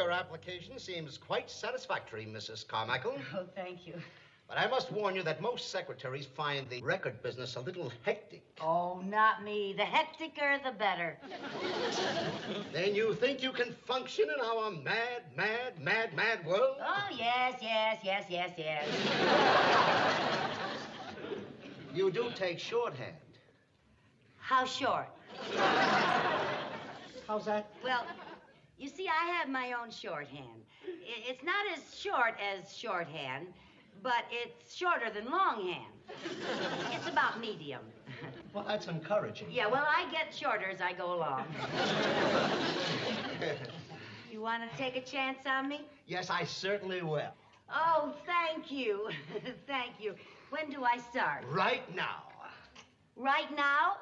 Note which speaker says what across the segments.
Speaker 1: your application seems quite satisfactory, Mrs. Carmichael.
Speaker 2: Oh, thank you.
Speaker 1: But I must warn you that most secretaries find the record business a little hectic.
Speaker 2: Oh, not me. The hecticer, the better.
Speaker 1: Then you think you can function in our mad world?
Speaker 2: Oh, yes.
Speaker 1: You do take shorthand.
Speaker 2: How short?
Speaker 1: How's that?
Speaker 2: Well, you see, I have my own shorthand. It's not as short as shorthand, but it's shorter than longhand. It's about medium.
Speaker 1: Well, that's encouraging.
Speaker 2: Yeah, well, I get shorter as I go along. You want to take a chance on me?
Speaker 1: Yes, I certainly will.
Speaker 2: Oh, thank you. Thank you. When do I start?
Speaker 1: Right now.
Speaker 2: Right now?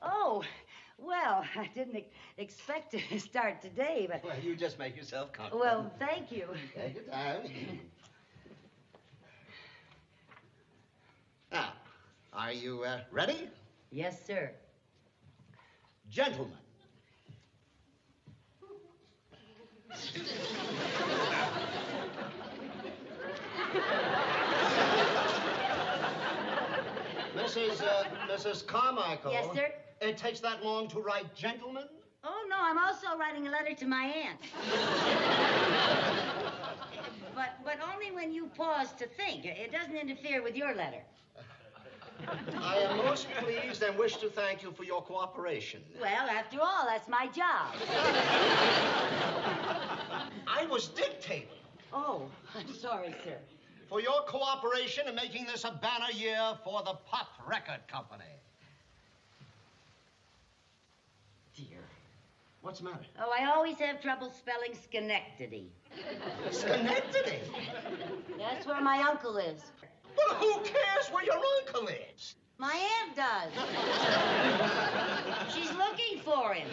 Speaker 2: Oh, well, I didn't expect to start today, but...
Speaker 1: Well, you just make yourself comfortable.
Speaker 2: Well, thank you.
Speaker 1: Take your time. Now, are you ready?
Speaker 2: Yes, sir.
Speaker 1: Gentlemen. Mrs. Carmichael.
Speaker 2: Yes, sir?
Speaker 1: It takes that long to write gentlemen?
Speaker 2: Oh, no, I'm also writing a letter to my aunt. But only when you pause to think. It doesn't interfere with your letter.
Speaker 1: I am most pleased and wish to thank you for your cooperation.
Speaker 2: Well, after all, that's my job.
Speaker 1: I was dictating.
Speaker 2: Oh, I'm sorry, sir.
Speaker 1: For your cooperation in making this a banner year for the Pop Record Company.
Speaker 2: Dear.
Speaker 1: What's the matter?
Speaker 2: Oh, I always have trouble spelling Schenectady.
Speaker 1: Schenectady?
Speaker 2: That's where my uncle is.
Speaker 1: Well, who cares where your uncle is?
Speaker 2: My aunt does. She's looking for him.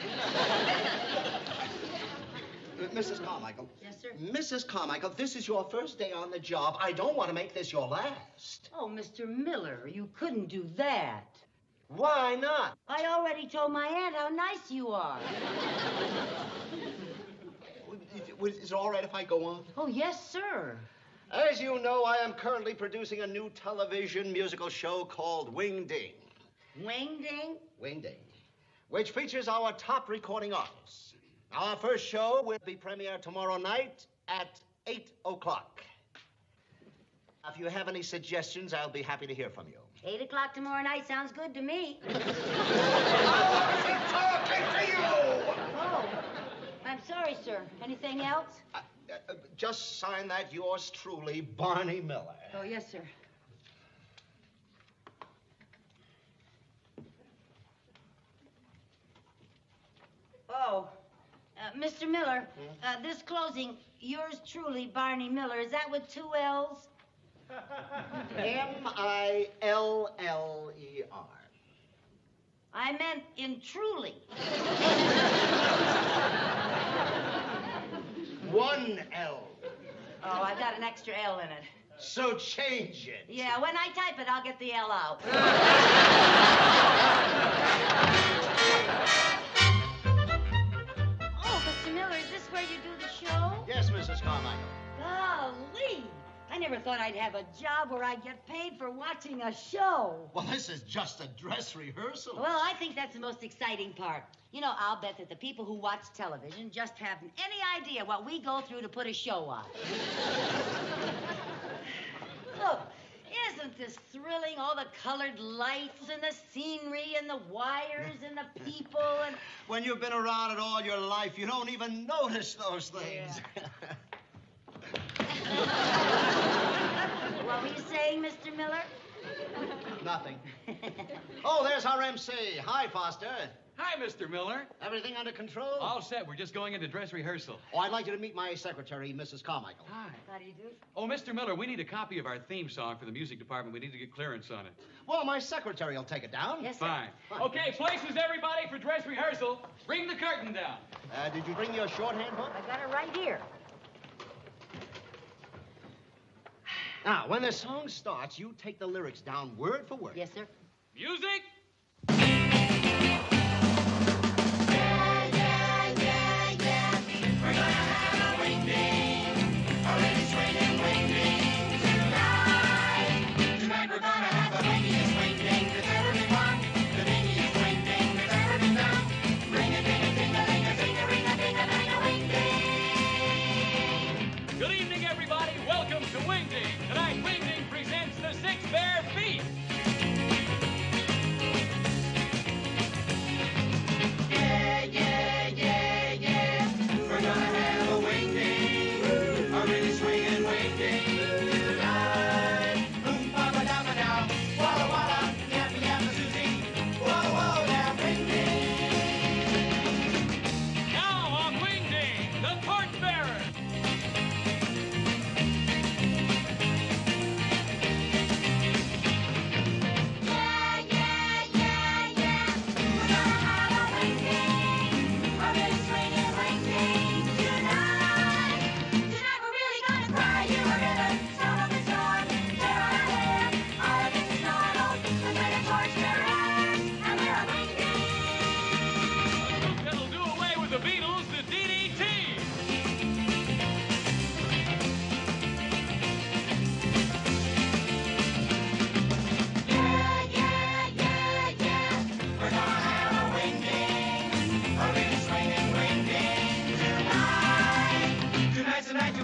Speaker 1: Mrs. Carmichael.
Speaker 2: Yes, sir?
Speaker 1: Mrs. Carmichael, this is your first day on the job. I don't want to make this your last.
Speaker 2: Oh, Mr. Miller, you couldn't do that.
Speaker 1: Why not?
Speaker 2: I already told my aunt how nice you are.
Speaker 1: Is it all right if I go on?
Speaker 2: Oh, yes, sir.
Speaker 1: As you know, I am currently producing a new television musical show called Wing Ding.
Speaker 2: Wing Ding?
Speaker 1: Wing Ding, which features our top recording artists. Our first show will be premiered tomorrow night at 8 o'clock. If you have any suggestions, I'll be happy to hear from you.
Speaker 2: 8 o'clock tomorrow night sounds good to me.
Speaker 1: I'm talking to you!
Speaker 2: Oh, I'm sorry, sir. Anything else?
Speaker 1: Just sign that yours truly, Barney Miller.
Speaker 2: Oh, yes, sir. Oh, Mr. Miller, this closing, yours truly, Barney Miller, is that with 2 L's?
Speaker 1: M-I-L-L-E-R.
Speaker 2: I meant in truly.
Speaker 1: 1 L.
Speaker 2: Oh, I've got an extra L in it.
Speaker 1: So change it.
Speaker 2: Yeah, when I type it, I'll get the L out. Oh, Mr. Miller, is this where you do the show?
Speaker 1: Yes, Mrs. Carmichael.
Speaker 2: Golly! I never thought I'd have a job where I'd get paid for watching a show.
Speaker 1: Well, this is just a dress rehearsal.
Speaker 2: Well, I think that's the most exciting part. You know, I'll bet that the people who watch television just haven't any idea what we go through to put a show on. Look, isn't this thrilling? All the colored lights and the scenery and the wires and the people and...
Speaker 1: When you've been around it all your life, you don't even notice those things.
Speaker 2: Yeah. What were you saying, Mr. Miller?
Speaker 1: Nothing. Oh, there's our MC. Hi, Foster.
Speaker 3: Hi, Mr. Miller.
Speaker 1: Everything under control?
Speaker 3: All set. We're just going into dress rehearsal.
Speaker 1: Oh, I'd like you to meet my secretary, Mrs. Carmichael.
Speaker 3: Hi.
Speaker 2: How do you do?
Speaker 3: Oh, Mr. Miller, we need a copy of our theme song for the music department. We need to get clearance on it.
Speaker 1: Well, my secretary will take it down.
Speaker 2: Yes, sir.
Speaker 3: Fine. Okay, places, everybody, for dress rehearsal. Bring the curtain down.
Speaker 1: Did you bring your shorthand book?
Speaker 2: I got it right here.
Speaker 1: Now, when the song starts, you take the lyrics down word for word.
Speaker 2: Yes, sir.
Speaker 3: Music.
Speaker 4: We're gonna have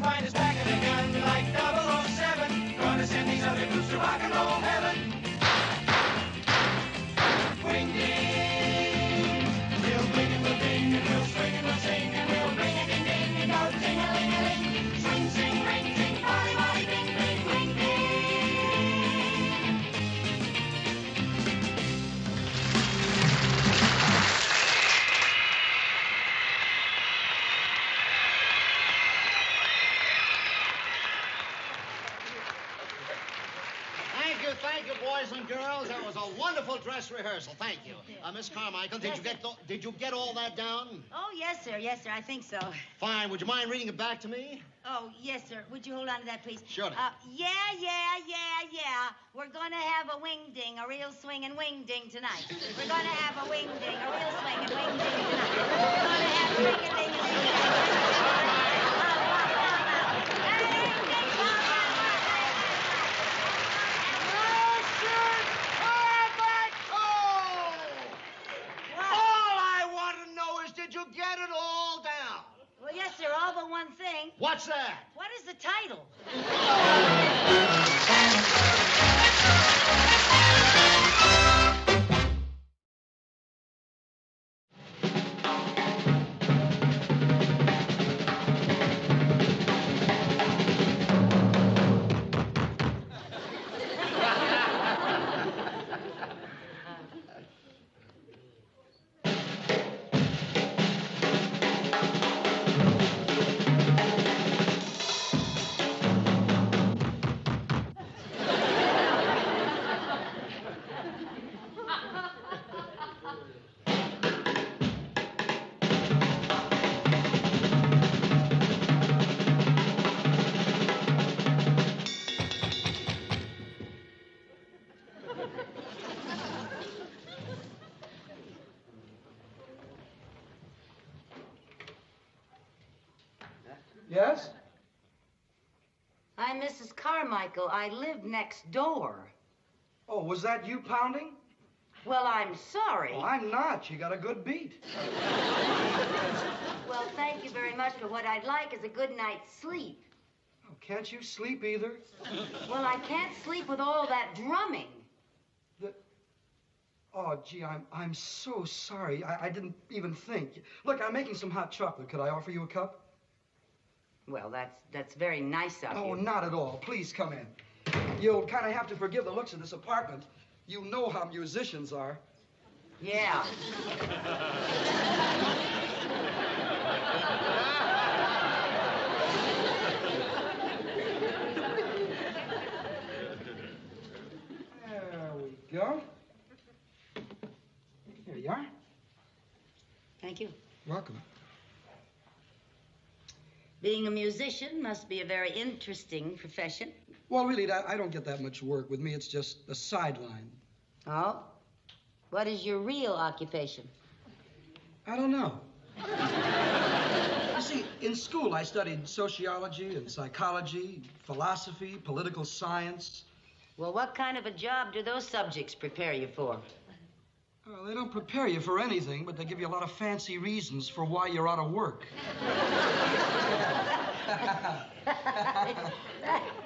Speaker 4: find us packing a gun like 007. Gonna send these other groups to rock and roll heaven. Wing ding, we'll bling and we'll ding and we'll swing and we'll sing and we'll ring a ding ding and go ting-a-ling-a-ling. Swing, sing, ring, ting, body, body, ding, ding, wing ding.
Speaker 1: Thank you, boys and girls. That was a wonderful dress rehearsal. Thank you. Miss Carmichael, did you get all that down?
Speaker 2: Oh, yes, sir. Yes, sir. I think so.
Speaker 1: Fine. Would you mind reading it back to me?
Speaker 2: Oh, yes, sir. Would you hold on to that, please?
Speaker 1: Sure.
Speaker 2: Yeah. We're going to have a wing ding, a real swing and wing ding tonight. We're going to have a wing ding, a real swing and wing ding tonight. We're going to have a wing a ding, a ding, a ding.
Speaker 1: Did you get it all down?
Speaker 2: Well, yes, sir, all but one thing.
Speaker 1: What's that?
Speaker 2: What is the title?
Speaker 5: Yes?
Speaker 2: I'm Mrs. Carmichael. I live next door.
Speaker 5: Oh, was that you pounding?
Speaker 2: Well, I'm sorry.
Speaker 5: Oh, I'm not. You got a good beat.
Speaker 2: Well, thank you very much, but what I'd like is a good night's sleep.
Speaker 5: Oh, can't you sleep either?
Speaker 2: Well, I can't sleep with all that drumming.
Speaker 5: Oh, gee, I'm so sorry. I didn't even think. Look, I'm making some hot chocolate. Could I offer you a cup?
Speaker 2: Well, that's very nice of you.
Speaker 5: Oh, not at all. Please come in. You'll kind of have to forgive the looks of this apartment. You know how musicians are.
Speaker 2: Yeah.
Speaker 5: There we go. Here you are.
Speaker 2: Thank you.
Speaker 5: Welcome.
Speaker 2: Being a musician must be a very interesting profession.
Speaker 5: Well, really, I don't get that much work. With me, it's just a sideline.
Speaker 2: Oh? What is your real occupation?
Speaker 5: I don't know. You see, in school, I studied sociology and psychology, philosophy, political science.
Speaker 2: Well, what kind of a job do those subjects prepare you for?
Speaker 5: Well, they don't prepare you for anything, but they give you a lot of fancy reasons for why you're out of work.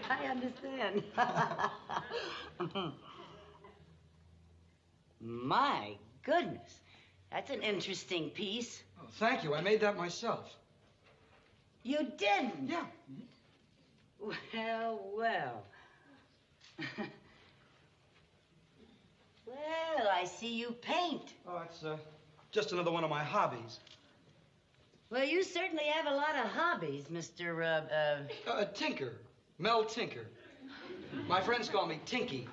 Speaker 2: I understand. My goodness. That's an interesting piece.
Speaker 5: Oh, thank you. I made that myself.
Speaker 2: You didn't?
Speaker 5: Yeah.
Speaker 2: Well. Well, I see you paint.
Speaker 5: Oh, it's just another one of my hobbies.
Speaker 2: Well, you certainly have a lot of hobbies, Mr.
Speaker 5: Tinker. Mel Tinker. My friends call me Tinky.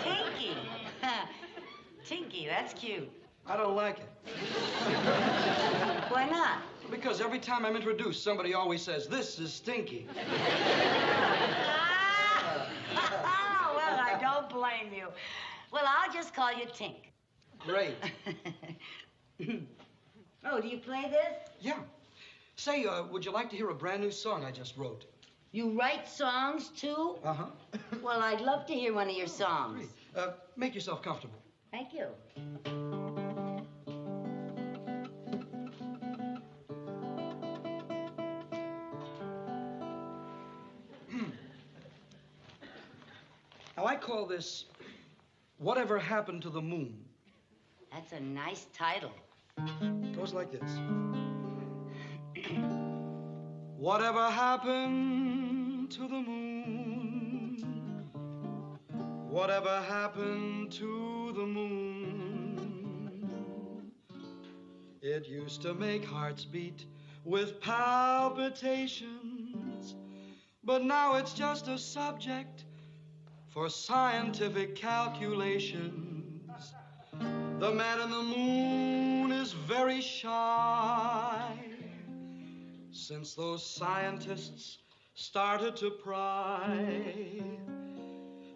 Speaker 2: Tinky. Tinky, that's cute.
Speaker 5: I don't like it.
Speaker 2: Why not?
Speaker 5: Because every time I'm introduced, somebody always says, "This is Stinky."
Speaker 2: Well, I don't blame you. Well, I'll just call you Tink.
Speaker 5: Great.
Speaker 2: Oh, do you play this?
Speaker 5: Yeah. Say, would you like to hear a brand new song I just wrote?
Speaker 2: You write songs, too?
Speaker 5: Uh-huh.
Speaker 2: Well, I'd love to hear one of your songs.
Speaker 5: Great. Make yourself comfortable.
Speaker 2: Thank you.
Speaker 5: Now, I call this Whatever Happened to the Moon.
Speaker 2: That's a nice title.
Speaker 5: It goes like this. Whatever happened to the moon? Whatever happened to the moon? It used to make hearts beat with palpitations, but now it's just a subject for scientific calculations. The man in the moon is very shy since those scientists started to pry.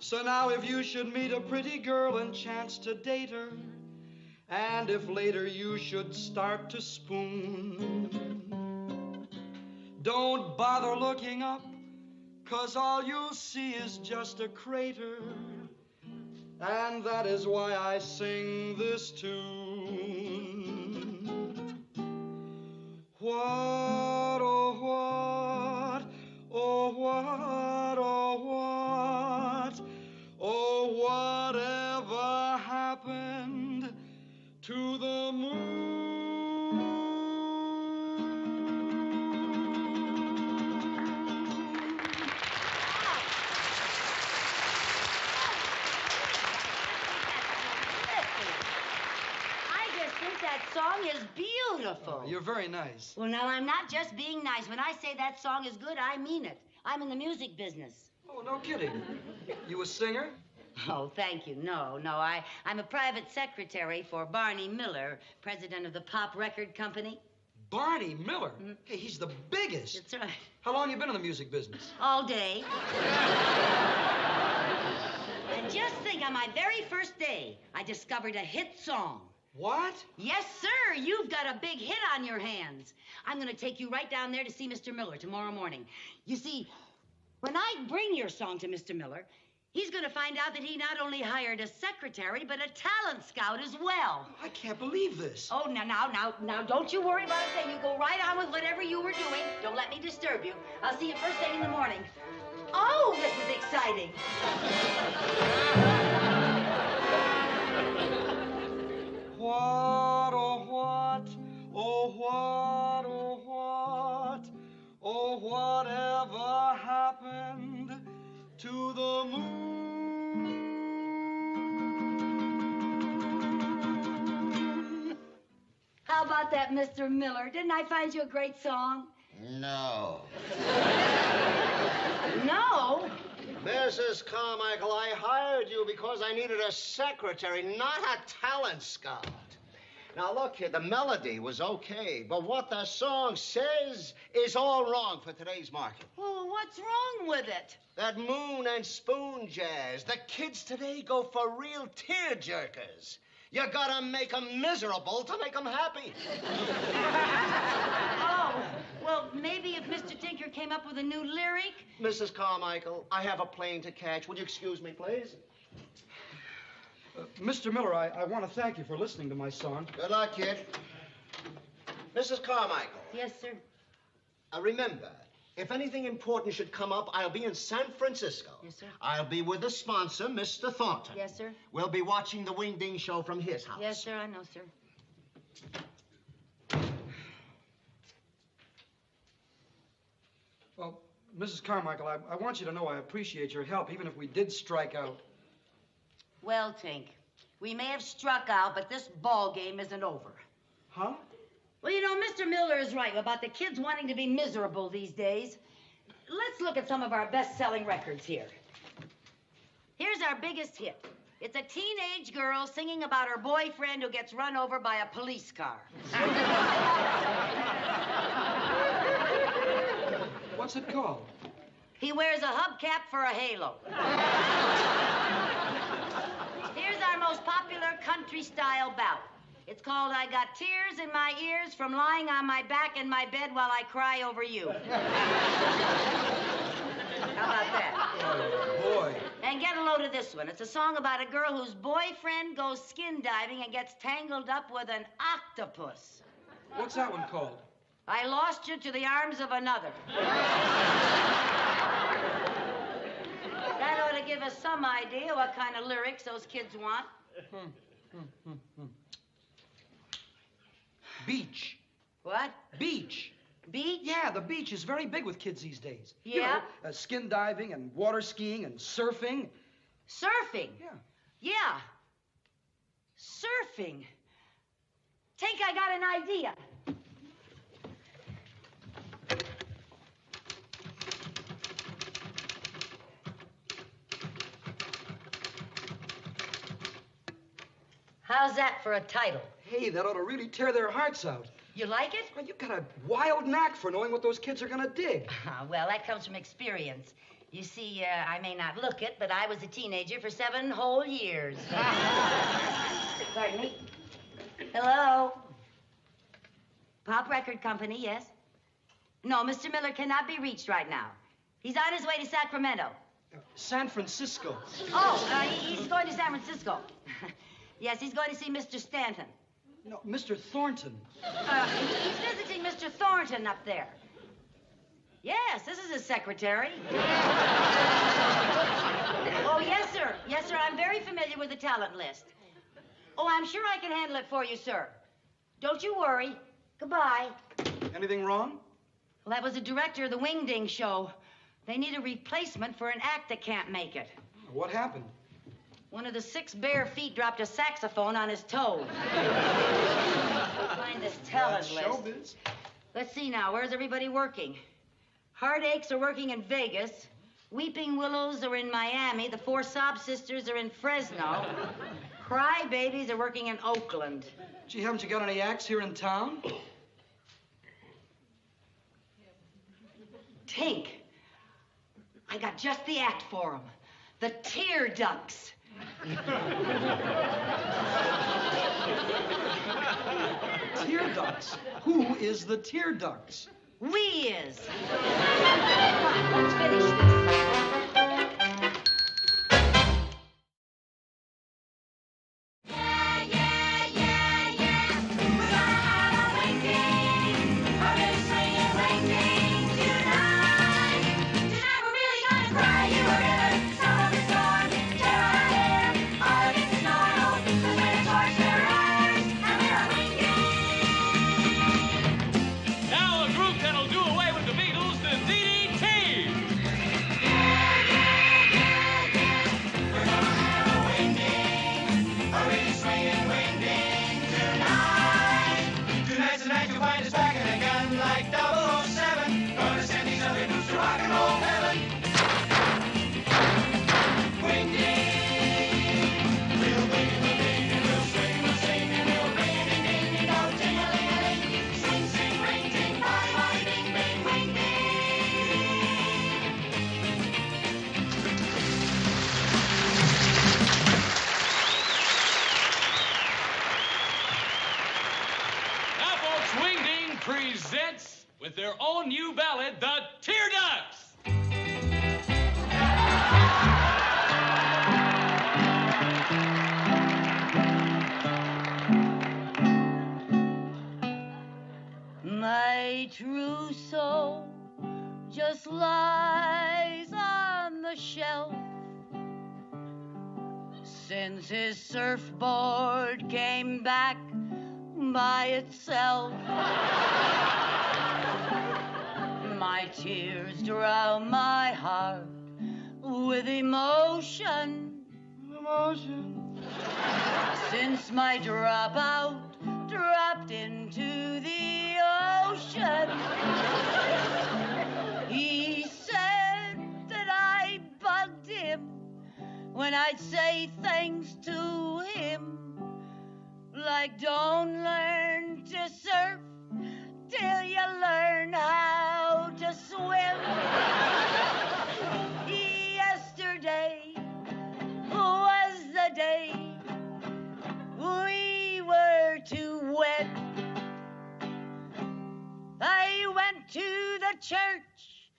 Speaker 5: So now if you should meet a pretty girl and chance to date her, and if later you should start to spoon, don't bother looking up, 'cause all you'll see is just a crater. And that is why I sing this tune. What, oh what, oh what, oh what, oh whatever happened to the moon?
Speaker 2: That song is beautiful.
Speaker 5: You're very nice.
Speaker 2: Well, now, I'm not just being nice. When I say that song is good, I mean it. I'm in the music business.
Speaker 5: Oh, no kidding. You a singer?
Speaker 2: Oh, thank you. No. I'm a private secretary for Barney Miller, president of the Pop Record Company.
Speaker 5: Barney Miller? Hey, he's the biggest.
Speaker 2: That's right.
Speaker 5: How long you been in the music business?
Speaker 2: All day. And just think, on my very first day, I discovered a hit song.
Speaker 5: What?
Speaker 2: Yes, sir. You've got a big hit on your hands. I'm going to take you right down there to see Mr. Miller tomorrow morning. You see, when I bring your song to Mr. Miller, he's going to find out that he not only hired a secretary, but a talent scout as well.
Speaker 5: I can't believe this.
Speaker 2: Oh, now, don't you worry about a thing. You go right on with whatever you were doing. Don't let me disturb you. I'll see you first thing in the morning. Oh, this is exciting.
Speaker 5: What, oh what, oh what, oh what, oh whatever happened to the moon?
Speaker 2: How about that, Mr. Miller? Didn't I find you a great song?
Speaker 1: No.
Speaker 2: No?
Speaker 1: Mrs. Carmichael, I hired you because I needed a secretary, not a talent scout. Now, look here, the melody was okay, but what the song says is all wrong for today's market.
Speaker 2: Oh, what's wrong with it?
Speaker 1: That moon and spoon jazz. The kids today go for real tear-jerkers. You gotta make them miserable to make them happy.
Speaker 2: Oh, well, maybe if Mr. Tinker came up with a new lyric.
Speaker 1: Mrs. Carmichael, I have a plane to catch. Would you excuse me, please?
Speaker 5: Mr. Miller, I want to thank you for listening to my song.
Speaker 1: Good luck, kid. Mrs. Carmichael.
Speaker 2: Yes, sir.
Speaker 1: Remember, if anything important should come up, I'll be in San Francisco.
Speaker 2: Yes, sir.
Speaker 1: I'll be with the sponsor, Mr. Thornton.
Speaker 2: Yes, sir.
Speaker 1: We'll be watching the Wing Ding show from his house.
Speaker 2: Yes, sir, I know, sir.
Speaker 5: Well, Mrs. Carmichael, I want you to know I appreciate your help, even if we did strike out.
Speaker 2: Well, Tink, we may have struck out, but this ball game isn't over.
Speaker 5: Huh?
Speaker 2: Well, you know, Mr. Miller is right about the kids wanting to be miserable these days. Let's look at some of our best-selling records here. Here's our biggest hit. It's a teenage girl singing about her boyfriend who gets run over by a police car.
Speaker 5: What's it called?
Speaker 2: He wears a hubcap for a halo. Here's our most popular country-style ballad. It's called I Got Tears in My Ears from Lying on My Back in My Bed While I Cry Over You. How about that?
Speaker 5: Oh, boy.
Speaker 2: And get a load of this one. It's a song about a girl whose boyfriend goes skin diving and gets tangled up with an octopus.
Speaker 5: What's that one called?
Speaker 2: I lost you to the arms of another. That ought to give us some idea what kind of lyrics those kids want.
Speaker 5: Beach.
Speaker 2: What?
Speaker 5: Beach.
Speaker 2: Beach?
Speaker 5: Yeah, the beach is very big with kids these days.
Speaker 2: Yeah?
Speaker 5: You know, skin diving and water skiing and surfing.
Speaker 2: Surfing?
Speaker 5: Yeah.
Speaker 2: Yeah. Surfing. Think I got an idea. How's that for a title?
Speaker 5: Hey, that ought to really tear their hearts out.
Speaker 2: You like it?
Speaker 5: Well, you've got a wild knack for knowing what those kids are going to dig.
Speaker 2: Well, that comes from experience. You see, I may not look it, but I was a teenager for 7 whole years. Pardon me? Hello? Pop Record Company, yes? No, Mr. Miller cannot be reached right now. He's on his way to Sacramento.
Speaker 5: San Francisco.
Speaker 2: Oh, he's going to San Francisco. Yes, he's going to see Mr. Stanton.
Speaker 5: No, Mr. Thornton.
Speaker 2: He's visiting Mr. Thornton up there. Yes, this is his secretary. Oh, yes, sir. Yes, sir, I'm very familiar with the talent list. Oh, I'm sure I can handle it for you, sir. Don't you worry. Goodbye.
Speaker 5: Anything wrong?
Speaker 2: Well, that was the director of the Wingding show. They need a replacement for an act that can't make it.
Speaker 5: What happened?
Speaker 2: One of the 6 bare feet dropped a saxophone on his toe. Find this talent list.
Speaker 5: Showbiz.
Speaker 2: Let's see now. Where's everybody working? Heartaches are working in Vegas. Weeping Willows are in Miami. The 4 Sob Sisters are in Fresno. Cry Babies are working in Oakland.
Speaker 5: Gee, haven't you got any acts here in town?
Speaker 2: Tink. I got just the act for 'em. The Tear Ducks.
Speaker 5: Tear ducts? Who is the tear ducts?
Speaker 2: We is. Come on, let's finish this.
Speaker 3: Now a group that'll do away with the Beatles, the DDT.
Speaker 4: Tonight's the night you'll find us back again like 007. Gonna send these other dudes to rock and roll heaven. Wingding, we'll bling and we'll ding and we'll swing and we'll sing and we'll ring a ding ding and go ting-a-ling-a-ling. Swing, sing, ring, ting, body, body, bing, bing,
Speaker 3: Now, folks, Wingding presents with their own new ballad, the Tear Ducks.
Speaker 2: My trousseau just lies on the shelf since his surfboard came back by itself. My tears drown my heart with emotion. Since my dropout dropped into the ocean. He said that I bugged him when I'd say things to him like don't learn to surf till you learn how to swim. Yesterday was the day we were to wed. I went to the church,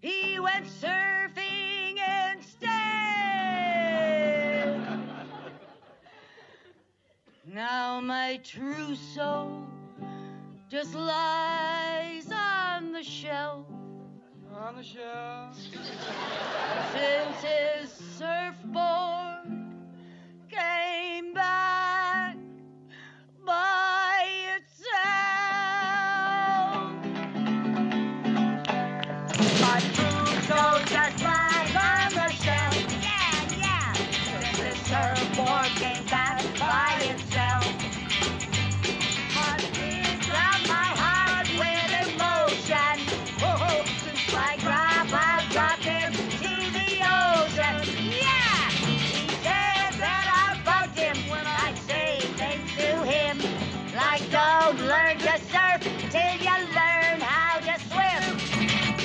Speaker 2: he went surfing instead. Now my trousseau just lies on the shelf.
Speaker 5: On the shelf.
Speaker 2: Since his But food don't just fly on the shelf. Yeah, yeah. The surfboard came back by itself. Heart beats out my heart with emotion. Oh, since I dropped into the ocean. Yeah! He said that I bugged him when I say things to him. Like don't learn to surf till you learn how to swim.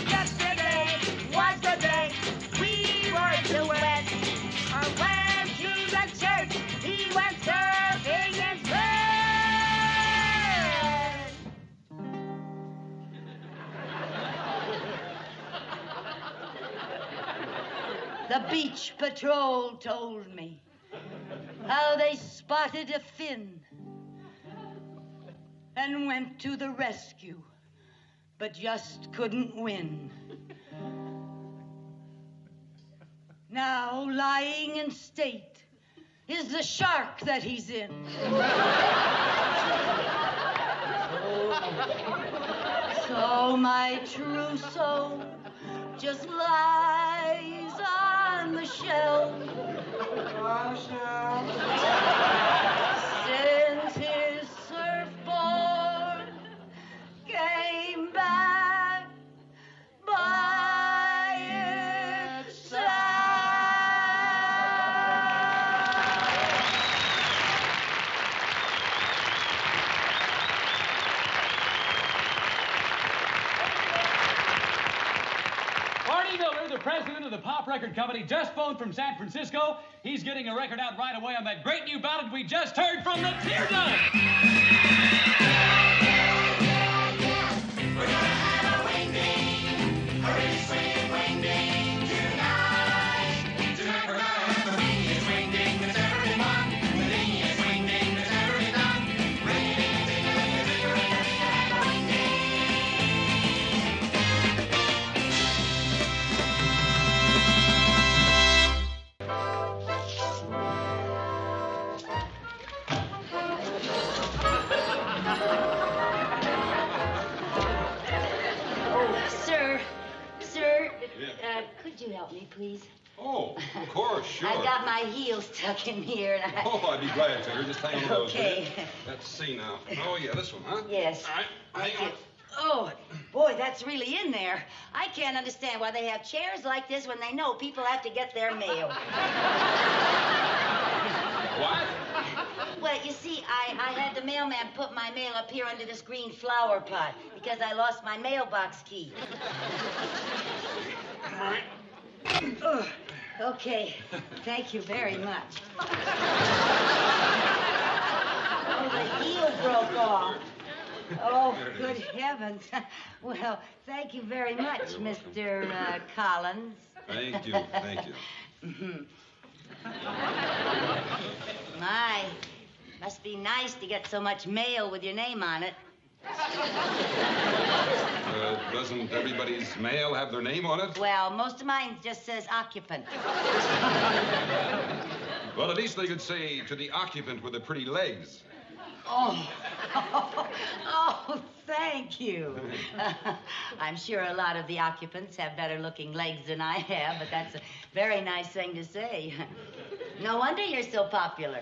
Speaker 2: Yesterday was the day we were to wed. I went to the church, he went surfing instead. The beach patrol told me how they spotted a fin and went to the rescue, but just couldn't win. Now, lying in state is the shark that he's in. So my trousseau just lies on the shelf. Since his surfboard came back by itself.
Speaker 3: Barney Miller, the president of the Pop Record Company, just phoned from San Francisco. He's getting a record out right away on that great new ballad we just heard from the Teardrop.
Speaker 4: We're gonna have a wing-ding, a really swinging wing-ding tonight. Tonight we're gonna have the wingiest wing-ding that's ever been won, the dingiest wing-ding that's ever been done. Ring-a-ding-a-ling-a-ding-a-ling-a-ding, have a wing-ding.
Speaker 2: Sir, could you help me, please?
Speaker 6: Oh, of course, sure.
Speaker 2: I've got my heel stuck in here, and
Speaker 6: Oh, I'd be glad to. Just hang on those.
Speaker 2: Okay.
Speaker 6: will you? Let's see now. Oh, yeah, this one, huh?
Speaker 2: Yes.
Speaker 6: All right, hang on.
Speaker 2: Oh, boy, that's really in there. I can't understand why they have chairs like this when they know people have to get their mail.
Speaker 6: What?
Speaker 2: Well, you see, I had the mailman put my mail up here under this green flower pot because I lost my mailbox key.
Speaker 6: All right.
Speaker 2: Okay, thank you very much. Oh, the heel broke off. Oh,
Speaker 6: There it
Speaker 2: good
Speaker 6: is.
Speaker 2: heavens. Well, thank you very much,
Speaker 6: You're welcome.
Speaker 2: Mr. Collins.
Speaker 6: Thank you, thank you.
Speaker 2: My, must be nice to get so much mail with your name on it.
Speaker 6: Doesn't everybody's mail have their name on it?
Speaker 2: Well, most of mine just says occupant.
Speaker 6: Well, at least they could say to the occupant with the pretty legs.
Speaker 2: Oh, oh, thank you. I'm sure a lot of the occupants have better looking legs than I have, but that's a very nice thing to say. No wonder you're so popular.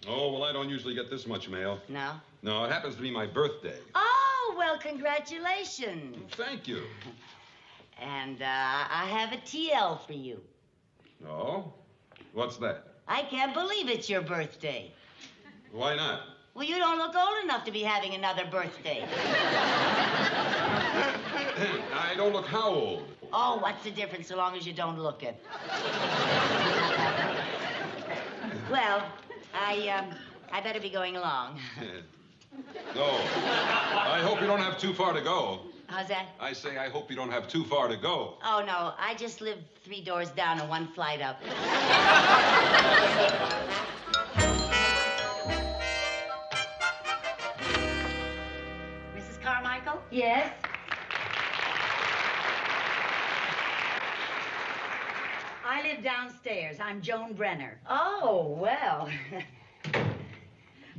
Speaker 6: Oh, well, I don't usually get this much mail.
Speaker 2: No?
Speaker 6: No, it happens to be my birthday.
Speaker 2: Oh, well, congratulations.
Speaker 6: Thank you.
Speaker 2: And I have a TL for you.
Speaker 6: Oh? What's that?
Speaker 2: I can't believe it's your birthday.
Speaker 6: Why not?
Speaker 2: Well, you don't look old enough to be having another birthday.
Speaker 6: I don't look how old?
Speaker 2: Oh, what's the difference so long as you don't look it? Well, I better be going along.
Speaker 6: No. I hope you don't have too far to go.
Speaker 2: How's that?
Speaker 6: I say I hope you don't have too far to go.
Speaker 2: Oh, no, I just live 3 doors down and 1 flight up.
Speaker 7: Mrs. Carmichael?
Speaker 2: Yes?
Speaker 7: I live downstairs. I'm Joan Brenner.
Speaker 2: Oh, well.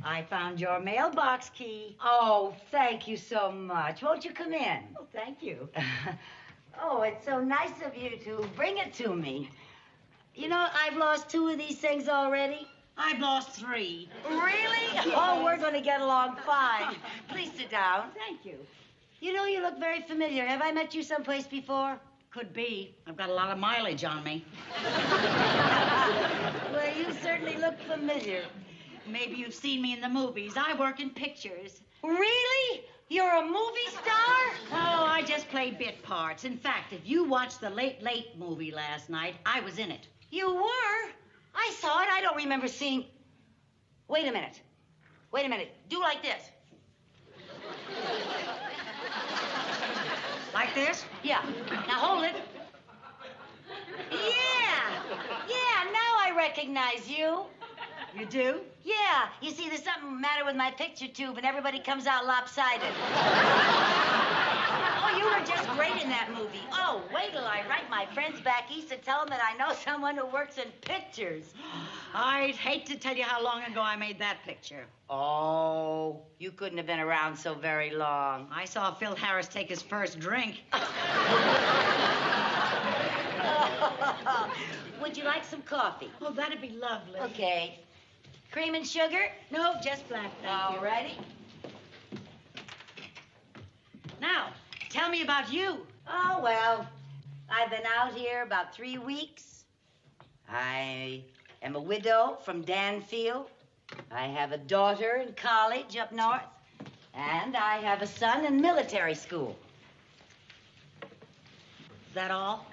Speaker 7: I found your mailbox key.
Speaker 2: Oh, thank you so much. Won't you come in?
Speaker 7: Oh, thank you.
Speaker 2: Oh, it's so nice of you to bring it to me. You know, I've lost 2 of these things already.
Speaker 7: I've lost 3.
Speaker 2: Really? Oh, we're going to get along fine. Please sit down.
Speaker 7: Thank you.
Speaker 2: You know, you look very familiar. Have I met you someplace before?
Speaker 7: Could be. I've got a lot of mileage on me.
Speaker 2: Well, you certainly look familiar.
Speaker 7: Maybe you've seen me in the movies. I work in pictures.
Speaker 2: Really? You're a movie star?
Speaker 7: Oh, I just play bit parts. In fact, if you watched the Late Late movie last night, I was in it.
Speaker 2: You were? I saw it. I don't remember seeing... Wait a minute. Wait a minute. Do like this.
Speaker 7: Like this?
Speaker 2: Yeah. Now hold it. Yeah. Yeah, now I recognize you.
Speaker 7: You do?
Speaker 2: Yeah. You see, there's something matter with my picture tube, and everybody comes out lopsided. Oh, you were just great in that movie. Oh, wait till I write my friends back east to tell them that I know someone who works in pictures.
Speaker 7: I'd hate to tell you how long ago I made that picture.
Speaker 2: Oh, you couldn't have been around so very long.
Speaker 7: I saw Phil Harris take his first drink.
Speaker 2: Would you like some coffee?
Speaker 7: Oh, that'd be lovely.
Speaker 2: Okay. Cream and sugar?
Speaker 7: No, just black, thank you.
Speaker 2: All righty.
Speaker 7: Now, tell me about you.
Speaker 2: Oh, well, I've been out here about 3 weeks. I am a widow from Danfield. I have a daughter in college up north. And I have a son in military school.
Speaker 7: Is that all?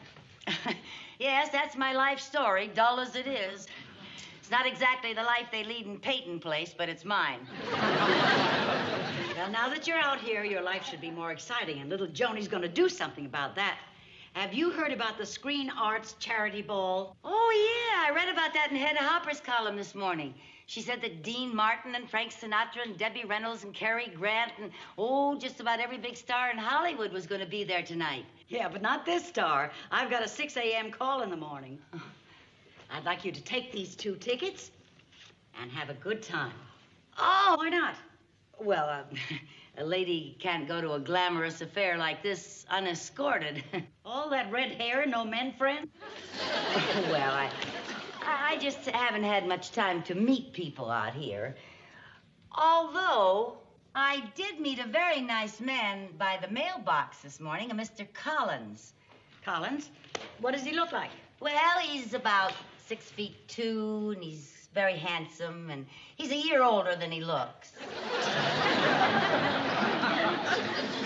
Speaker 2: Yes, that's my life story, dull as it is. It's not exactly the life they lead in Peyton Place, but it's mine.
Speaker 7: Well, now that you're out here, your life should be more exciting, and little Joni's going to do something about that. Have you heard about the Screen Arts Charity Ball?
Speaker 2: Oh, yeah, I read about that in Hedda Hopper's column this morning. She said that Dean Martin and Frank Sinatra and Debbie Reynolds and Cary Grant and, just about every big star in Hollywood was going to be there tonight.
Speaker 7: Yeah, but not this star. I've got a 6 a.m. call in the morning. I'd like you to take these 2 tickets and have a good time.
Speaker 2: Oh!
Speaker 7: Why not?
Speaker 2: Well, a lady can't go to a glamorous affair like this unescorted.
Speaker 7: All that red hair, no men friend?
Speaker 2: Well, I just haven't had much time to meet people out here. Although, I did meet a very nice man by the mailbox this morning, a Mr. Collins.
Speaker 7: Collins? What does he look like?
Speaker 2: Well, he's about 6'2", and he's very handsome, and he's a year older than he looks.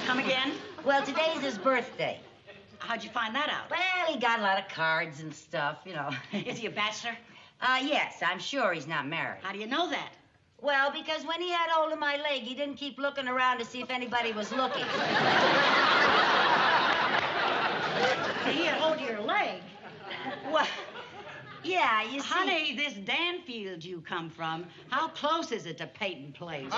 Speaker 7: Come again?
Speaker 2: Well, today's his birthday.
Speaker 7: How'd you find that out?
Speaker 2: Well, he got a lot of cards and stuff, you know.
Speaker 7: Is he a bachelor?
Speaker 2: Yes, I'm sure he's not married.
Speaker 7: How do you know that?
Speaker 2: Well, because when he had hold of my leg, he didn't keep looking around to see if anybody was looking.
Speaker 7: He had hold of your leg.
Speaker 2: Well, yeah, you see...
Speaker 7: Honey, this Danfield you come from, how close is it to Peyton Place?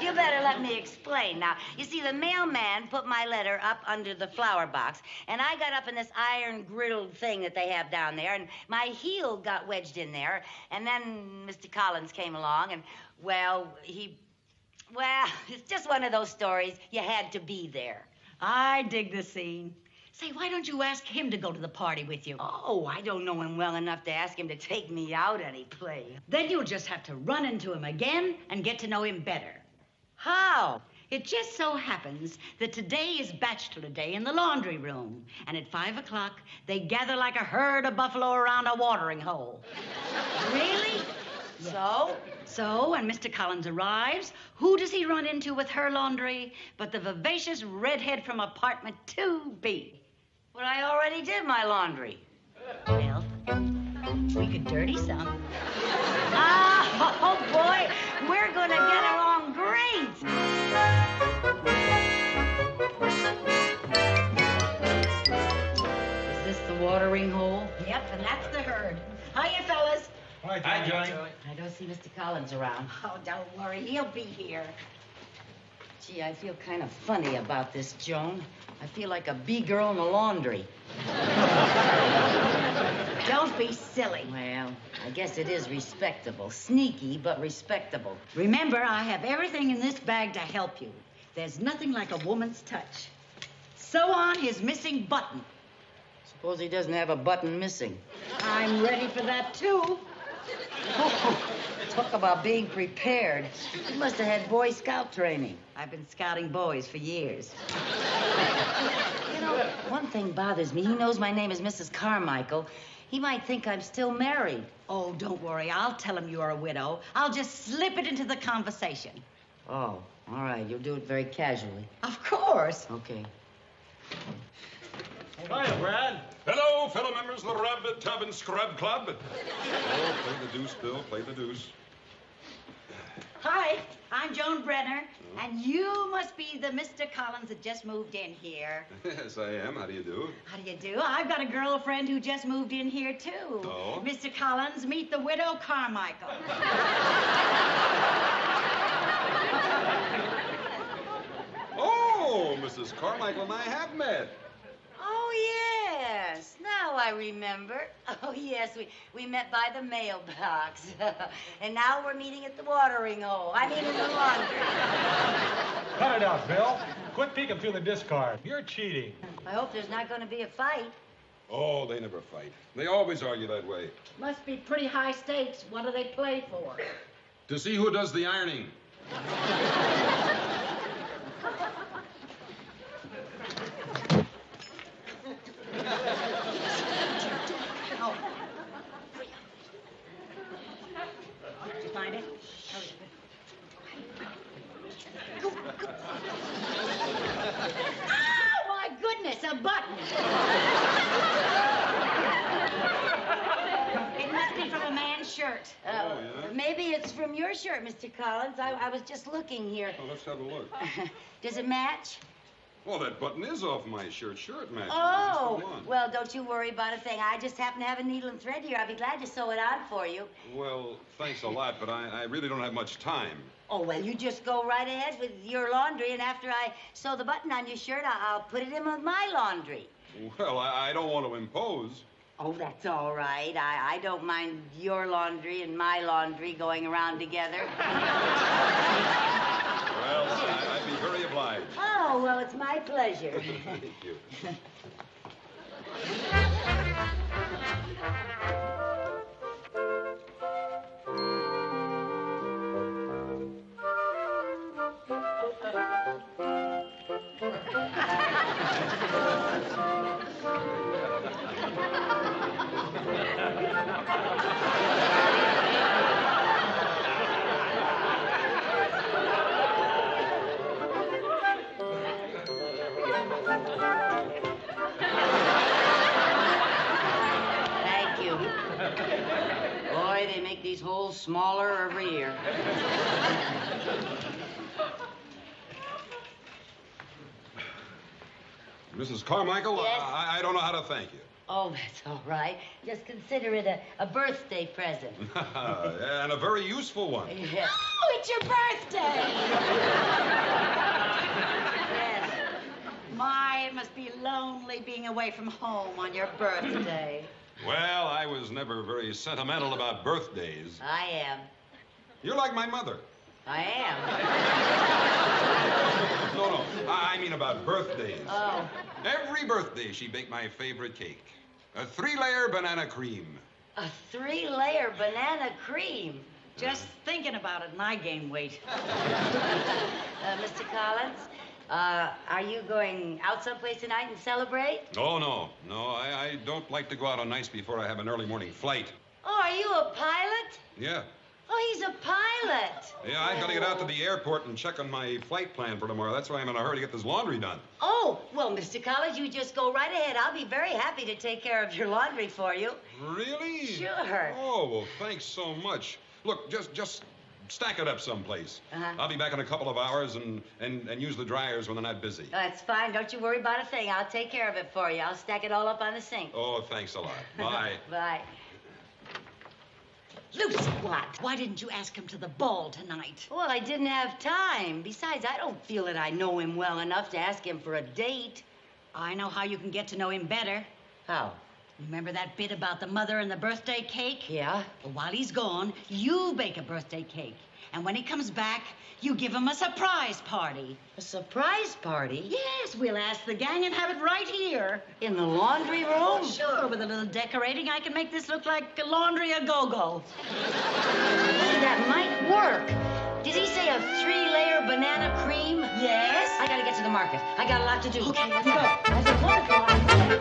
Speaker 2: You better let me explain. Now, you see, the mailman put my letter up under the flower box, and I got up in this iron griddled thing that they have down there, and my heel got wedged in there, and then Mr. Collins came along, and, well, it's just one of those stories. You had to be there.
Speaker 7: I dig the scene. Say, why don't you ask him to go to the party with you?
Speaker 2: Oh, I don't know him well enough to ask him to take me out any place.
Speaker 7: Then you'll just have to run into him again and get to know him better.
Speaker 2: How?
Speaker 7: It just so happens that today is Bachelor Day in the laundry room. And at 5 o'clock, they gather like a herd of buffalo around a watering hole.
Speaker 2: Really?
Speaker 7: Yes. So, when Mr. Collins arrives, who does he run into with her laundry but the vivacious redhead from apartment 2B?
Speaker 2: Well, I already did my laundry.
Speaker 7: Well, we could dirty some.
Speaker 2: Oh, boy, we're going to get along great.
Speaker 7: Is this the watering hole? Yep, and that's the herd. Hiya, fellas.
Speaker 6: Hi, Johnny.
Speaker 2: I don't see Mr. Collins around.
Speaker 7: Oh, don't worry, he'll be here.
Speaker 2: Gee, I feel kind of funny about this, Joan. I feel like a bee-girl in the laundry.
Speaker 7: Don't be silly.
Speaker 2: Well, I guess it is respectable. Sneaky, but respectable.
Speaker 7: Remember, I have everything in this bag to help you. There's nothing like a woman's touch. Sew on his missing button.
Speaker 8: Suppose he doesn't have a button missing.
Speaker 7: I'm ready for that, too.
Speaker 8: Oh, talk about being prepared. You must have had Boy Scout training.
Speaker 7: I've been scouting boys for years.
Speaker 8: You know, one thing bothers me. He knows my name is Mrs. Carmichael. He might think I'm still married.
Speaker 7: Oh, don't worry. I'll tell him you're a widow. I'll just slip it into the conversation.
Speaker 8: Oh, all right. You'll do it very casually.
Speaker 7: Of course.
Speaker 8: Okay.
Speaker 3: Hiya, Brad.
Speaker 6: Hello, fellow members of the Rabbit Tub and Scrub Club. Oh, play the deuce, Bill. Play the deuce.
Speaker 7: Hi, I'm Joan Brenner, and you must be the Mr. Collins that just moved in here.
Speaker 6: Yes, I am. How do you do?
Speaker 7: How do you do? I've got a girlfriend who just moved in here, too.
Speaker 6: Oh?
Speaker 7: Mr. Collins, meet the widow Carmichael.
Speaker 6: Oh, Mrs. Carmichael and I have met.
Speaker 8: Oh, yes. Now I remember. Oh, yes. We met by the mailbox. And now we're meeting at the watering hole. I mean, in the laundry.
Speaker 9: Cut it out, Bill. Quit peeking through the discard. You're cheating.
Speaker 8: I hope there's not going to be a fight.
Speaker 6: Oh, they never fight. They always argue that way.
Speaker 7: Must be pretty high stakes. What do they play for?
Speaker 6: To see who does the ironing.
Speaker 7: Oh. Did you find it? Oh, my goodness, a button. It must be from a man's shirt.
Speaker 6: Yeah?
Speaker 8: Maybe it's from your shirt, Mr. Collins. I was just looking here.
Speaker 6: Oh, let's have a look.
Speaker 8: Does it match?
Speaker 6: Well, that button is off my shirt. Sure, it matches.
Speaker 8: Oh,
Speaker 6: Just the one.
Speaker 8: well, don't you worry about a thing. I just happen to have a needle and thread here. I'll be glad to sew it on for you.
Speaker 6: Well, thanks a lot, but I really don't have much time.
Speaker 8: Oh, well, you just go right ahead with your laundry, and after I sew the button on your shirt, I'll put it in with my laundry.
Speaker 6: Well, I don't want to impose.
Speaker 8: Oh, that's all right. I don't mind your laundry and my laundry going around together.
Speaker 6: Well, I'd be very obliged.
Speaker 8: Oh, well, it's my pleasure.
Speaker 6: Thank you.
Speaker 8: Thank you. Boy, they make these holes smaller every year.
Speaker 6: Mrs. Carmichael,
Speaker 8: Yes?
Speaker 6: I don't know how to thank you.
Speaker 8: Oh, that's all right. Just consider it a birthday present.
Speaker 6: And a very useful one.
Speaker 8: Yes.
Speaker 7: Oh, it's your birthday.
Speaker 8: Yes.
Speaker 7: My, it must be lonely being away from home on your birthday.
Speaker 6: Well, I was never very sentimental about birthdays.
Speaker 8: I am.
Speaker 6: You're like my mother.
Speaker 8: I am.
Speaker 6: No, I mean about birthdays.
Speaker 8: Oh.
Speaker 6: Every birthday, she baked my favorite cake. A 3-layer banana cream.
Speaker 8: A 3-layer banana cream.
Speaker 7: Just thinking about it, and I gain weight.
Speaker 8: Mr. Collins, are you going out someplace tonight and celebrate?
Speaker 6: Oh, no. I don't like to go out on nights before I have an early morning flight.
Speaker 8: Oh, are you a pilot?
Speaker 6: Yeah.
Speaker 8: Oh, he's a pilot.
Speaker 6: Yeah, I've got to get out to the airport and check on my flight plan for tomorrow. That's why I'm in a hurry to get this laundry done.
Speaker 8: Oh, well, Mr. Collins, you just go right ahead. I'll be very happy to take care of your laundry for you.
Speaker 6: Really?
Speaker 8: Sure.
Speaker 6: Oh, well, thanks so much. Look, just stack it up someplace.
Speaker 8: Uh-huh.
Speaker 6: I'll be back in a couple of hours and use the dryers when they're not busy.
Speaker 8: That's fine. Don't you worry about a thing. I'll take care of it for you. I'll stack it all up on the sink.
Speaker 6: Oh, thanks a lot. Bye.
Speaker 8: Bye.
Speaker 7: Lucy, what? Why didn't you ask him to the ball tonight?
Speaker 8: Well, I didn't have time. Besides, I don't feel that I know him well enough to ask him for a date.
Speaker 7: I know how you can get to know him better.
Speaker 8: How?
Speaker 7: Remember that bit about the mother and the birthday cake?
Speaker 8: Yeah?
Speaker 7: Well, while he's gone, you bake a birthday cake. And when he comes back, you give him a surprise party.
Speaker 8: A surprise party?
Speaker 7: Yes, we'll ask the gang and have it right here.
Speaker 8: In the laundry room?
Speaker 7: Sure, with a little decorating, I can make this look like a laundry a-go-go.
Speaker 8: That might work. Did he say a 3-layer banana cream?
Speaker 7: Yes.
Speaker 8: I gotta get to the market. I got a lot to do.
Speaker 7: Okay, let's go.
Speaker 8: That's a wonderful idea.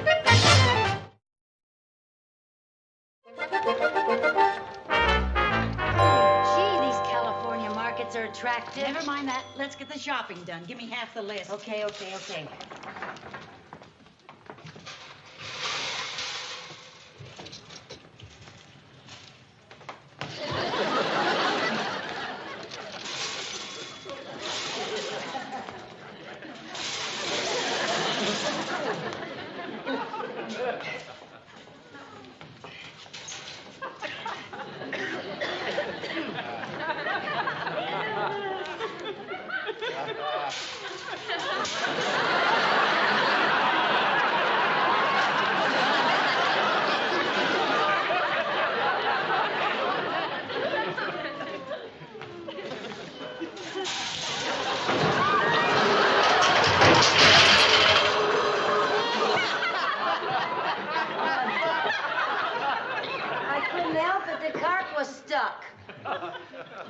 Speaker 8: Gee, these California markets are attractive.
Speaker 7: Never mind that. Let's get the shopping done. Give me half the list.
Speaker 8: Okay.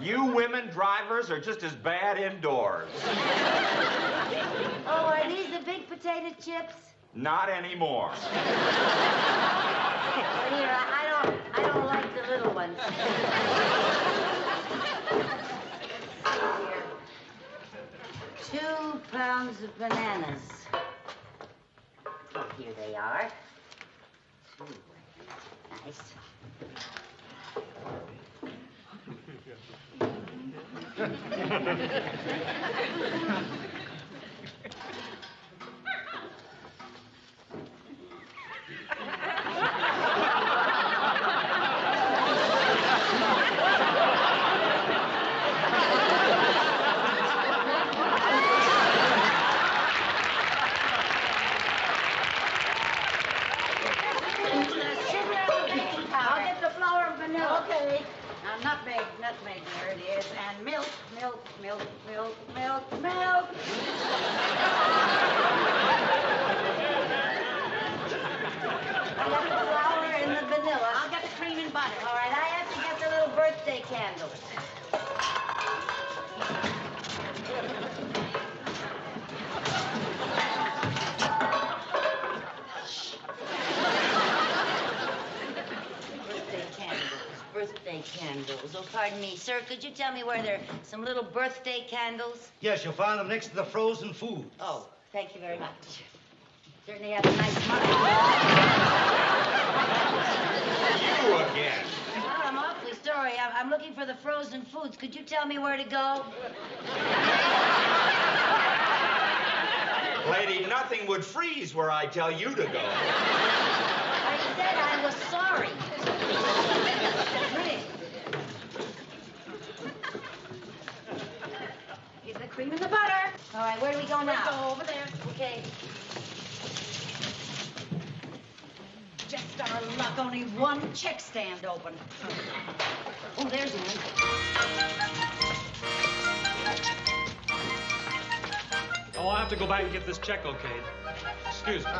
Speaker 10: You women drivers are just as bad indoors.
Speaker 8: Oh, are these the big potato chips?
Speaker 10: Not anymore.
Speaker 8: Well, here, I don't like the little ones. Here. 2 pounds of bananas. Oh, here they are. 2. Nice. I'll get the flour and vanilla.
Speaker 7: Okay. Now, nutmeg, there it is. And milk.
Speaker 8: I got the flour and the vanilla.
Speaker 7: I'll get the cream and butter.
Speaker 8: All right, I have to get the little birthday candles. Birthday candles. Oh, pardon me, sir. Could you tell me where there are some little birthday candles?
Speaker 1: Yes, you'll find them next to the frozen food.
Speaker 8: Oh, thank you very much. Certainly have a nice month.
Speaker 10: You again.
Speaker 8: Well, I'm awfully sorry. I'm looking for the frozen foods. Could you tell me where to go?
Speaker 10: Lady, nothing would freeze where I tell you to go.
Speaker 8: I said I was sorry.
Speaker 7: Get the cream and the butter.
Speaker 8: All right, where do we go now?
Speaker 7: Let's go over there.
Speaker 8: Okay.
Speaker 7: Just our luck, only one check stand open.
Speaker 8: Oh, there's one.
Speaker 9: Oh, I'll have to go back and get this check okayed. Excuse me.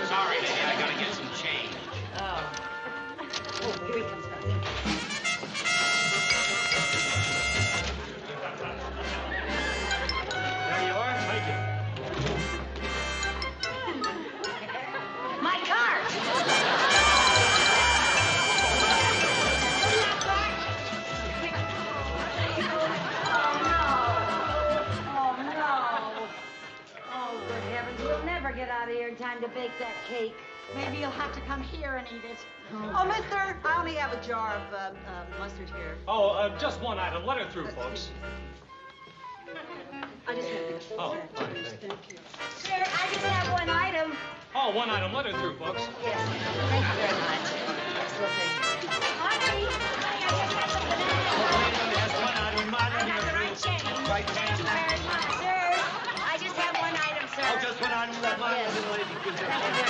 Speaker 10: Sorry, lady, I gotta get some change.
Speaker 8: Oh, here he comes back.
Speaker 9: There you are. Thank you.
Speaker 8: My card! Oh, no. Oh, good heavens. We'll never get out of here in time to bake that cake.
Speaker 7: Maybe you'll have to come here and eat it.
Speaker 11: Oh, mister, I only have a jar of mustard here.
Speaker 9: Oh, just one item. Let her through, folks.
Speaker 11: I just have the
Speaker 9: Oh, fine, thank you.
Speaker 11: Thank you.
Speaker 8: Sir, I just have one item.
Speaker 9: Oh, one item. Let her through, folks.
Speaker 8: Yes, thank you very much. Excellent thing. Honey, I just got some bananas.
Speaker 1: That's one item,
Speaker 2: Thank you very much. Sir, I just have one item, sir.
Speaker 1: Oh, just one item left.
Speaker 2: Yes.
Speaker 1: Thank you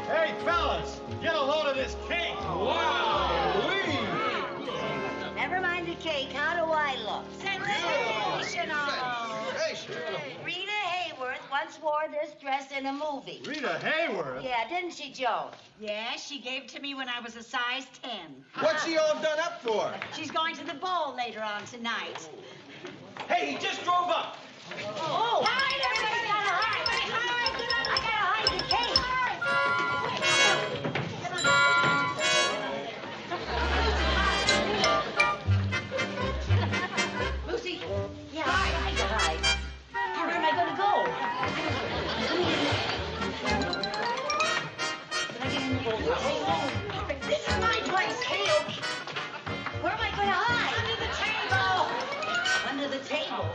Speaker 9: Hey, fellas, get a load of this cake. Wow.
Speaker 8: Never mind the cake. How do I look?
Speaker 2: Sensational.
Speaker 8: Rita Hayworth once wore this dress in a movie.
Speaker 9: Rita Hayworth?
Speaker 8: Yeah, didn't she, Joe?
Speaker 7: Yes, she gave it to me when I was a size 10.
Speaker 1: What's she all done up for?
Speaker 7: She's going to the ball later on tonight.
Speaker 1: Hey, he just drove up.
Speaker 8: Oh! Hide, everybody! I gotta hide the cake.
Speaker 7: Lucy,
Speaker 8: Yeah, I gotta hide. Where am I gonna go? Did I get in the boat? This is my place, cake. Where am I gonna hide? Under the table. Under the table.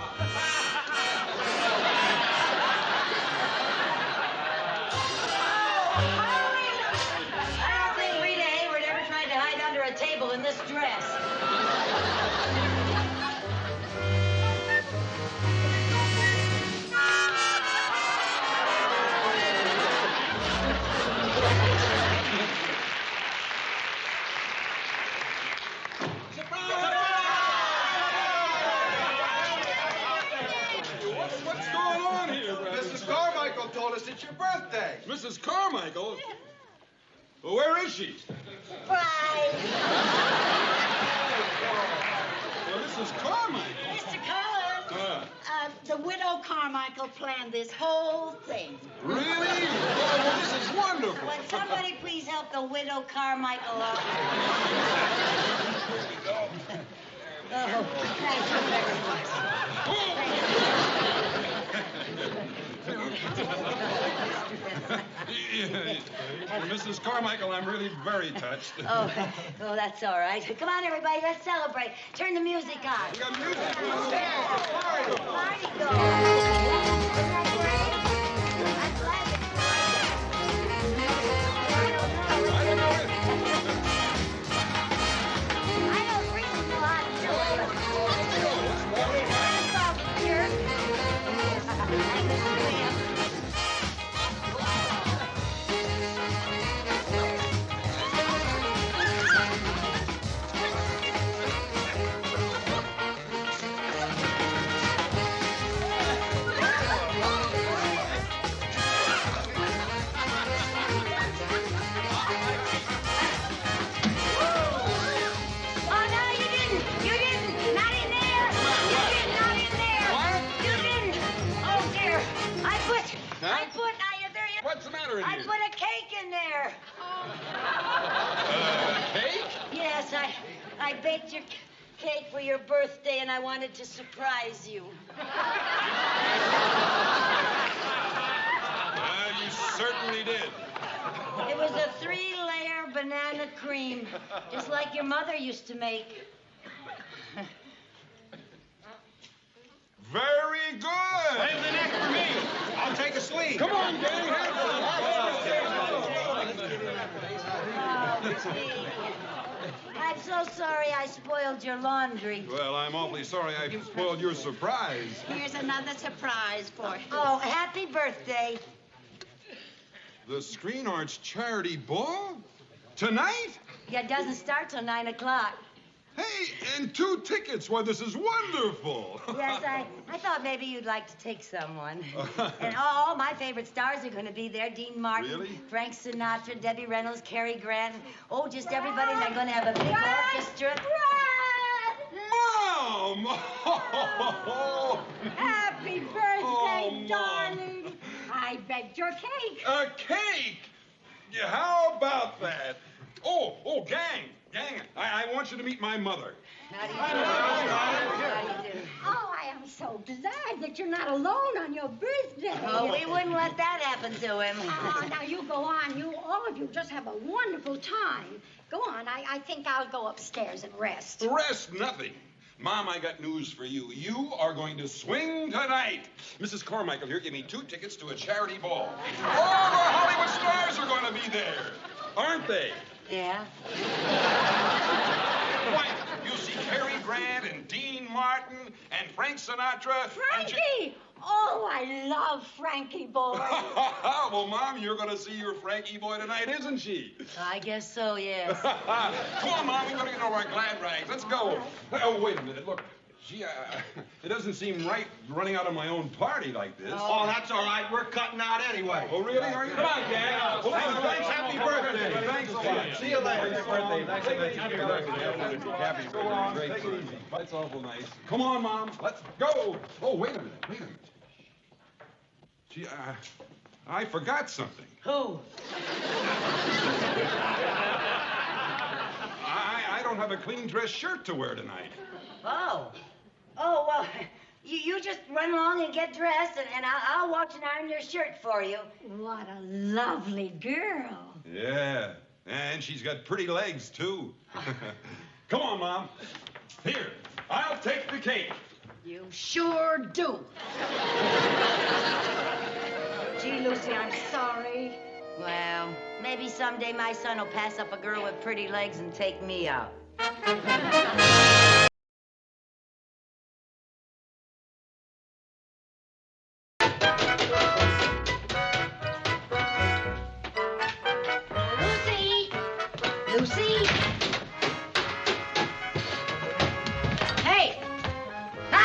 Speaker 8: I don't think Rita Hayworth ever tried to hide under a table in this dress.
Speaker 6: What's going on here, Brother?
Speaker 12: Mrs. Carmichael told us it's your birthday.
Speaker 6: Mrs. Carmichael? Well, where is she?
Speaker 8: Surprise!
Speaker 6: Well, Mrs. Carmichael.
Speaker 7: Mr. Collins, the widow Carmichael planned this whole thing.
Speaker 6: Really? Well, this is wonderful.
Speaker 8: Would somebody please help the widow Carmichael out? Oh, thank you very much.
Speaker 6: Mrs. Carmichael, I'm really very touched.
Speaker 8: Oh, that's all right. Come on, everybody, let's celebrate. Turn the music on.
Speaker 6: We got music.
Speaker 8: Party go. Isn't that great? I'm glad that
Speaker 6: I don't know it.
Speaker 8: I don't really know how to do it. It's all here. I can do it.
Speaker 6: What's the matter in
Speaker 8: I
Speaker 6: here?
Speaker 8: put a cake in there.
Speaker 6: Cake?
Speaker 8: Yes, I baked your cake for your birthday, and I wanted to surprise you.
Speaker 6: You certainly did.
Speaker 8: It was a 3-layer banana cream, just like your mother used to make.
Speaker 6: Very good.
Speaker 9: Save the neck for me. I'll take a sleeve.
Speaker 6: Come on, gang.
Speaker 8: Oh, gee. I'm so sorry I spoiled your laundry.
Speaker 6: Well, I'm awfully sorry I spoiled your surprise.
Speaker 7: Here's another surprise for you.
Speaker 8: Oh, happy birthday.
Speaker 6: The Screen Arts Charity Ball? Tonight?
Speaker 8: Yeah, it doesn't start till 9 o'clock.
Speaker 6: Hey, and 2 tickets. Why, this is wonderful.
Speaker 8: Yes, I thought maybe you'd like to take someone. And all my favorite stars are going to be there. Dean Martin,
Speaker 6: Really?
Speaker 8: Frank Sinatra, Debbie Reynolds, Cary Grant. Oh, just everybody. And they're going to have a big orchestra.
Speaker 6: Mom!
Speaker 13: Happy birthday, darling. I begged your cake.
Speaker 6: A cake? Yeah, how about that? Oh, gang. I want you to meet my mother.
Speaker 8: How do you do?
Speaker 13: Oh, I am so glad that you're not alone on your birthday.
Speaker 8: Oh, we wouldn't let that happen to him.
Speaker 13: Oh, now you go on. All of you just have a wonderful time. Go on. I think I'll go upstairs and rest.
Speaker 6: Rest nothing. Mom, I got news for you. You are going to swing tonight. Mrs. Carmichael here gave me 2 tickets to a charity ball. All the Hollywood stars are going to be there, aren't they?
Speaker 8: Yeah.
Speaker 6: Why, you'll see Cary Grant and Dean Martin and Frank Sinatra.
Speaker 13: Frankie! Oh, I love Frankie boy.
Speaker 6: Well, Mom, you're going to see your Frankie boy tonight, isn't she?
Speaker 8: I guess so, yes.
Speaker 6: Come on, Mom, we got to get over our glad rags. Let's go. Oh, wait a minute. Look, gee, it doesn't seem right running out of my own party like this.
Speaker 12: Oh, that's all right. We're cutting out anyway.
Speaker 6: Oh, really? Are you?
Speaker 12: Come on, gang. Thanks. Happy birthday.
Speaker 6: Thanks a lot.
Speaker 12: See you later.
Speaker 9: Happy birthday. Thanks so much.
Speaker 6: Happy birthday. Happy birthday. Great food. That's awful nice. Come on, Mom. Let's go. Oh, wait a minute. Wait a minute. Gee, I forgot something.
Speaker 7: Who?
Speaker 6: I don't have a clean dress shirt to wear tonight.
Speaker 8: Oh. Oh, well, you just run along and get dressed, and I'll watch and iron your shirt for you.
Speaker 13: What a lovely girl.
Speaker 6: Yeah, and she's got pretty legs, too. Come on, Mom. Here, I'll take the cake.
Speaker 7: You sure do. Gee, Lucy, I'm sorry.
Speaker 8: Well, maybe someday my son will pass up a girl with pretty legs and take me out.
Speaker 7: Lucy! Lucy! Hey! Ah!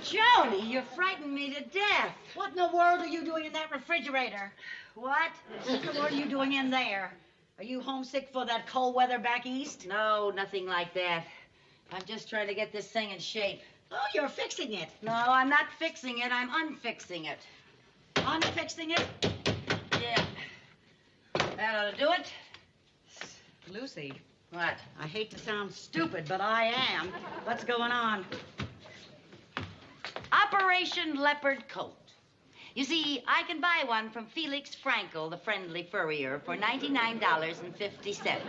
Speaker 8: Joni, you frightened me to death.
Speaker 7: What in the world are you doing in that refrigerator?
Speaker 8: What?
Speaker 7: What are you doing in there? Are you homesick for that cold weather back east?
Speaker 8: No, nothing like that. I'm just trying to get this thing in shape.
Speaker 7: Oh, you're fixing it.
Speaker 8: No, I'm not fixing it. I'm unfixing it.
Speaker 7: Unfixing it?
Speaker 8: Yeah. That ought to do it.
Speaker 7: Lucy,
Speaker 8: What?
Speaker 7: I hate to sound stupid, but I am. What's going on?
Speaker 8: Operation Leopard Coat. You see, I can buy one from Felix Frankel, the friendly furrier, for $99.50.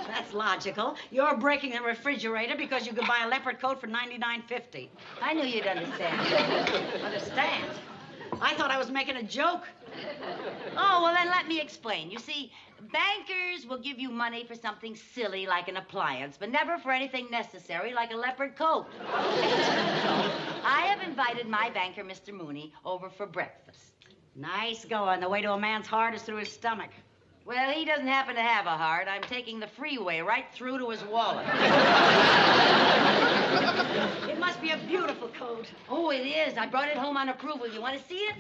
Speaker 7: That's logical. You're breaking the refrigerator because you could buy a leopard coat for $99.50.
Speaker 8: I knew you'd understand.
Speaker 7: Understand? I thought I was making a joke.
Speaker 8: Oh, well, then let me explain. You see, bankers will give you money for something silly like an appliance, but never for anything necessary like a leopard coat. So, I have invited my banker, Mr. Mooney, over for breakfast.
Speaker 7: Nice going. The way to a man's heart is through his stomach.
Speaker 8: Well, he doesn't happen to have a heart. I'm taking the freeway right through to his wallet.
Speaker 7: It must be a beautiful coat.
Speaker 8: Oh, it is. I brought it home on approval. You want to see it?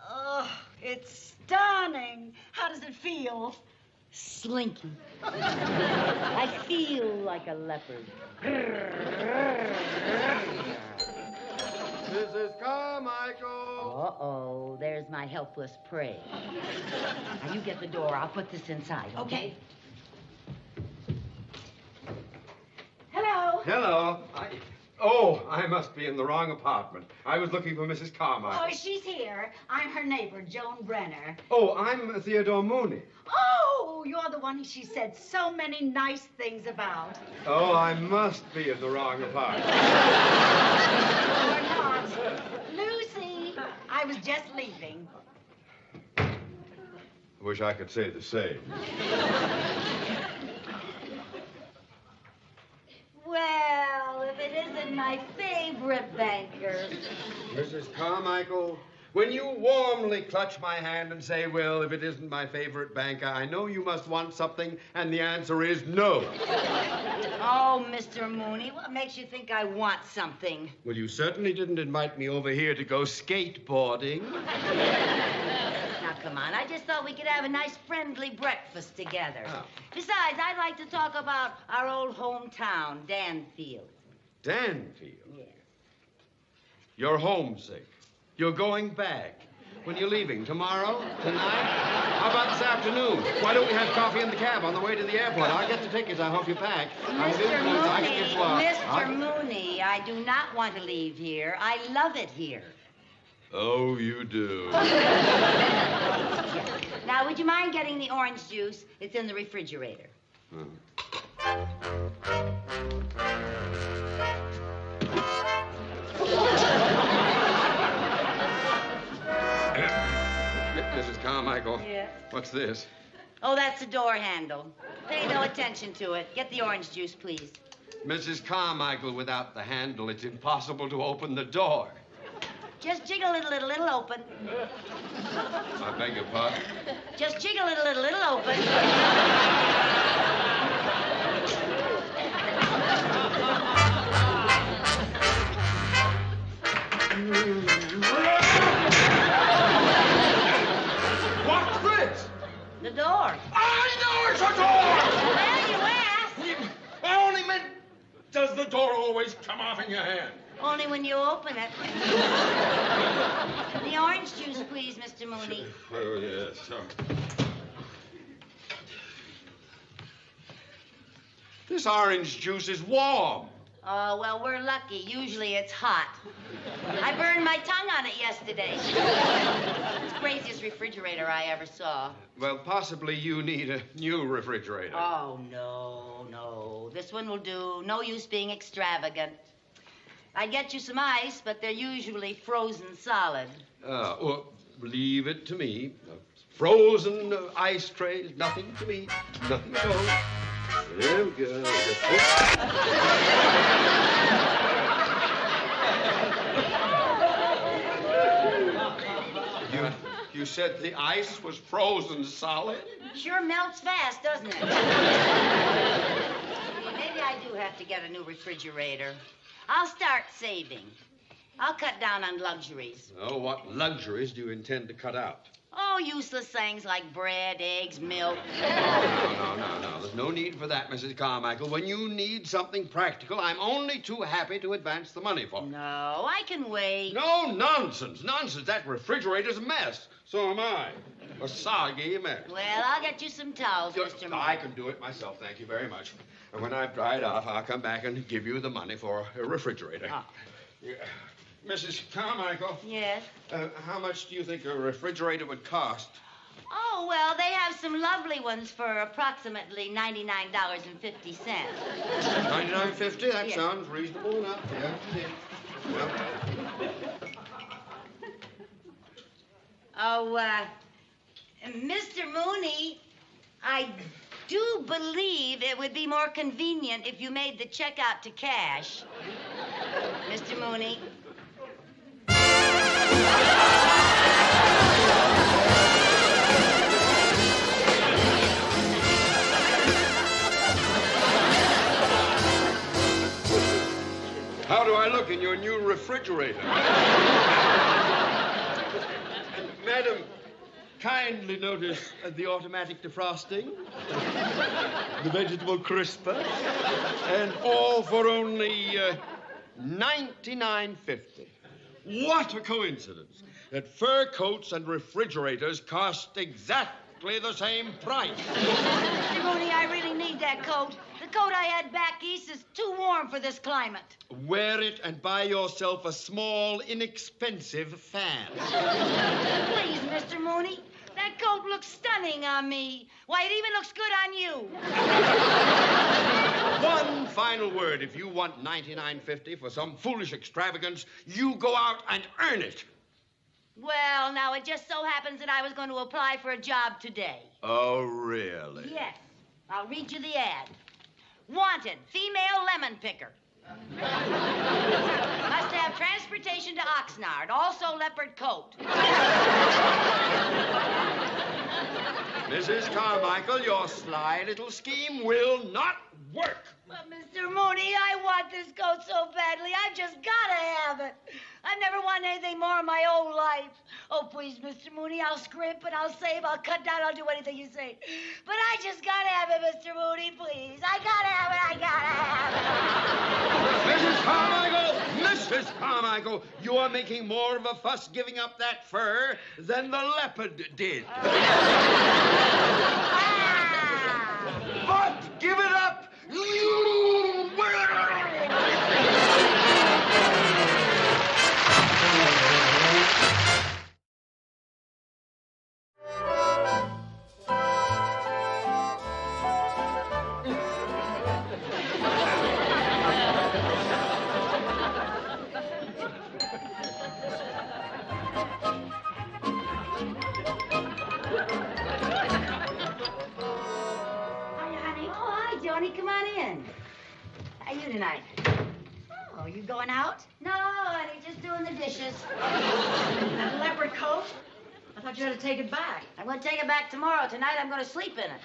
Speaker 7: Oh, it's stunning. How does it feel?
Speaker 8: Slinky. I feel like a leopard.
Speaker 12: Mrs. Carmichael.
Speaker 8: Uh-oh, there's my helpless prey. Now, you get the door. I'll put this inside, okay?
Speaker 7: Hello.
Speaker 12: Hello. I must be in the wrong apartment. I was looking for Mrs. Carmichael.
Speaker 7: Oh, she's here. I'm her neighbor, Joan Brenner.
Speaker 12: Oh, I'm Theodore Mooney.
Speaker 7: Oh, you're the one she said so many nice things about.
Speaker 12: Oh, I must be in the wrong apartment.
Speaker 7: Or not. Lucy, I was just leaving.
Speaker 12: Wish I could say the same.
Speaker 8: Well, if it isn't my favorite banker.
Speaker 12: Mrs. Carmichael, when you warmly clutch my hand and say, well, if it isn't my favorite banker, I know you must want something, and the answer is no.
Speaker 8: Oh, Mr. Mooney, what makes you think I want something?
Speaker 12: Well, you certainly didn't invite me over here to go skateboarding.
Speaker 8: Now, come on. I just thought we could have a nice friendly breakfast together.
Speaker 12: Oh.
Speaker 8: Besides, I'd like to talk about our old hometown, Danfield.
Speaker 12: Danfield?
Speaker 8: Yes.
Speaker 12: You're homesick. You're going back. When are you leaving? Tomorrow? Tonight? How about this afternoon? Why don't we have coffee in the cab on the way to the airport? I'll get the tickets. I'll help you pack.
Speaker 8: Mr. Mooney, I do not want to leave here. I love it here.
Speaker 12: Oh, you do.
Speaker 8: Now, would you mind getting the orange juice? It's in the refrigerator.
Speaker 12: Mrs. Carmichael.
Speaker 8: Yeah.
Speaker 12: What's this?
Speaker 8: Oh, that's the door handle. Pay no attention to it. Get the orange juice, please.
Speaker 12: Mrs. Carmichael, without the handle, it's impossible to open the door.
Speaker 8: Just jiggle it a little, it'll open.
Speaker 12: I beg your pardon?
Speaker 8: Just jiggle it a little, it'll open.
Speaker 6: What's this?
Speaker 8: The door.
Speaker 6: I know it's a door!
Speaker 8: Well, you asked.
Speaker 6: I only meant, does the door always come off in your hand?
Speaker 8: Only when you open it. The orange juice, please, Mr. Mooney.
Speaker 6: Oh, yes.
Speaker 12: This orange juice is warm.
Speaker 8: Oh, well, we're lucky. Usually it's hot. I burned my tongue on it yesterday. It's the craziest refrigerator I ever saw.
Speaker 12: Well, possibly you need a new refrigerator.
Speaker 8: Oh, no. This one will do. No use being extravagant. I'd get you some ice, but they're usually frozen solid.
Speaker 12: Well, leave it to me. Frozen ice trays, nothing to me. Nothing at all. There we go. You said the ice was frozen solid?
Speaker 8: Sure melts fast, doesn't it? Maybe I do have to get a new refrigerator. I'll start saving. I'll cut down on luxuries.
Speaker 12: Oh, what luxuries do you intend to cut out?
Speaker 8: Oh, useless things like bread, eggs, milk.
Speaker 12: No. There's no need for that, Mrs. Carmichael. When you need something practical, I'm only too happy to advance the money for it.
Speaker 8: No, I can wait.
Speaker 12: No, nonsense. That refrigerator's a mess. So am I. A soggy mess.
Speaker 8: Well, I'll get you some towels, Mr. Moore.
Speaker 12: I can do it myself, thank you very much. And when I've dried off, I'll come back and give you the money for a refrigerator.
Speaker 8: Oh.
Speaker 6: Mrs. Carmichael?
Speaker 8: Yes?
Speaker 12: How much do you think a refrigerator would cost?
Speaker 8: Oh, well, they have some lovely ones for approximately $99.50.
Speaker 12: $99.50? That
Speaker 8: Yes.
Speaker 12: sounds reasonable enough. Yeah.
Speaker 8: Oh, Mr. Mooney, I do believe it would be more convenient if you made the check out to cash. Mr. Mooney.
Speaker 12: How do I look in your new refrigerator? Madam, kindly notice the automatic defrosting, the vegetable crisper, and all for only $99.50. What a coincidence that fur coats and refrigerators cost exactly the same price.
Speaker 8: Mr. Mooney, I really need that coat. The coat I had back east is too warm for this climate.
Speaker 12: Wear it and buy yourself a small, inexpensive fan.
Speaker 8: Please, Mr. Mooney. That coat looks stunning on me. Why, it even looks good on you.
Speaker 12: One final word. If you want $99.50 for some foolish extravagance, you go out and earn it.
Speaker 8: Well, now, it just so happens that I was going to apply for a job today.
Speaker 12: Oh, really?
Speaker 8: Yes. I'll read you the ad. Wanted, female lemon picker. Must have transportation to Oxnard, also leopard coat.
Speaker 12: Mrs. Carmichael, your sly little scheme will not work.
Speaker 8: But, Mr. Mooney, I want this coat so badly. I've just got to have it. I've never wanted anything more in my whole life. Oh, please, Mr. Mooney, I'll scrimp and I'll save, I'll cut down, I'll do anything you say. But I just got to have it, Mr. Mooney, please. I got to have it, I got to have it.
Speaker 12: Mrs. Carmichael, you are making more of a fuss giving up that fur than the leopard did. But give it up! You will!
Speaker 7: Oh, you going out?
Speaker 8: No, honey, just doing the dishes.
Speaker 7: That leopard coat? I thought you had to take it back.
Speaker 8: I'm going to take it back tomorrow. Tonight, I'm going to sleep in it.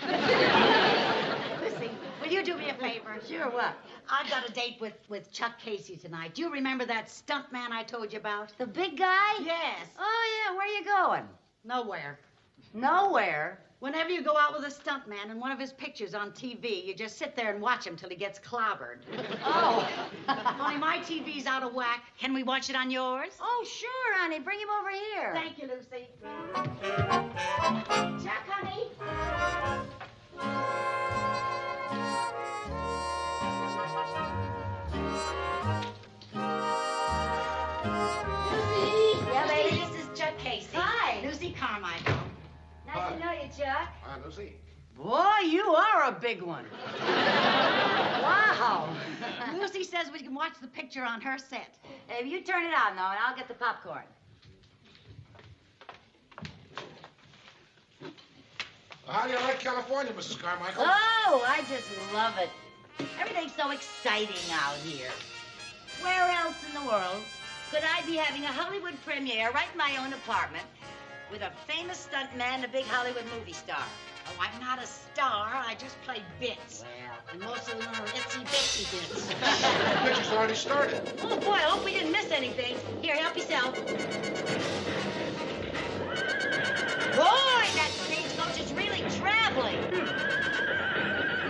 Speaker 7: Lucy, will you do me a favor?
Speaker 8: Sure, what?
Speaker 7: I've got a date with Chuck Casey tonight. Do you remember that stunt man I told you about?
Speaker 8: The big guy?
Speaker 7: Yes.
Speaker 8: Oh, yeah. Where are you going?
Speaker 7: Nowhere.
Speaker 8: Nowhere.
Speaker 7: Whenever you go out with a stunt man and one of his pictures on TV, you just sit there and watch him till he gets clobbered.
Speaker 8: Oh.
Speaker 7: Only my TV's out of whack. Can we watch it on yours?
Speaker 8: Oh, sure, honey. Bring him over here.
Speaker 7: Thank you, Lucy.
Speaker 13: Chuck, honey.
Speaker 8: Lucy. Yeah, baby.
Speaker 7: This is Chuck Casey.
Speaker 8: Hi.
Speaker 7: Lucy Carmichael.
Speaker 8: Nice to know you, Chuck.
Speaker 12: Hi, Lucy.
Speaker 8: Boy, you are a big one. Wow.
Speaker 7: Lucy says we can watch the picture on her set.
Speaker 8: Hey, you turn it on, though, and I'll get the popcorn.
Speaker 14: How do you like California, Mrs. Carmichael?
Speaker 8: Oh, I just love it. Everything's so exciting out here. Where else in the world could I be having a Hollywood premiere right in my own apartment with a famous stuntman and a big Hollywood movie star?
Speaker 7: Oh, I'm not a star. I just play bits.
Speaker 8: Well,
Speaker 7: And most of them are itsy-bitsy bits.
Speaker 14: The picture's already started.
Speaker 8: oh, boy, I hope we didn't miss anything. Here, help yourself. Boy, that stagecoach is really traveling.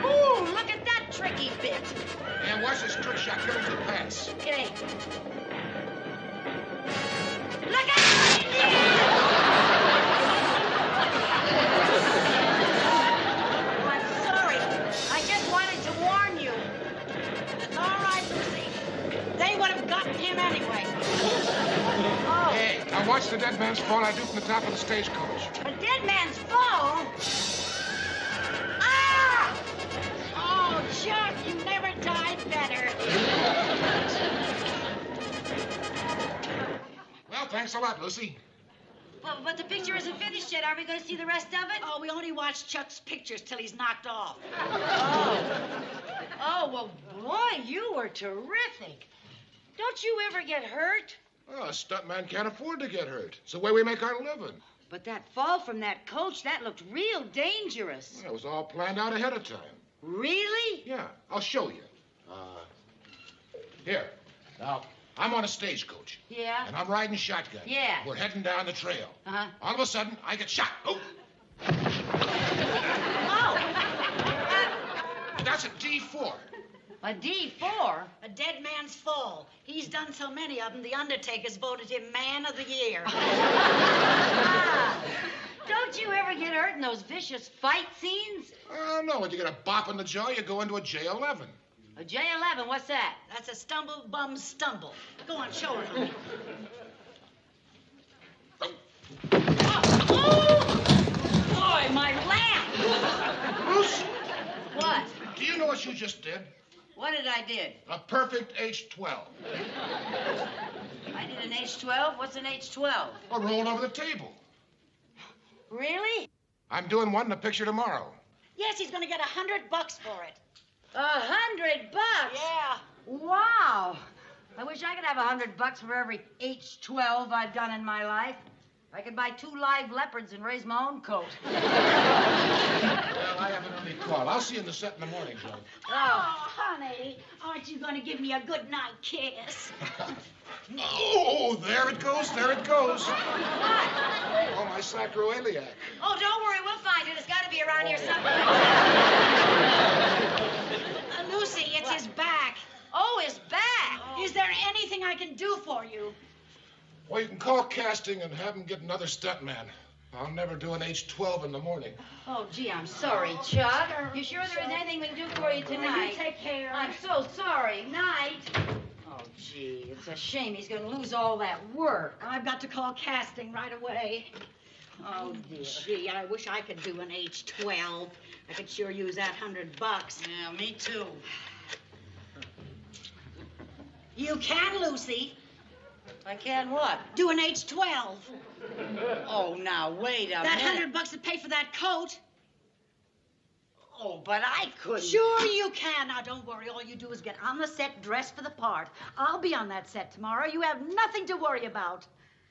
Speaker 8: Ooh, look at that tricky bit.
Speaker 14: And watch this trick shot coming to the pass.
Speaker 8: Okay. Look at Oh, I'm sorry. I just wanted to warn you.
Speaker 7: It's all right, Lucy. They would have gotten him anyway.
Speaker 8: Oh,
Speaker 14: Hey, now watch the dead man's fall I do from the top of the stagecoach.
Speaker 8: a dead man's fall?
Speaker 7: Ah! Oh, Chuck, you never died better.
Speaker 14: Well, thanks a lot, Lucy.
Speaker 8: But the picture isn't finished yet. Are we going to see the rest of it?
Speaker 7: Oh, we only watch Chuck's pictures till he's knocked off.
Speaker 8: Oh, well, boy, you were terrific. Don't you ever get hurt?
Speaker 14: Oh, a stuntman can't afford to get hurt. It's the way we make our living.
Speaker 8: But that fall from that coach, that looked real dangerous.
Speaker 14: It was all planned out ahead of time.
Speaker 8: Really?
Speaker 14: Yeah, I'll show you. Here. Now, I'm on a stagecoach.
Speaker 8: Yeah?
Speaker 14: And I'm riding shotgun.
Speaker 8: Yeah.
Speaker 14: We're heading down the trail.
Speaker 8: Uh-huh.
Speaker 14: All of a sudden, I get shot. Oh. That's a D4.
Speaker 8: A D4?
Speaker 7: A dead man's fall. He's done so many of them, the Undertaker's voted him Man of the Year.
Speaker 8: Don't you ever get hurt in those vicious fight scenes?
Speaker 14: No, when you get a bop in the jaw, you go into a J11.
Speaker 8: A J11, what's that?
Speaker 7: That's a stumble, bum, stumble. Go on, show her, honey.
Speaker 8: Boy, my lamp!
Speaker 14: Bruce,
Speaker 8: What?
Speaker 14: do you know what you just did?
Speaker 8: What did I did?
Speaker 14: A perfect H12.
Speaker 8: I did an H12? What's an H12?
Speaker 14: A roll over the table.
Speaker 8: Really?
Speaker 14: I'm doing one in the picture tomorrow.
Speaker 7: Yes, he's going to get $100 for it.
Speaker 8: $100?
Speaker 7: Yeah.
Speaker 8: Wow. I wish I could have $100 for every H12 I've done in my life. I could buy 2 live leopards and raise my own coat.
Speaker 14: Well, I have an early call. I'll see you in the set in the morning, Joe.
Speaker 7: Oh, honey, aren't you going to give me a good night kiss?
Speaker 14: Oh, there it goes, there it goes. Oh, my sacroiliac.
Speaker 8: Oh, don't worry, we'll find it. It's got to be around here somewhere.
Speaker 7: Lucy, it's his back.
Speaker 8: Oh, his back.
Speaker 7: Is there anything I can do for you?
Speaker 14: Well, you can call casting and have them get another stuntman. I'll never do an H12 in the morning.
Speaker 8: Oh, gee, I'm sorry, Chuck. You sure there isn't anything we can do for you tonight?
Speaker 7: You take care.
Speaker 8: I'm so sorry. Night. Oh, gee, it's a shame he's going to lose all that work.
Speaker 7: I've got to call casting right away. Oh, dear. Gee, I wish I could do an H12. I could sure use that $100.
Speaker 8: Yeah, me too.
Speaker 7: You can, Lucy.
Speaker 8: I can what?
Speaker 7: Do an H12.
Speaker 8: Oh, now, wait a minute.
Speaker 7: That $100 to pay for that coat. Oh, but I couldn't.
Speaker 13: Sure you can. Now, don't worry. All you do is get on the set, dressed for the part. I'll be on that set tomorrow. You have nothing to worry about.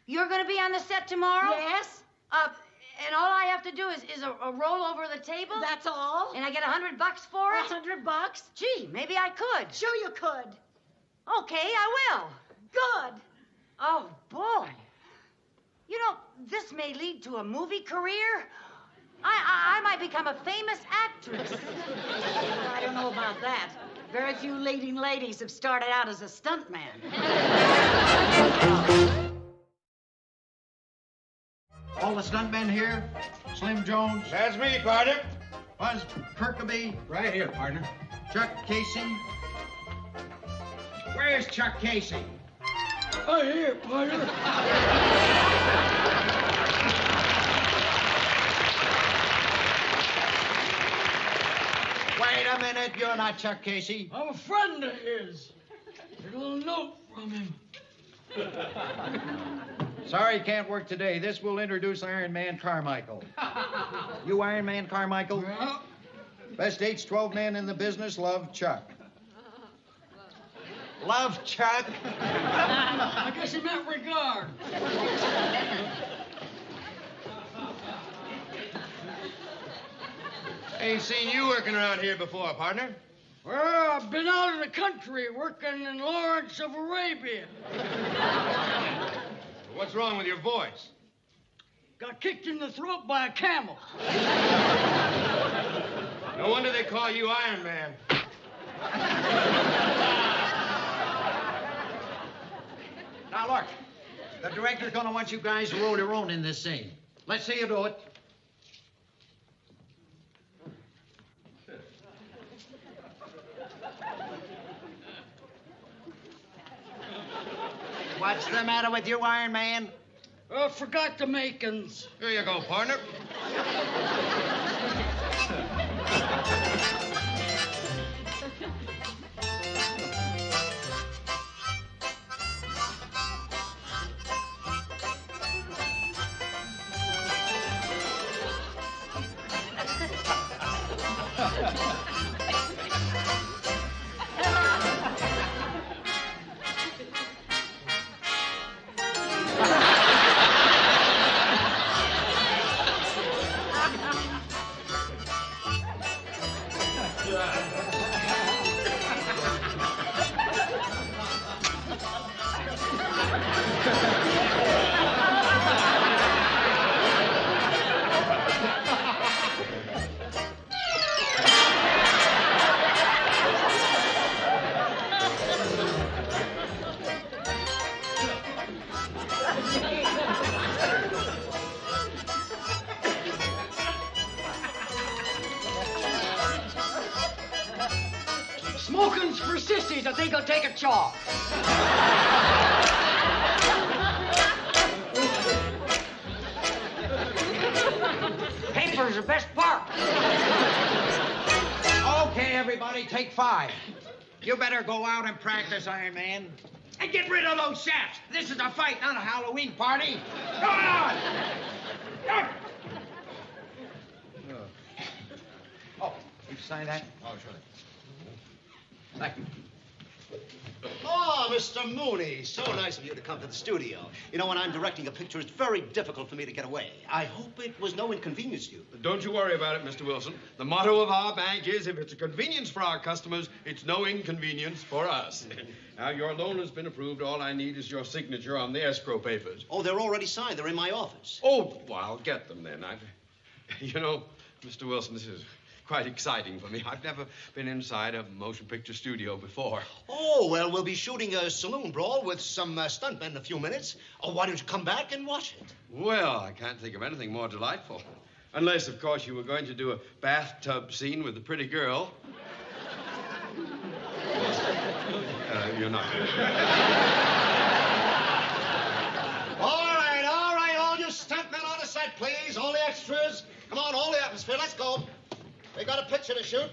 Speaker 8: You're going to be on the set tomorrow?
Speaker 13: Yes?
Speaker 8: And all I have to do is a roll over the table?
Speaker 13: That's all?
Speaker 8: And I get $100 for it?
Speaker 13: $100?
Speaker 8: Gee, maybe I could.
Speaker 13: Sure you could.
Speaker 8: Okay, I will.
Speaker 13: Good.
Speaker 8: Oh, boy. You know, this may lead to a movie career. I might become a famous actress.
Speaker 13: I don't know about that. Very few leading ladies have started out as a stuntman.
Speaker 12: All the stuntmen here? Slim Jones?
Speaker 14: That's me, partner.
Speaker 12: Buzz Kirkaby?
Speaker 9: Right here, partner.
Speaker 12: Chuck Casey? Where's Chuck Casey?
Speaker 9: Oh, here, partner.
Speaker 12: Wait a minute, you're not Chuck Casey.
Speaker 15: I'm a friend of his. Get a little note from him.
Speaker 12: Sorry he can't work today. This will introduce Iron Man Carmichael. You Iron Man Carmichael?
Speaker 15: Yeah.
Speaker 12: Best H-12 man in the business, love Chuck. Love Chuck?
Speaker 15: I guess in that regard.
Speaker 12: Ain't seen you working around here before, partner.
Speaker 15: Well, I've been out in the country working in Lawrence of Arabia.
Speaker 12: What's wrong with your voice?
Speaker 15: Got kicked in the throat by a camel.
Speaker 12: No wonder they call you Iron Man. Now, look. The director's gonna want you guys to roll your own in this scene. Let's see you do it. What's the matter with you, Iron Man?
Speaker 15: Forgot the makings.
Speaker 12: Here you go, partner.
Speaker 15: Smoking's for sissies. I think I'll take a chalk.
Speaker 8: Paper's the best part.
Speaker 12: Okay, everybody, take 5. You better go out and practice, Iron Man. And get rid of those chaps. This is a fight, not a Halloween party. Go on! Oh, you sign that? Oh, sure. Thank you.
Speaker 1: Oh, Mr. Mooney, so nice of you to come to the studio. You know, when I'm directing a picture, it's very difficult for me to get away. I hope it was no inconvenience to you.
Speaker 12: Don't you worry about it, Mr. Wilson. The motto of our bank is, if it's a convenience for our customers, it's no inconvenience for us. Now, your loan has been approved. All I need is your signature on the escrow papers.
Speaker 1: Oh, they're already signed. They're in my office.
Speaker 12: Oh, well, I'll get them then. You know, Mr. Wilson, this is quite exciting for me. I've never been inside a motion picture studio before.
Speaker 1: Oh, well, we'll be shooting a saloon brawl with some stuntmen in a few minutes. Oh, why don't you come back and watch it?
Speaker 12: Well, I can't think of anything more delightful. Unless, of course, you were going to do a bathtub scene with a pretty girl. You're not.
Speaker 1: All right, all you stuntmen on the set, please. All the extras. Come on, all the atmosphere. Let's go. We got a picture to shoot.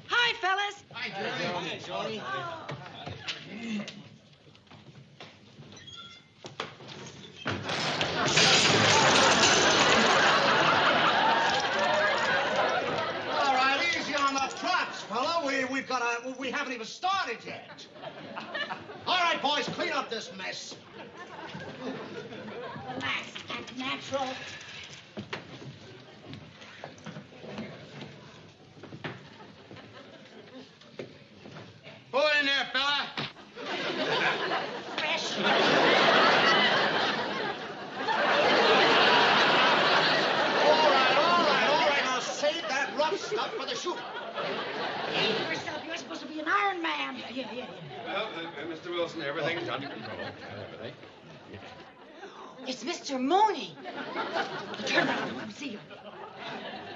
Speaker 13: Hi, fellas.
Speaker 1: Hi, Johnny. Hi, Johnny. but we haven't even started yet. All right, boys, clean up this mess.
Speaker 13: Relax, act natural.
Speaker 12: Pull it in there, fella.
Speaker 13: Fresh.
Speaker 1: All right. Now save that rough stuff for the shooting.
Speaker 13: Behave yourself. You're supposed to be an Iron Man. Yeah.
Speaker 12: Well, Mr. Wilson, everything's under control. Everything.
Speaker 8: It's Mr. Mooney.
Speaker 13: Turn around. Let me see you.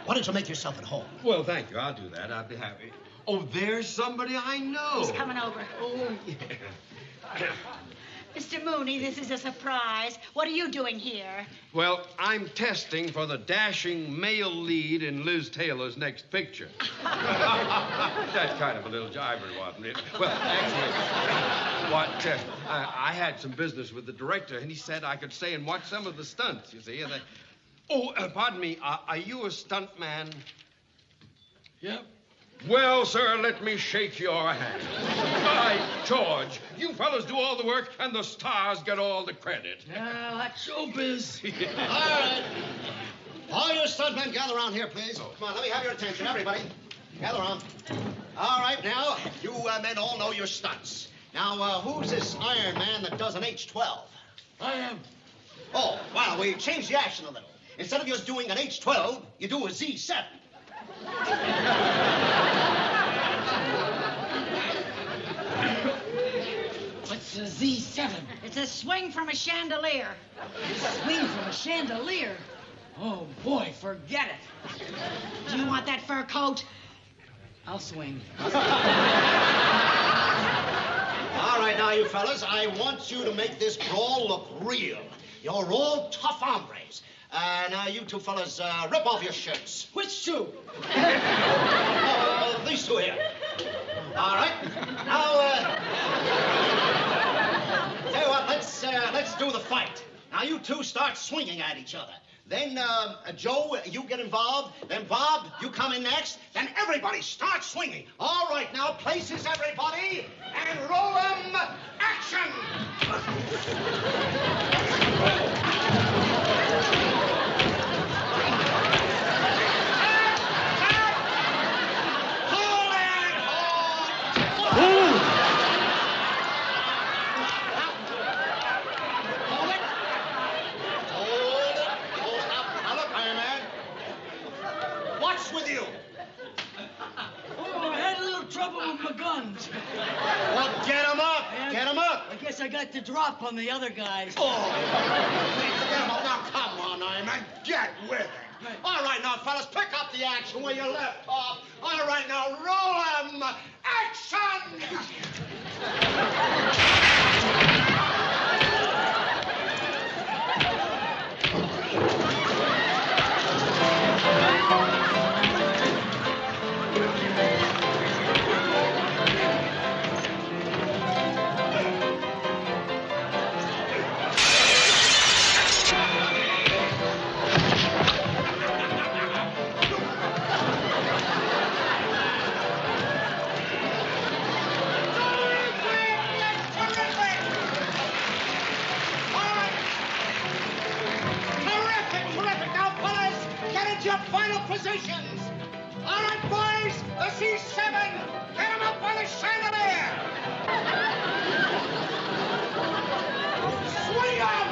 Speaker 1: Why don't you make yourself at home?
Speaker 12: Well, thank you. I'll do that. I'll be happy. Oh, there's somebody I know.
Speaker 13: He's coming over.
Speaker 12: Oh, yeah.
Speaker 13: Mr. Mooney, this is a surprise. What are you doing here?
Speaker 12: Well, I'm testing for the dashing male lead in Liz Taylor's next picture. That's kind of a little jibery, wasn't it? Well, actually, I had some business with the director, and he said I could stay and watch some of the stunts, you see. And pardon me, are you a stunt man?
Speaker 15: Yep.
Speaker 12: Well, sir, let me shake your hand. By George, you fellas do all the work, and the stars get all the credit.
Speaker 15: Yeah, that's showbiz.
Speaker 1: All right. All you stuntmen, gather around here, please. Come on, let me have your attention, everybody. Gather around. All right, now, you men all know your stunts. Now, who's this Iron Man that does an H-12?
Speaker 15: I am.
Speaker 1: Oh, well, we changed the action a little. Instead of just doing an H-12, you do a Z-7.
Speaker 15: What's a Z7?
Speaker 13: It's a swing from a chandelier.
Speaker 15: Swing from a chandelier? Oh, boy, forget it.
Speaker 13: Do you want that fur coat?
Speaker 15: I'll swing.
Speaker 1: All right, now, you fellas, I want you to make this brawl look real. You're all tough hombres. Now, you two fellas, rip off your shirts.
Speaker 15: Which two?
Speaker 1: These two here. All right. Now, tell you what, let's do the fight. Now, you two start swinging at each other. Then, Joe, you get involved. Then, Bob, you come in next. Then everybody start swinging. All right, now, places, everybody, and roll 'em. Action! With you.
Speaker 15: Oh, I had a little trouble with my guns.
Speaker 1: Well, get 'em up. Get 'em up.
Speaker 15: I guess I got the drop on the other guys.
Speaker 1: Oh. Get 'em up. Now, come on, Iron Man. Get with it. All right, now, fellas, pick up the action where you left off. All right, now, roll 'em. Action! Your final positions. All right, boys, the C7. Get him up by the chandelier. Swing him.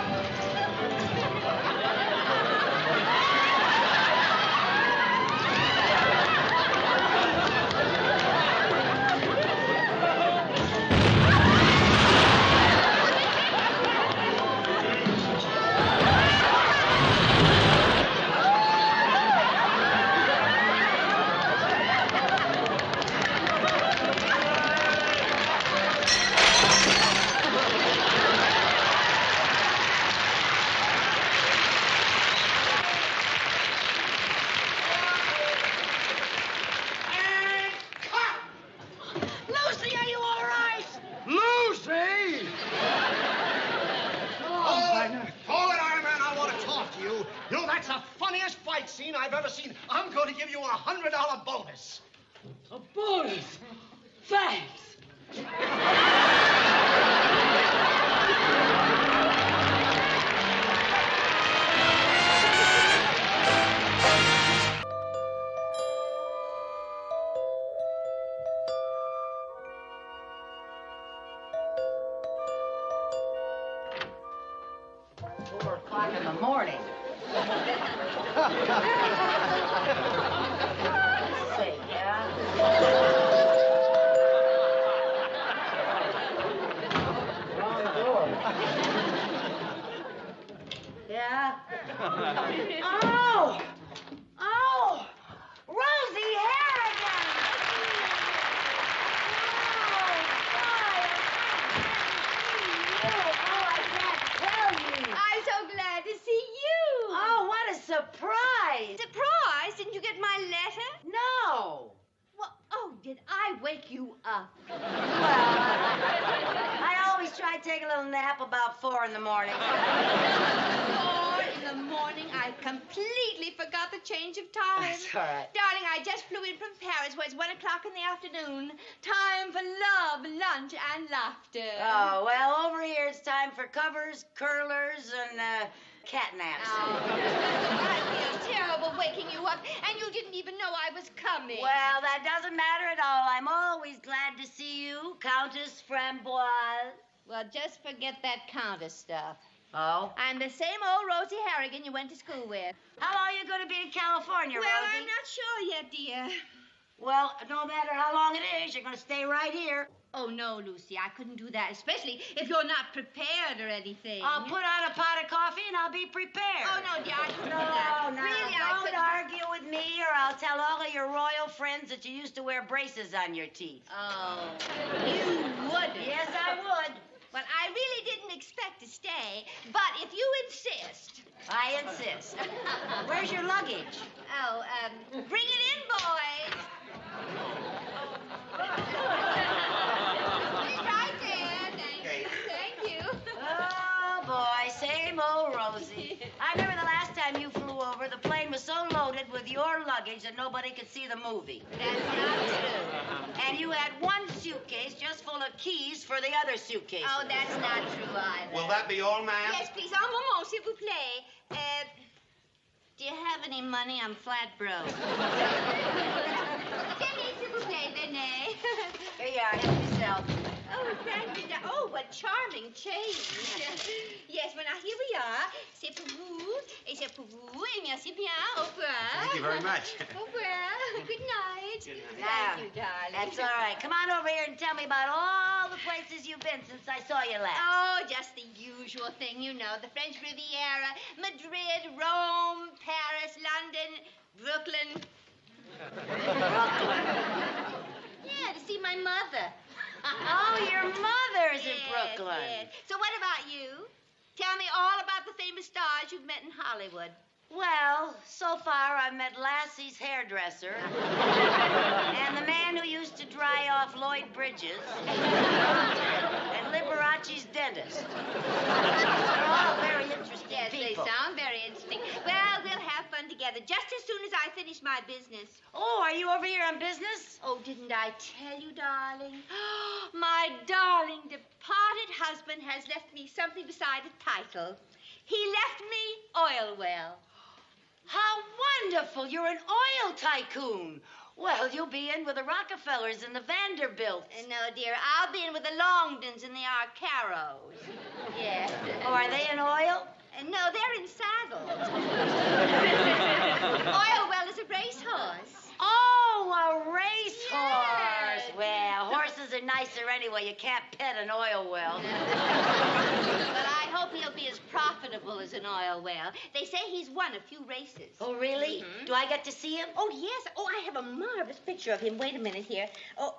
Speaker 15: A bonus? Thanks.
Speaker 8: In the morning. Let's see, yeah? Wrong door. Yeah? Oh! Oh! Rosie Harrigan!
Speaker 2: I'm so glad to see you.
Speaker 8: Oh, what a surprise!
Speaker 2: Surprise? Didn't you get my letter?
Speaker 8: No!
Speaker 2: Well, oh, did I wake you up?
Speaker 8: Well, I always try to take a little nap about 4 in the morning.
Speaker 2: 4 in the morning? I completely forgot the change of time.
Speaker 8: That's all right.
Speaker 2: Darling, I just flew in from Paris where it's 1 o'clock in the afternoon. Time for love, lunch, and laughter.
Speaker 8: Oh, well, over here it's time for covers, curlers, and cat naps.
Speaker 2: Oh, I feel terrible waking you up, and you didn't even know I was coming.
Speaker 8: Well, that doesn't matter at all. I'm always glad to see you, Countess Framboise.
Speaker 2: Well, just forget that Countess stuff.
Speaker 8: Oh?
Speaker 2: I'm the same old Rosie Harrigan you went to school with.
Speaker 8: How long are you going to be in California,
Speaker 2: Well,
Speaker 8: Rosie?
Speaker 2: I'm not sure yet, dear.
Speaker 8: Well, no matter how long it is, you're going to stay right here.
Speaker 2: Oh, no, Lucy, I couldn't do that, especially if you're not prepared or anything.
Speaker 8: I'll put on a pot of coffee and I'll be prepared.
Speaker 2: Oh, no, dear, I couldn't do that.
Speaker 8: No,
Speaker 2: Really, I
Speaker 8: don't
Speaker 2: couldn't.
Speaker 8: argue with me or I'll tell all of your royal friends that you used to wear braces on your teeth.
Speaker 2: Oh, you wouldn't.
Speaker 8: Yes, I would.
Speaker 2: Well, I really didn't expect to stay, but if you insist.
Speaker 8: I insist. Where's your luggage?
Speaker 2: Oh, bring it in, boys. It's right there. Thank you.
Speaker 8: Oh, boy, same old Rosie. I remember the last time you flew over, the plane was so loaded with your luggage that nobody could see the movie.
Speaker 2: That's not true.
Speaker 8: And you had one suitcase just full of keys for the other suitcases.
Speaker 2: Oh, that's not true either.
Speaker 10: Will that be all, ma'am?
Speaker 2: Yes, please. Un moment, s'il vous plaît. Do you have any money? I'm flat broke. Tenez, s'il vous plaît, venez.
Speaker 8: Here you are. Help yourself.
Speaker 2: Oh, thank you. Oh, what charming change. Yes, well, now, here we are. C'est pour vous, et c'est pour vous, et merci bien. Au revoir.
Speaker 10: Thank you very much.
Speaker 2: Au revoir. Good night.
Speaker 10: Good night.
Speaker 8: Now,
Speaker 2: Thank you, darling.
Speaker 8: that's all right. Come on over here and tell me about all the places you've been since I saw you last.
Speaker 2: Oh, just the usual thing, you know. The French Riviera, Madrid, Rome, Paris, London, Brooklyn. Yeah, to see my mother.
Speaker 8: Oh, your mother's in Brooklyn.
Speaker 2: Yes. So what about you? Tell me all about the famous stars you've met in Hollywood.
Speaker 8: Well, so far I've met Lassie's hairdresser and the man who used to dry off Lloyd Bridges and Liberace's dentist. They're all very interesting
Speaker 2: Yes,
Speaker 8: people.
Speaker 2: they sound very interesting. Well, we'll have fun together just as soon as I finish my business.
Speaker 8: Oh, are you over here on business?
Speaker 2: Oh, didn't I tell you, darling? My darling departed husband has left me something beside a title. He left me oil well.
Speaker 8: How wonderful! You're an oil tycoon. Well, you'll be in with the Rockefellers and the Vanderbilts.
Speaker 2: No, dear, I'll be in with the Longdons and the Arcaros. Yes.
Speaker 8: Oh, are they in oil?
Speaker 2: No, they're in saddles. Oil well is a racehorse.
Speaker 8: Oh, a racehorse.
Speaker 2: Yes.
Speaker 8: Well, horses are nicer anyway. You can't pet an oil well.
Speaker 2: But I hope he'll be as profitable as an oil well. They say he's won a few races.
Speaker 8: Oh, really?
Speaker 2: Mm-hmm.
Speaker 8: Do I get to see him?
Speaker 2: Oh, yes. Oh, I have a marvelous picture of him. Wait a minute here. Oh,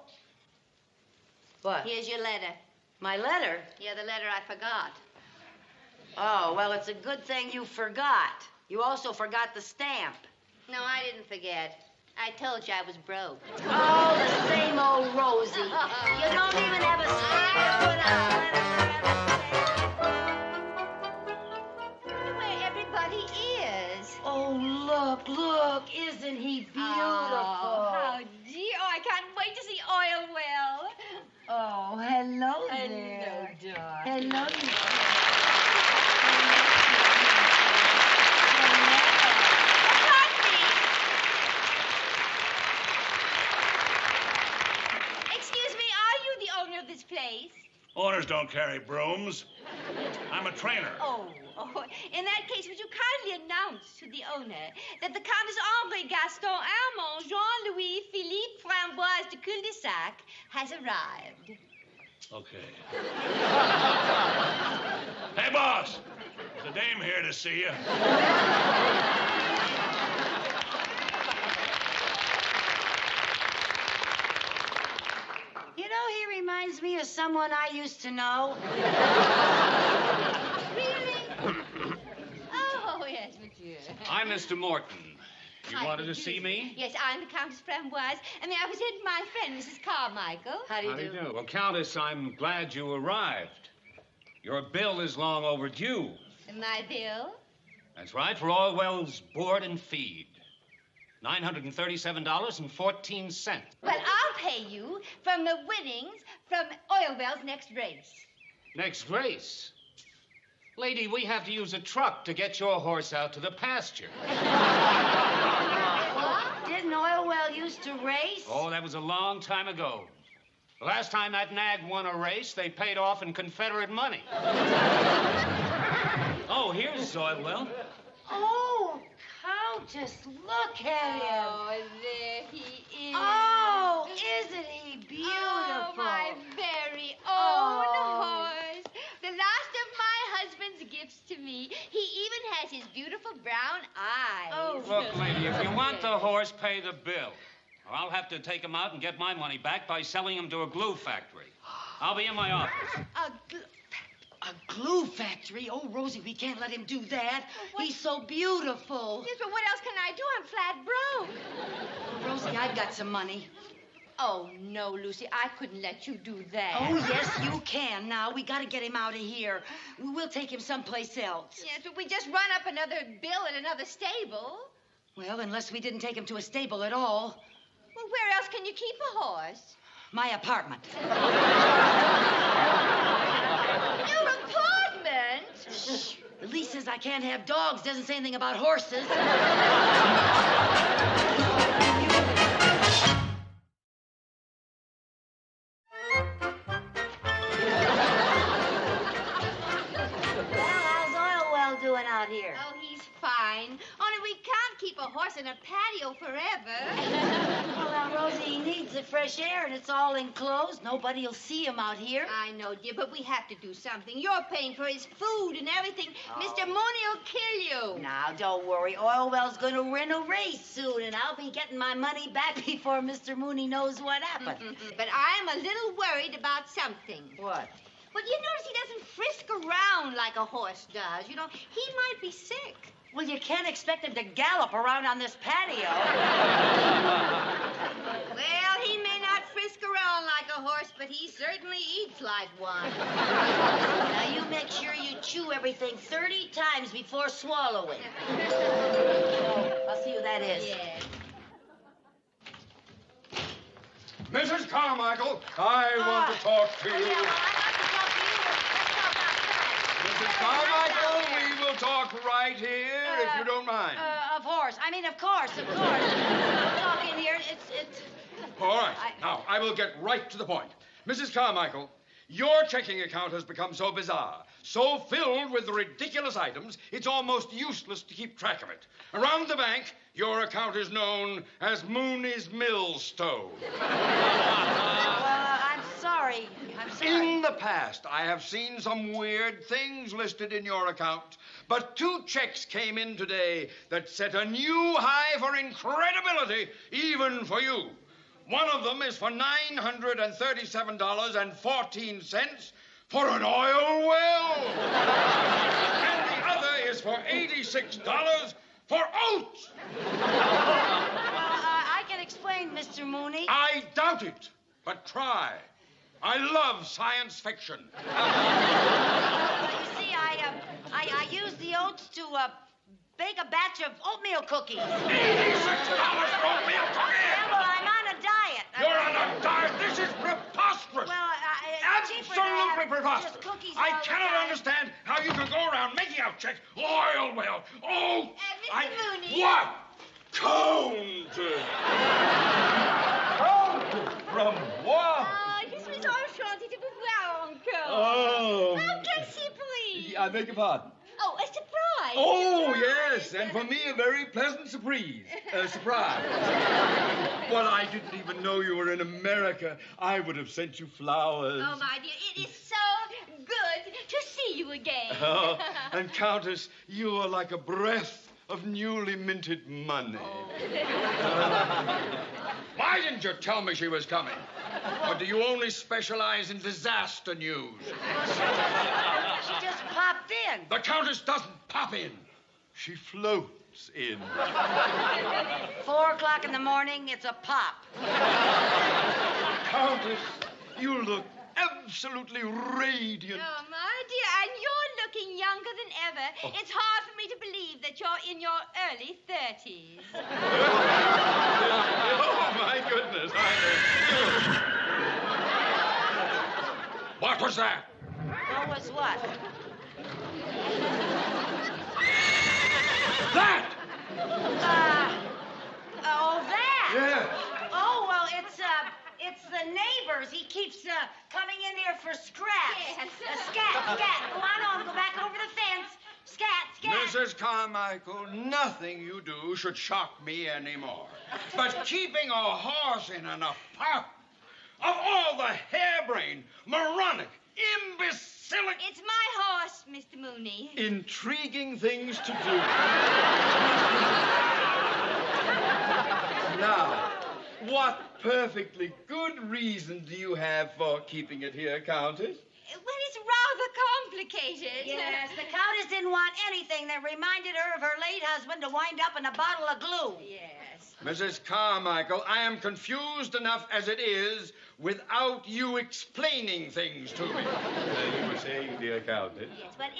Speaker 8: What?
Speaker 2: here's your letter.
Speaker 8: My letter?
Speaker 2: Yeah, the letter I forgot.
Speaker 8: Oh, well, it's a good thing you forgot. You also forgot the stamp.
Speaker 2: No, I didn't forget. I told you I was broke.
Speaker 8: Oh, the same old Rosie. You don't even have a stamp to put on the letter.
Speaker 2: Where everybody is.
Speaker 8: Oh, look. Isn't he beautiful?
Speaker 2: Oh, how dear. Oh, I can't wait to see oil well.
Speaker 16: Owners don't carry brooms. I'm a trainer.
Speaker 17: Oh, in that case, would you kindly announce to the owner that the Countess André Gaston Armand Jean-Louis Philippe Framboise de Cul-de-Sac has arrived.
Speaker 16: Okay. Hey, boss. There's a dame here to see you.
Speaker 7: You know, he reminds me of someone I used to know.
Speaker 17: Really? Oh, yes, monsieur.
Speaker 18: I'm Mr. Morton. You
Speaker 17: How
Speaker 18: wanted
Speaker 17: do you
Speaker 18: to see
Speaker 17: do?
Speaker 18: me?
Speaker 17: Yes, I'm the Countess Framboise, and may I present my friend, Mrs. Carmichael?
Speaker 7: How do you do?
Speaker 18: Well, Countess, I'm glad you arrived. Your bill is long overdue.
Speaker 17: My bill?
Speaker 18: That's right, for Orwell's board and feed. $937.14.
Speaker 17: Well, I'll pay you from the winnings from Oilwell's next race.
Speaker 18: Next race. Lady, we have to use a truck to get your horse out to the pasture.
Speaker 7: What? Didn't Oilwell used to race?
Speaker 18: Oh, that was a long time ago. The last time that nag won a race, they paid off in Confederate money. Oh, here's Oilwell.
Speaker 7: Oh, Countess, look at him.
Speaker 17: Oh, there he is.
Speaker 7: Oh, isn't he beautiful?
Speaker 17: Oh, my very own horse. The last of my husband's gifts to me. He even has his beautiful brown eyes.
Speaker 7: Oh,
Speaker 18: Look, lady, if you want the horse, pay the bill. Or I'll have to take him out and get my money back by selling him to a glue factory. I'll be in my office.
Speaker 7: A glue factory? Oh, Rosie, we can't let him do that. He's so beautiful.
Speaker 17: Yes, but what else can I do? I'm flat broke.
Speaker 7: Rosie, I've got some money.
Speaker 17: Oh, no, Lucy, I couldn't let you do that.
Speaker 7: Oh, yes, you can. Now, we got to get him out of here. We'll take him someplace else.
Speaker 17: Yes, but we just run up another bill at another stable.
Speaker 7: Well, unless we didn't take him to a stable at all.
Speaker 17: Well, where else can you keep a horse?
Speaker 7: My apartment.
Speaker 17: Your apartment?
Speaker 7: Shh. The lease says I can't have dogs. Doesn't say anything about horses. Doing out here?
Speaker 17: Oh, he's fine. Only we can't keep a horse in a patio forever.
Speaker 7: Well, now, Rosie, he needs the fresh air, and it's all enclosed. Nobody'll see him out here.
Speaker 17: I know, dear, but we have to do something. You're paying for his food and everything.
Speaker 7: Oh.
Speaker 17: Mr. Mooney will kill you.
Speaker 7: Now, don't worry. Oilwell's going to win a race soon, and I'll be getting my money back before Mr. Mooney knows what happened.
Speaker 17: But I'm a little worried about something.
Speaker 7: What?
Speaker 17: Well, you notice he doesn't frisk around like a horse does. You know, he might be sick.
Speaker 7: Well, you can't expect him to gallop around on this patio.
Speaker 17: Well, he may not frisk around like a horse, but he certainly eats like one.
Speaker 7: Now, you make sure you chew everything 30 times before swallowing. I'll see who that is.
Speaker 17: Yeah.
Speaker 6: Mrs. Carmichael, I want to talk to you. Mrs. Carmichael, we will talk right here, if you don't mind.
Speaker 7: Of course. Of course. We'll talk in here. It's...
Speaker 6: All right. Now, I will get right to the point. Mrs. Carmichael, your checking account has become so bizarre, so filled with ridiculous items, it's almost useless to keep track of it. Around the bank, your account is known as Mooney's Millstone.
Speaker 7: I'm sorry.
Speaker 6: In the past, I have seen some weird things listed in your account, but 2 checks came in today that set a new high for incredibility, even for you. One of them is for $937.14 for an oil well. And the other is for $86 for oats.
Speaker 7: I can explain, Mr. Mooney.
Speaker 6: I doubt it, but try. I love science fiction.
Speaker 7: You see, I used the oats to bake a batch of oatmeal cookies.
Speaker 6: $86 for oatmeal cookies?
Speaker 7: Yeah, well, I'm on a diet.
Speaker 6: You're on a diet? This is preposterous.
Speaker 7: Well,
Speaker 6: absolutely preposterous. I cannot understand how you can go around making out checks. Oil well. Oh.
Speaker 17: Mr. Mooney.
Speaker 6: What? Countess. Countess from what?
Speaker 17: Je suis enchantée de vous voir encore.
Speaker 6: I beg your pardon.
Speaker 17: Oh, a surprise.
Speaker 6: Oh, yes, and for me a very pleasant surprise. Well, I didn't even know you were in America. I would have sent you flowers.
Speaker 17: Oh, my dear, it is so good to see you again.
Speaker 6: Oh, and Countess, you are like a breath of newly minted money. Why didn't you tell me she was coming? Or do you only specialize in disaster news?
Speaker 7: She just popped in.
Speaker 6: The Countess doesn't pop in. She floats in.
Speaker 7: 4 o'clock in the morning, it's a pop.
Speaker 6: Countess, you look absolutely radiant.
Speaker 17: Oh, my dear, and you're looking younger than ever. It's hard for me to believe that you're in your early 30s.
Speaker 6: Oh, my goodness. What was that?
Speaker 7: What was what?
Speaker 6: That!
Speaker 7: Oh, that?
Speaker 6: Yes.
Speaker 7: Oh, well, it's the neighbors. He keeps coming in here for scraps.
Speaker 17: Yes.
Speaker 7: Scat. Go on, go back over the fence. Scat.
Speaker 6: Mrs. Carmichael, nothing you do should shock me anymore. But keeping a horse in an apartment, of all the harebrained, moronic, imbecilic...
Speaker 17: It's my horse, Mr. Mooney.
Speaker 6: intriguing things to do. Now, what perfectly good reason do you have for keeping it here, Countess?
Speaker 17: Well, it's rather complicated.
Speaker 7: Yes, the Countess didn't want anything that reminded her of her late husband to wind up in a bottle of glue.
Speaker 17: Yes.
Speaker 6: Mrs. Carmichael, I am confused enough as it is without you explaining things to me. You were saying, dear Countess?
Speaker 17: Yes, well,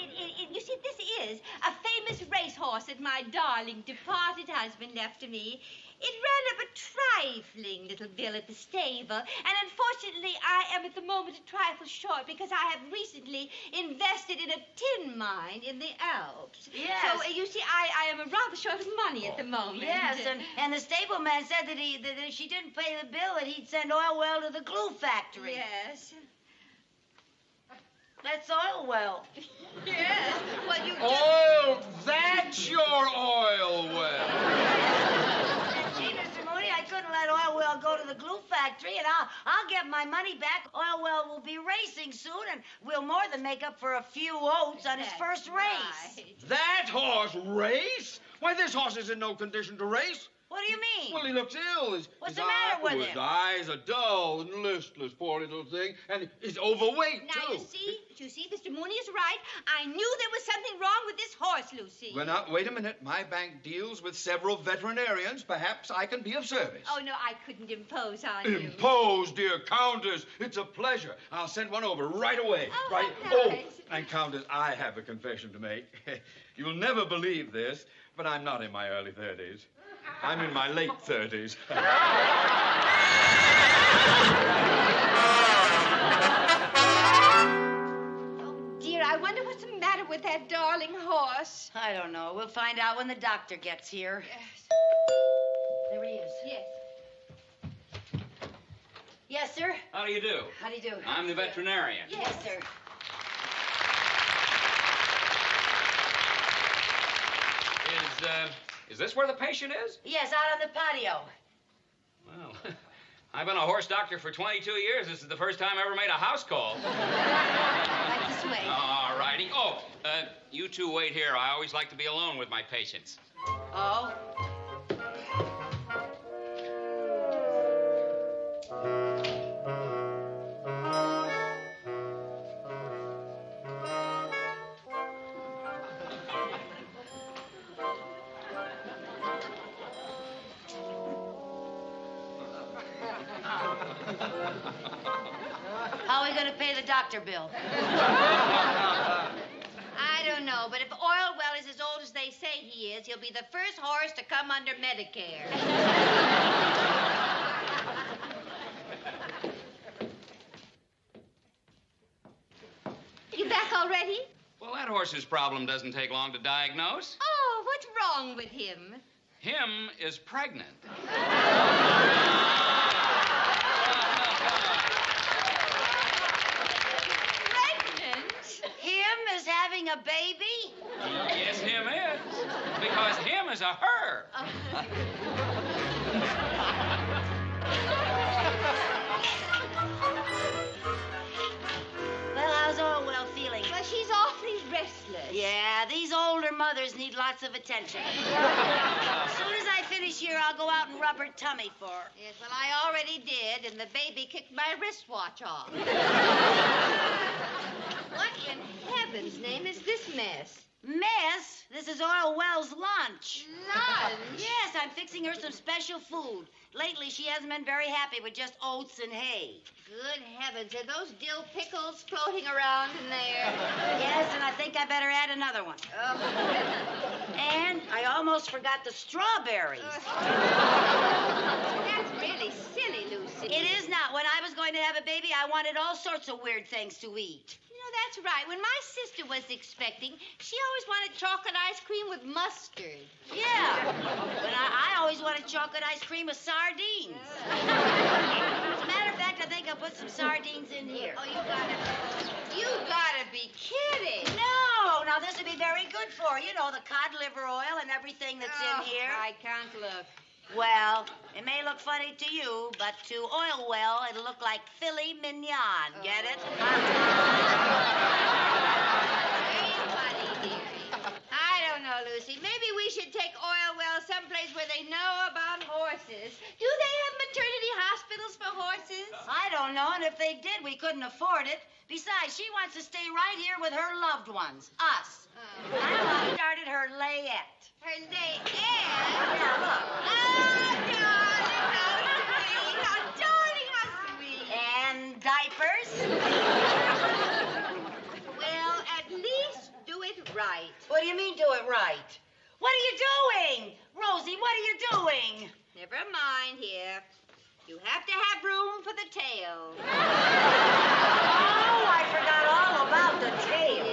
Speaker 17: you see, this is a famous racehorse that my darling departed husband left to me. It ran up a trifling little bill at the stable, and unfortunately, I am at the moment a trifle short because I have recently invested in a tin mine in the Alps.
Speaker 7: Yes.
Speaker 17: So, you see, I am rather short of money at the moment.
Speaker 7: Yes, and the stableman said that if she didn't pay the bill, that he'd send oil well to the glue factory.
Speaker 17: Yes.
Speaker 7: That's oil well.
Speaker 17: Yes. Well, you just...
Speaker 6: Oh, that's your oil well.
Speaker 7: Gee, Mr. Mooney, I couldn't let oil well go to the glue factory, and I'll get my money back. Oil well will be racing soon, and we'll more than make up for a few oats on his first race.
Speaker 17: Right.
Speaker 6: That horse race? Why, this horse is in no condition to race.
Speaker 7: What do you mean?
Speaker 6: Well, he looks ill.
Speaker 7: What's the matter with him?
Speaker 6: His eyes are dull and listless, poor little thing. And he's overweight,
Speaker 17: Now,
Speaker 6: too.
Speaker 17: you see, Mr. Mooney is right. I knew there was something wrong with this horse, Lucy.
Speaker 6: Well, now, wait a minute. My bank deals with several veterinarians. Perhaps I can be of service.
Speaker 17: Oh, no, I couldn't impose on you.
Speaker 6: Impose, dear Countess. It's a pleasure. I'll send one over right away.
Speaker 17: Oh,
Speaker 6: right.
Speaker 17: how nice.
Speaker 6: Oh, and Countess, I have a confession to make. You'll never believe this, but I'm not in my early 30s. I'm in my late 30s.
Speaker 17: Oh, dear, I wonder what's the matter with that darling horse.
Speaker 7: I don't know. We'll find out when the doctor gets here.
Speaker 17: Yes.
Speaker 7: There he is.
Speaker 17: Yes.
Speaker 7: Yes, sir?
Speaker 18: How do you do?
Speaker 7: How do you do?
Speaker 18: I'm the veterinarian.
Speaker 7: Yes, sir.
Speaker 18: Is this where the patient is?
Speaker 7: Yes, out on the patio.
Speaker 18: Well, I've been a horse doctor for 22 years. This is the first time I ever made a house call.
Speaker 17: Right this way.
Speaker 18: All righty. Oh, you two wait here. I always like to be alone with my patients.
Speaker 7: Oh? How are we going to pay the doctor bill?
Speaker 17: I don't know, but if Oilwell is as old as they say he is, he'll be the first horse to come under Medicare. You back already?
Speaker 18: Well, that horse's problem doesn't take long to diagnose.
Speaker 17: Oh, what's wrong with him?
Speaker 18: Him is pregnant.
Speaker 17: Pregnant?
Speaker 7: Him is having having a baby?
Speaker 18: Yes, him is. Because him is a her.
Speaker 7: Well, how's Orwell feeling?
Speaker 17: Well, she's awfully restless.
Speaker 7: Yeah, these older mothers need lots of attention. As soon as I finish here, I'll go out and rub her tummy for her.
Speaker 17: Yes, well, I already did, and the baby kicked my wristwatch off. What in heaven's name is this mess?
Speaker 7: Miss, this is Orwell's lunch.
Speaker 17: Lunch?
Speaker 7: Yes, I'm fixing her some special food. Lately, she hasn't been very happy with just oats and hay.
Speaker 17: Good heavens, are those dill pickles floating around in there?
Speaker 7: Yes, and I think I better add another one.
Speaker 17: Oh.
Speaker 7: And I almost forgot the strawberries.
Speaker 17: That's really silly, Lucy.
Speaker 7: It is not. When I was going to have a baby, I wanted all sorts of weird things to eat.
Speaker 17: You know, that's right. When my sister was expecting, she always wanted chocolate ice cream with mustard.
Speaker 7: Yeah. But I always wanted chocolate ice cream with sardines. As a matter of fact, I think I'll put some sardines in here.
Speaker 17: Oh, you gotta be kidding.
Speaker 7: No, now this would be very good for her. You know, the cod liver oil and everything that's in here.
Speaker 17: I can't look.
Speaker 7: Well, it may look funny to you, but to Oilwell, it'll look like filet mignon. Get it?
Speaker 17: I don't know, Lucy. Maybe we should take Oilwell someplace where they know about horses. Do they have maternity hospitals for horses?
Speaker 7: I don't know, and if they did, we couldn't afford it. Besides, she wants to stay right here with her loved ones, us. I started her layette.
Speaker 17: Her layette?
Speaker 7: Yeah, look.
Speaker 17: Oh, darling, how sweet. How darling, how sweet.
Speaker 7: And diapers.
Speaker 17: Well, at least do it right.
Speaker 7: What do you mean, do it right? What are you doing? Rosie, what are you doing?
Speaker 17: Never mind here. You have to have room for the tail.
Speaker 7: Oh, I forgot all about the tail.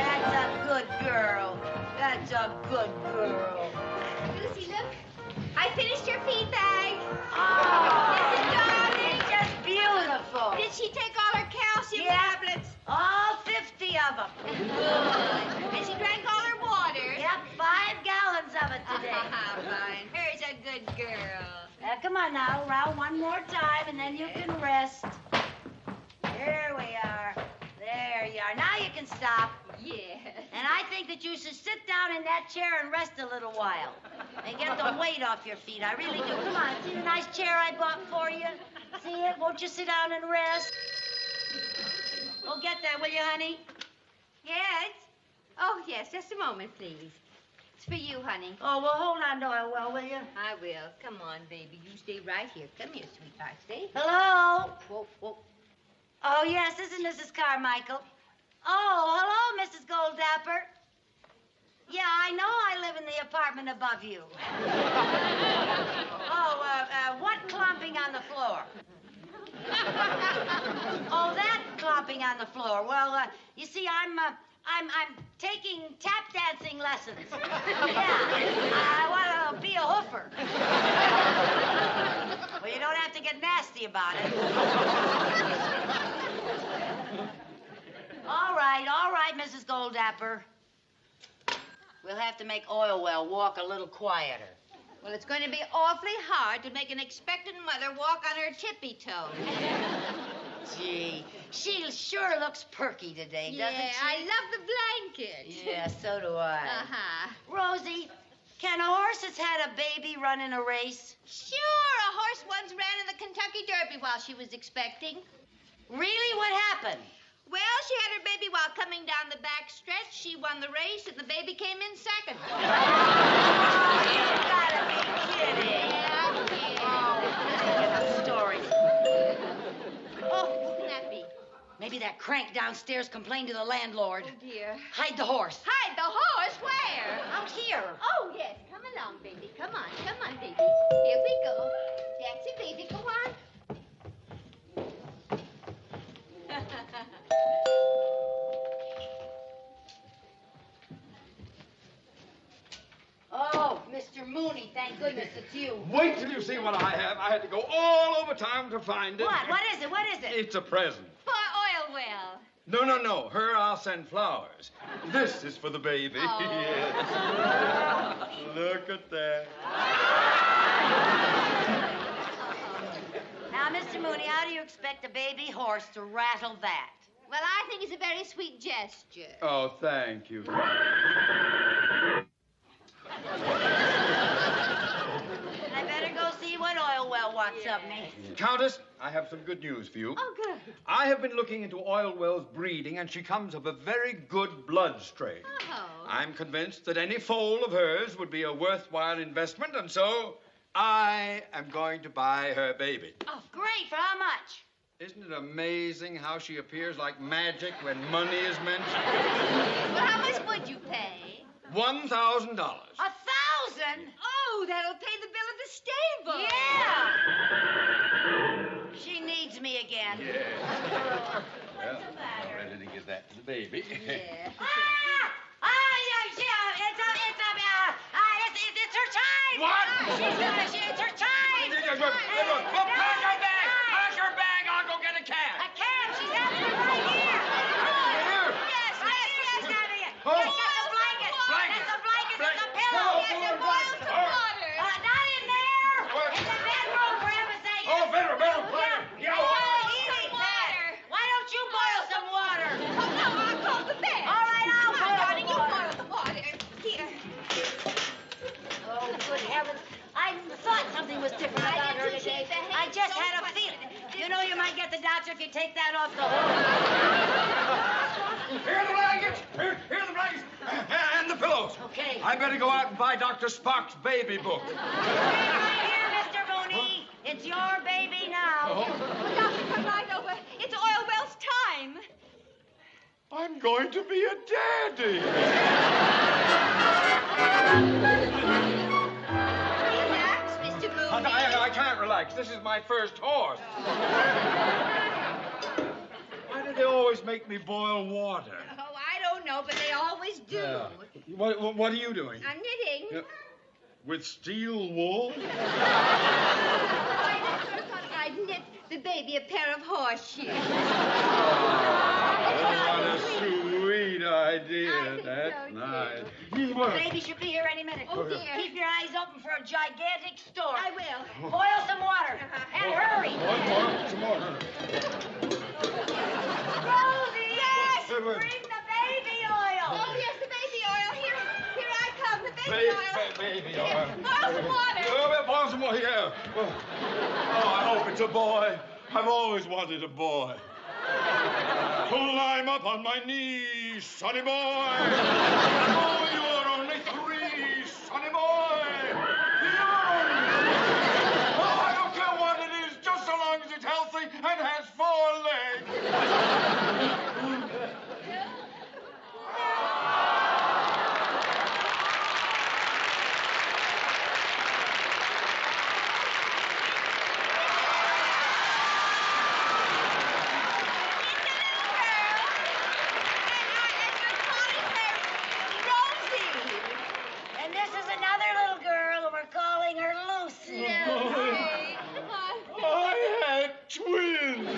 Speaker 7: That's a good girl. That's a good girl.
Speaker 17: Lucy, look. I finished your feed bag.
Speaker 7: Oh,
Speaker 17: Listen, darling.
Speaker 7: just beautiful.
Speaker 17: Did she take all her calcium
Speaker 7: Yeah.
Speaker 17: tablets?
Speaker 7: All 50 of them.
Speaker 17: Good. And she drank all her water?
Speaker 7: Yep, 5 gallons of it today.
Speaker 17: Fine. Her's a good girl.
Speaker 7: Come on now, round one more time, and then you can rest. Here we are. There you are. Now you can stop.
Speaker 17: Yes.
Speaker 7: And I think that you should sit down in that chair and rest a little while. And get the weight off your feet. I really do. Come on, see the nice chair I bought for you? See it? Won't you sit down and rest? Oh, get that, will you, honey?
Speaker 17: Yes? Oh, yes. Just a moment, please. It's for you, honey.
Speaker 7: Oh, well, hold on, Doyle, will you?
Speaker 17: I will. Come on, baby. You stay right here. Come here, sweetheart. Stay.
Speaker 7: Hello?
Speaker 17: Whoa, whoa.
Speaker 7: Oh, yes, this is Mrs. Carmichael. Oh, hello, Mrs. Goldapper. Yeah, I know I live in the apartment above you. What clumping on the floor? Oh, that clomping on the floor. Well, you see, I'm taking tap dancing lessons. Yeah, I want to be a hoofer. Well, you don't have to get nasty about it. All right, Mrs. Goldapper. We'll have to make Oilwell walk a little quieter.
Speaker 17: Well, it's going to be awfully hard to make an expectant mother walk on her tippy toes.
Speaker 7: Gee, she sure looks perky today, doesn't she?
Speaker 17: Yeah, I love the blanket.
Speaker 7: Yeah, so do I.
Speaker 17: Uh-huh.
Speaker 7: Rosie, can a horse that's had a baby run in a race?
Speaker 17: Sure, a horse once ran in the Kentucky Derby while she was expecting.
Speaker 7: Really? What happened?
Speaker 17: Well, she had her baby while coming down the back stretch. She won the race, and the baby came in second.
Speaker 7: Oh, you gotta be kidding.
Speaker 17: Yeah.
Speaker 7: Oh, let's get the story.
Speaker 17: Oh, who can that be?
Speaker 7: Maybe that crank downstairs complained to the landlord.
Speaker 17: Oh, dear.
Speaker 7: Hide the horse.
Speaker 17: Hide the horse? Where?
Speaker 7: Out here.
Speaker 17: Oh, yes. Come along, baby. Come on, baby. Here we go. That's it, baby. Go on.
Speaker 7: Oh, Mr. Mooney, thank goodness it's you.
Speaker 6: Wait till you see what I have. I had to go all over town to find it.
Speaker 7: What? What is it? What is it?
Speaker 6: It's a present.
Speaker 17: For Oil Well.
Speaker 6: No. Her, I'll send flowers. This is for the baby.
Speaker 17: Oh.
Speaker 6: Yes. Look at that.
Speaker 7: Now, Mr. Mooney, how do you expect a baby horse to rattle that?
Speaker 17: Well, I think it's a very sweet gesture.
Speaker 6: Oh, thank you.
Speaker 7: I better go see what Oil Well wants of me.
Speaker 6: Countess, I have some good news for you.
Speaker 17: Oh, good.
Speaker 6: I have been looking into Oil Well's breeding, and she comes of a very good blood strain.
Speaker 17: Oh.
Speaker 6: I'm convinced that any foal of hers would be a worthwhile investment, and so I am going to buy her baby.
Speaker 7: Oh, great. For how much?
Speaker 6: Isn't it amazing how she appears like magic when money is mentioned?
Speaker 17: Well, how much would you pay?
Speaker 6: $1,000.
Speaker 7: 1,000?
Speaker 17: Oh, that'll pay the bill at the stable.
Speaker 7: Yeah. She needs me again.
Speaker 6: Yeah. Well, I'm ready to give that to the baby.
Speaker 17: Yeah.
Speaker 7: It's her time.
Speaker 6: What?
Speaker 7: It's her time.
Speaker 6: Pack her bag. I'll go get a cab.
Speaker 7: A cab. She's after it right here. Yes.
Speaker 6: Oh.
Speaker 7: Get the blanket.
Speaker 6: Blanket.
Speaker 7: Get the blanket. Get the
Speaker 6: Blanket.
Speaker 7: pillow.
Speaker 6: Oh,
Speaker 7: Get the
Speaker 6: oh,
Speaker 7: boil some
Speaker 6: oh.
Speaker 7: water. Not in there.
Speaker 6: What?
Speaker 7: In the bedroom, for heaven's sake.
Speaker 6: Oh, bedroom. Yeah.
Speaker 7: Easy, Pat. Why don't you boil some water?
Speaker 17: Oh, no, I'll call the bed.
Speaker 7: All right, I'll
Speaker 17: Come on,
Speaker 7: boil
Speaker 17: darling,
Speaker 7: the
Speaker 17: you
Speaker 7: water.
Speaker 17: boil the water. Here.
Speaker 7: Oh, good heavens. I thought something was different
Speaker 17: I
Speaker 7: about
Speaker 17: did
Speaker 7: her
Speaker 17: too,
Speaker 7: today.
Speaker 17: Chief. The
Speaker 7: I
Speaker 17: hate's
Speaker 7: just
Speaker 17: so
Speaker 7: had a
Speaker 17: funny.
Speaker 7: feeling. You know, you might get the doctor if you take that off the hook.
Speaker 6: Here are the blankets. Here are the blankets. And the pillows.
Speaker 7: Okay.
Speaker 6: I better go out and buy Dr. Spock's baby book.
Speaker 7: Right here, Mr. Mooney. It's your baby now.
Speaker 17: Doctor, come right over. It's Oil Well's time.
Speaker 6: I'm going to be a daddy.
Speaker 17: Relax, Mr. Mooney.
Speaker 6: I can't relax. This is my first horse. Why do they always make me boil water?
Speaker 17: Oh, I don't know, but they always do.
Speaker 6: What are you doing?
Speaker 17: I'm knitting.
Speaker 6: With steel wool?
Speaker 17: I just thought I'd knit the baby a pair of horseshoes.
Speaker 6: What a sweet idea.
Speaker 17: I think
Speaker 6: That's
Speaker 17: so,
Speaker 6: nice.
Speaker 7: The baby should be here any minute.
Speaker 17: Oh, dear.
Speaker 7: Keep your eyes open for a gigantic storm.
Speaker 17: I will.
Speaker 7: Boil some water. And hurry.
Speaker 6: Some more.
Speaker 7: Rosie, yes!
Speaker 6: Wait.
Speaker 7: Bring the baby oil.
Speaker 17: Oh, yes, the baby oil. Here I come, the baby oil.
Speaker 6: Baby
Speaker 17: Here,
Speaker 6: oil.
Speaker 17: boil some water.
Speaker 6: Boil some more, yeah. Oh, I hope it's a boy. I've always wanted a boy. Climb up on my knees, sonny boy. Oh, you're only 3, sonny boy. Oh, I don't care what it is, just so long as it's healthy and has 4 legs.
Speaker 7: And this is another little girl, and we're calling her Lucy.
Speaker 6: I had twins.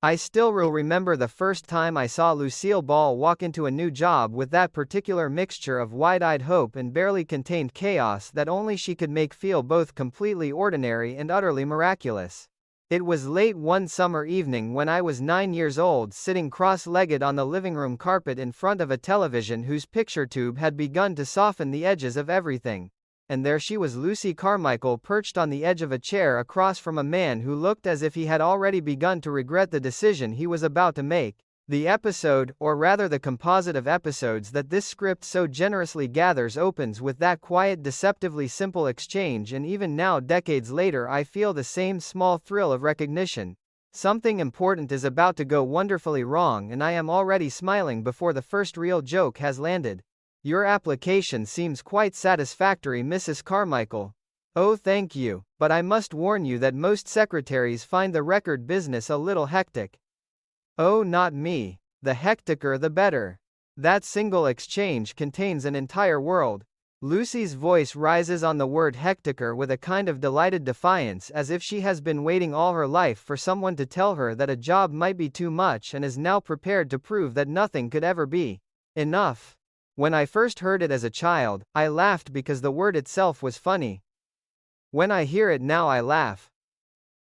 Speaker 19: I still will remember the first time I saw Lucille Ball walk into a new job with that particular mixture of wide-eyed hope and barely contained chaos that only she could make feel both completely ordinary and utterly miraculous. It was late one summer evening when I was 9 years old, sitting cross-legged on the living room carpet in front of a television whose picture tube had begun to soften the edges of everything. And there she was, Lucy Carmichael, perched on the edge of a chair across from a man who looked as if he had already begun to regret the decision he was about to make. The episode, or rather the composite of episodes that this script so generously gathers, opens with that quiet, deceptively simple exchange, and even now, decades later, I feel the same small thrill of recognition. Something important is about to go wonderfully wrong, and I am already smiling before the first real joke has landed. Your application seems quite satisfactory, Mrs. Carmichael. Oh, thank you, but I must warn you that most secretaries find the record business a little hectic. Oh, not me. The hecticer the better. That single exchange contains an entire world. Lucy's voice rises on the word hecticer with a kind of delighted defiance, as if she has been waiting all her life for someone to tell her that a job might be too much and is now prepared to prove that nothing could ever be enough. When I first heard it as a child, I laughed because the word itself was funny. When I hear it now, I laugh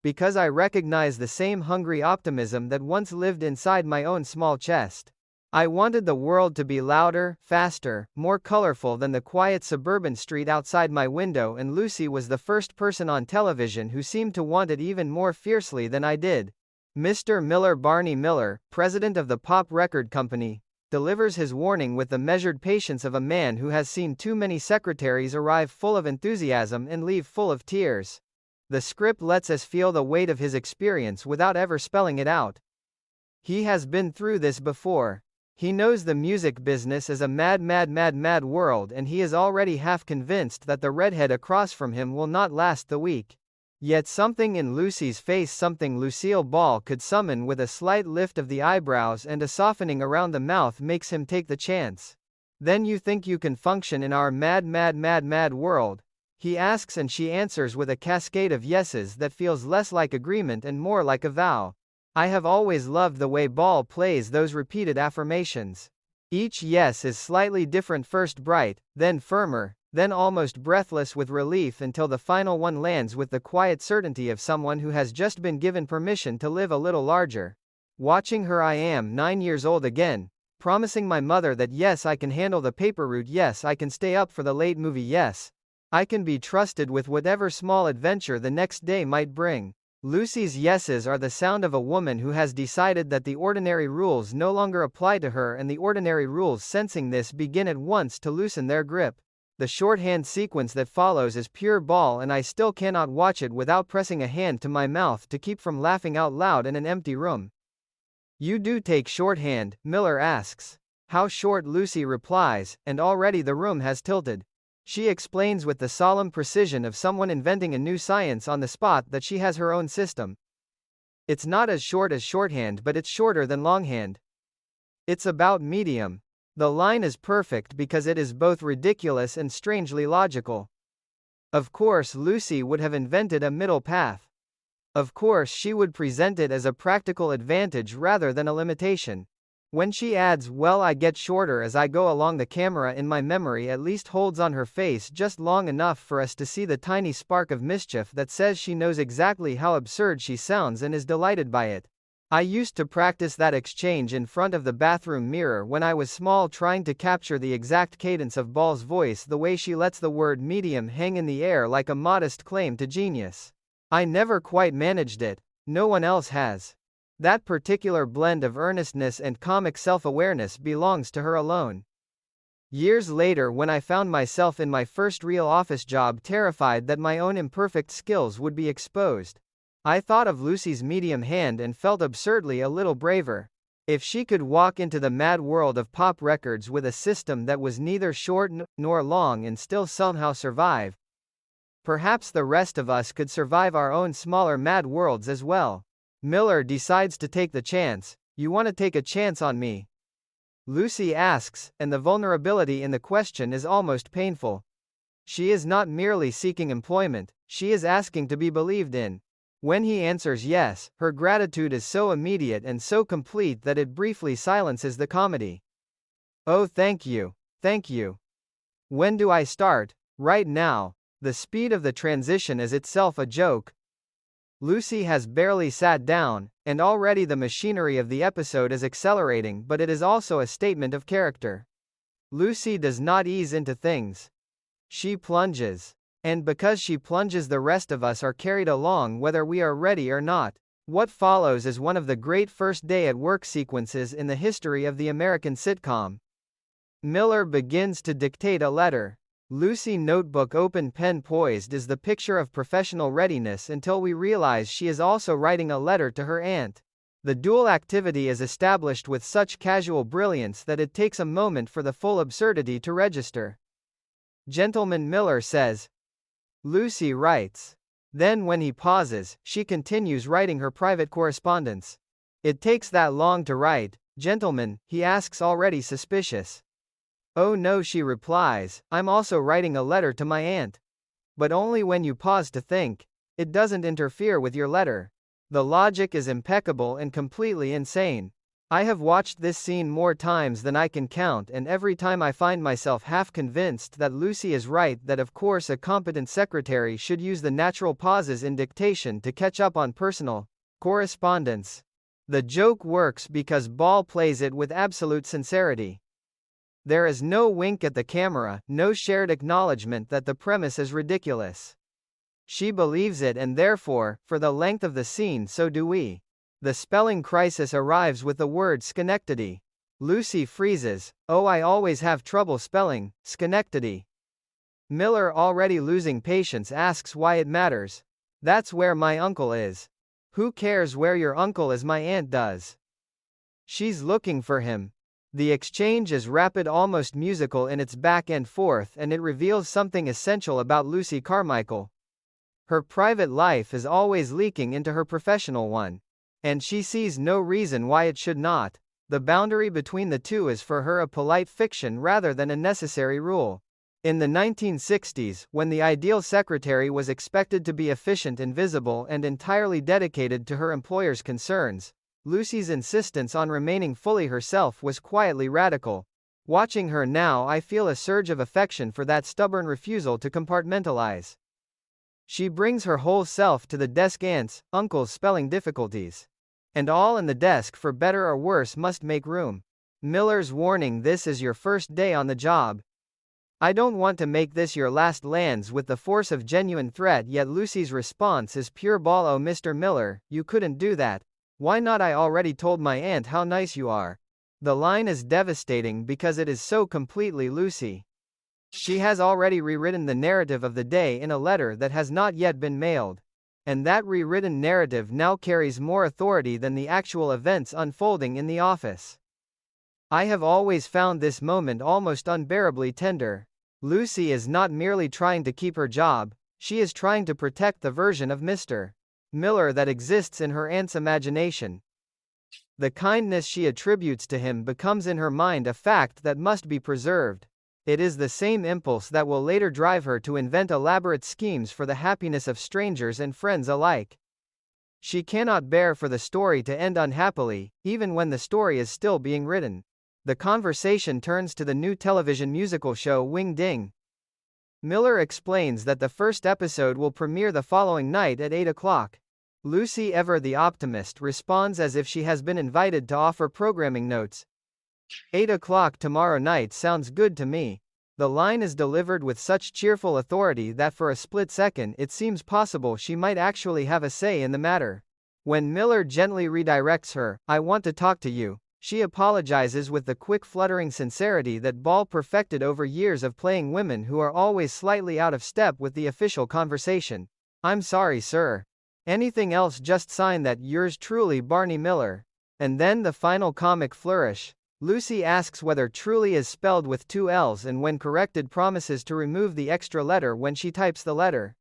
Speaker 19: because I recognize the same hungry optimism that once lived inside my own small chest. I wanted the world to be louder, faster, more colorful than the quiet suburban street outside my window, and Lucy was the first person on television who seemed to want it even more fiercely than I did. Mr. Miller, Barney Miller, president of the Pop Record Company, delivers his warning with the measured patience of a man who has seen too many secretaries arrive full of enthusiasm and leave full of tears. The script lets us feel the weight of his experience without ever spelling it out. He has been through this before. He knows the music business is a mad world, and he is already half convinced that the redhead across from him will not last the week. Yet something in Lucy's face, something Lucille Ball could summon with a slight lift of the eyebrows and a softening around the mouth, makes him take the chance. Then you think you can function in our mad world? He asks, and she answers with a cascade of yeses that feels less like agreement and more like a vow. I have always loved the way Ball plays those repeated affirmations. Each yes is slightly different, first bright, then firmer, then almost breathless with relief, until the final one lands with the quiet certainty of someone who has just been given permission to live a little larger. Watching her, I am 9 years old again, promising my mother that yes, I can handle the paper route, yes, I can stay up for the late movie, yes, I can be trusted with whatever small adventure the next day might bring. Lucy's yeses are the sound of a woman who has decided that the ordinary rules no longer apply to her, and the ordinary rules, sensing this, begin at once to loosen their grip. The shorthand sequence that follows is pure Ball, and I still cannot watch it without pressing a hand to my mouth to keep from laughing out loud in an empty room. You do take shorthand? Miller asks. How short? Lucy replies, and already the room has tilted. She explains with the solemn precision of someone inventing a new science on the spot that she has her own system. It's not as short as shorthand, but it's shorter than longhand. It's about medium. The line is perfect because it is both ridiculous and strangely logical. Of course, Lucy would have invented a middle path. Of course, she would present it as a practical advantage rather than a limitation. When she adds, well, I get shorter as I go along, the camera in my memory at least holds on her face just long enough for us to see the tiny spark of mischief that says she knows exactly how absurd she sounds and is delighted by it. I used to practice that exchange in front of the bathroom mirror when I was small, trying to capture the exact cadence of Ball's voice, the way she lets the word medium hang in the air like a modest claim to genius. I never quite managed it. No one else has. That particular blend of earnestness and comic self-awareness belongs to her alone. Years later, when I found myself in my first real office job, terrified that my own imperfect skills would be exposed, I thought of Lucy's medium hand and felt absurdly a little braver. If she could walk into the mad world of pop records with a system that was neither short nor long and still somehow survive, perhaps the rest of us could survive our own smaller mad worlds as well. Miller decides to take the chance. You want to take a chance on me? Lucy asks, and the vulnerability in the question is almost painful. She is not merely seeking employment, she is asking to be believed in. When he answers yes, her gratitude is so immediate and so complete that it briefly silences the comedy. Oh, thank you. Thank you. When do I start? Right now. The speed of the transition is itself a joke. Lucy has barely sat down, and already the machinery of the episode is accelerating, but it is also a statement of character. Lucy does not ease into things. She plunges. And because she plunges, the rest of us are carried along whether we are ready or not. What follows is one of the great first day at work sequences in the history of the American sitcom. Miller begins to dictate a letter. Lucy, notebook open, pen poised, is the picture of professional readiness until we realize she is also writing a letter to her aunt. The dual activity is established with such casual brilliance that it takes a moment for the full absurdity to register. Gentleman, Miller says. Lucy writes. Then when he pauses, she continues writing her private correspondence. It takes that long to write, gentlemen, he asks, already suspicious. Oh no, she replies, I'm also writing a letter to my aunt. But only when you pause to think. It doesn't interfere with your letter. The logic is impeccable and completely insane. I have watched this scene more times than I can count, and every time I find myself half convinced that Lucy is right, that of course a competent secretary should use the natural pauses in dictation to catch up on personal correspondence. The joke works because Ball plays it with absolute sincerity. There is no wink at the camera, no shared acknowledgement that the premise is ridiculous. She believes it, and therefore, for the length of the scene, so do we. The spelling crisis arrives with the word Schenectady. Lucy freezes. Oh, I always have trouble spelling Schenectady. Miller, already losing patience, asks why it matters. That's where my uncle is. Who cares where your uncle is? My aunt does. She's looking for him. The exchange is rapid, almost musical in its back and forth, and it reveals something essential about Lucy Carmichael. Her private life is always leaking into her professional one. And she sees no reason why it should not. The boundary between the two is for her a polite fiction rather than a necessary rule. In the 1960s, when the ideal secretary was expected to be efficient and visible and entirely dedicated to her employer's concerns, Lucy's insistence on remaining fully herself was quietly radical. Watching her now, I feel a surge of affection for that stubborn refusal to compartmentalize. She brings her whole self to the desk. Aunts, uncles, spelling difficulties. And all in the desk, for better or worse, must make room. Miller's warning, this is your first day on the job. I don't want to make this your last, lands with the force of genuine threat, yet Lucy's response is pure ball. Oh, Mr. Miller, you couldn't do that. Why not? I already told my aunt how nice you are. The line is devastating because it is so completely Lucy. She has already rewritten the narrative of the day in a letter that has not yet been mailed. And that rewritten narrative now carries more authority than the actual events unfolding in the office. I have always found this moment almost unbearably tender. Lucy is not merely trying to keep her job, she is trying to protect the version of Mr. Miller that exists in her aunt's imagination. The kindness she attributes to him becomes in her mind a fact that must be preserved. It is the same impulse that will later drive her to invent elaborate schemes for the happiness of strangers and friends alike. She cannot bear for the story to end unhappily, even when the story is still being written. The conversation turns to the new television musical show Wing Ding. Miller explains that the first episode will premiere the following night at 8 o'clock. Lucy, ever the optimist, responds as if she has been invited to offer programming notes. 8 o'clock tomorrow night sounds good to me. The line is delivered with such cheerful authority that for a split second it seems possible she might actually have a say in the matter. When Miller gently redirects her, I want to talk to you, she apologizes with the quick, fluttering sincerity that Ball perfected over years of playing women who are always slightly out of step with the official conversation. I'm sorry, sir. Anything else, just sign that. Yours truly, Barney Miller. And then the final comic flourish. Lucy asks whether truly is spelled with 2 L's, and when corrected promises to remove the extra letter when she types the letter.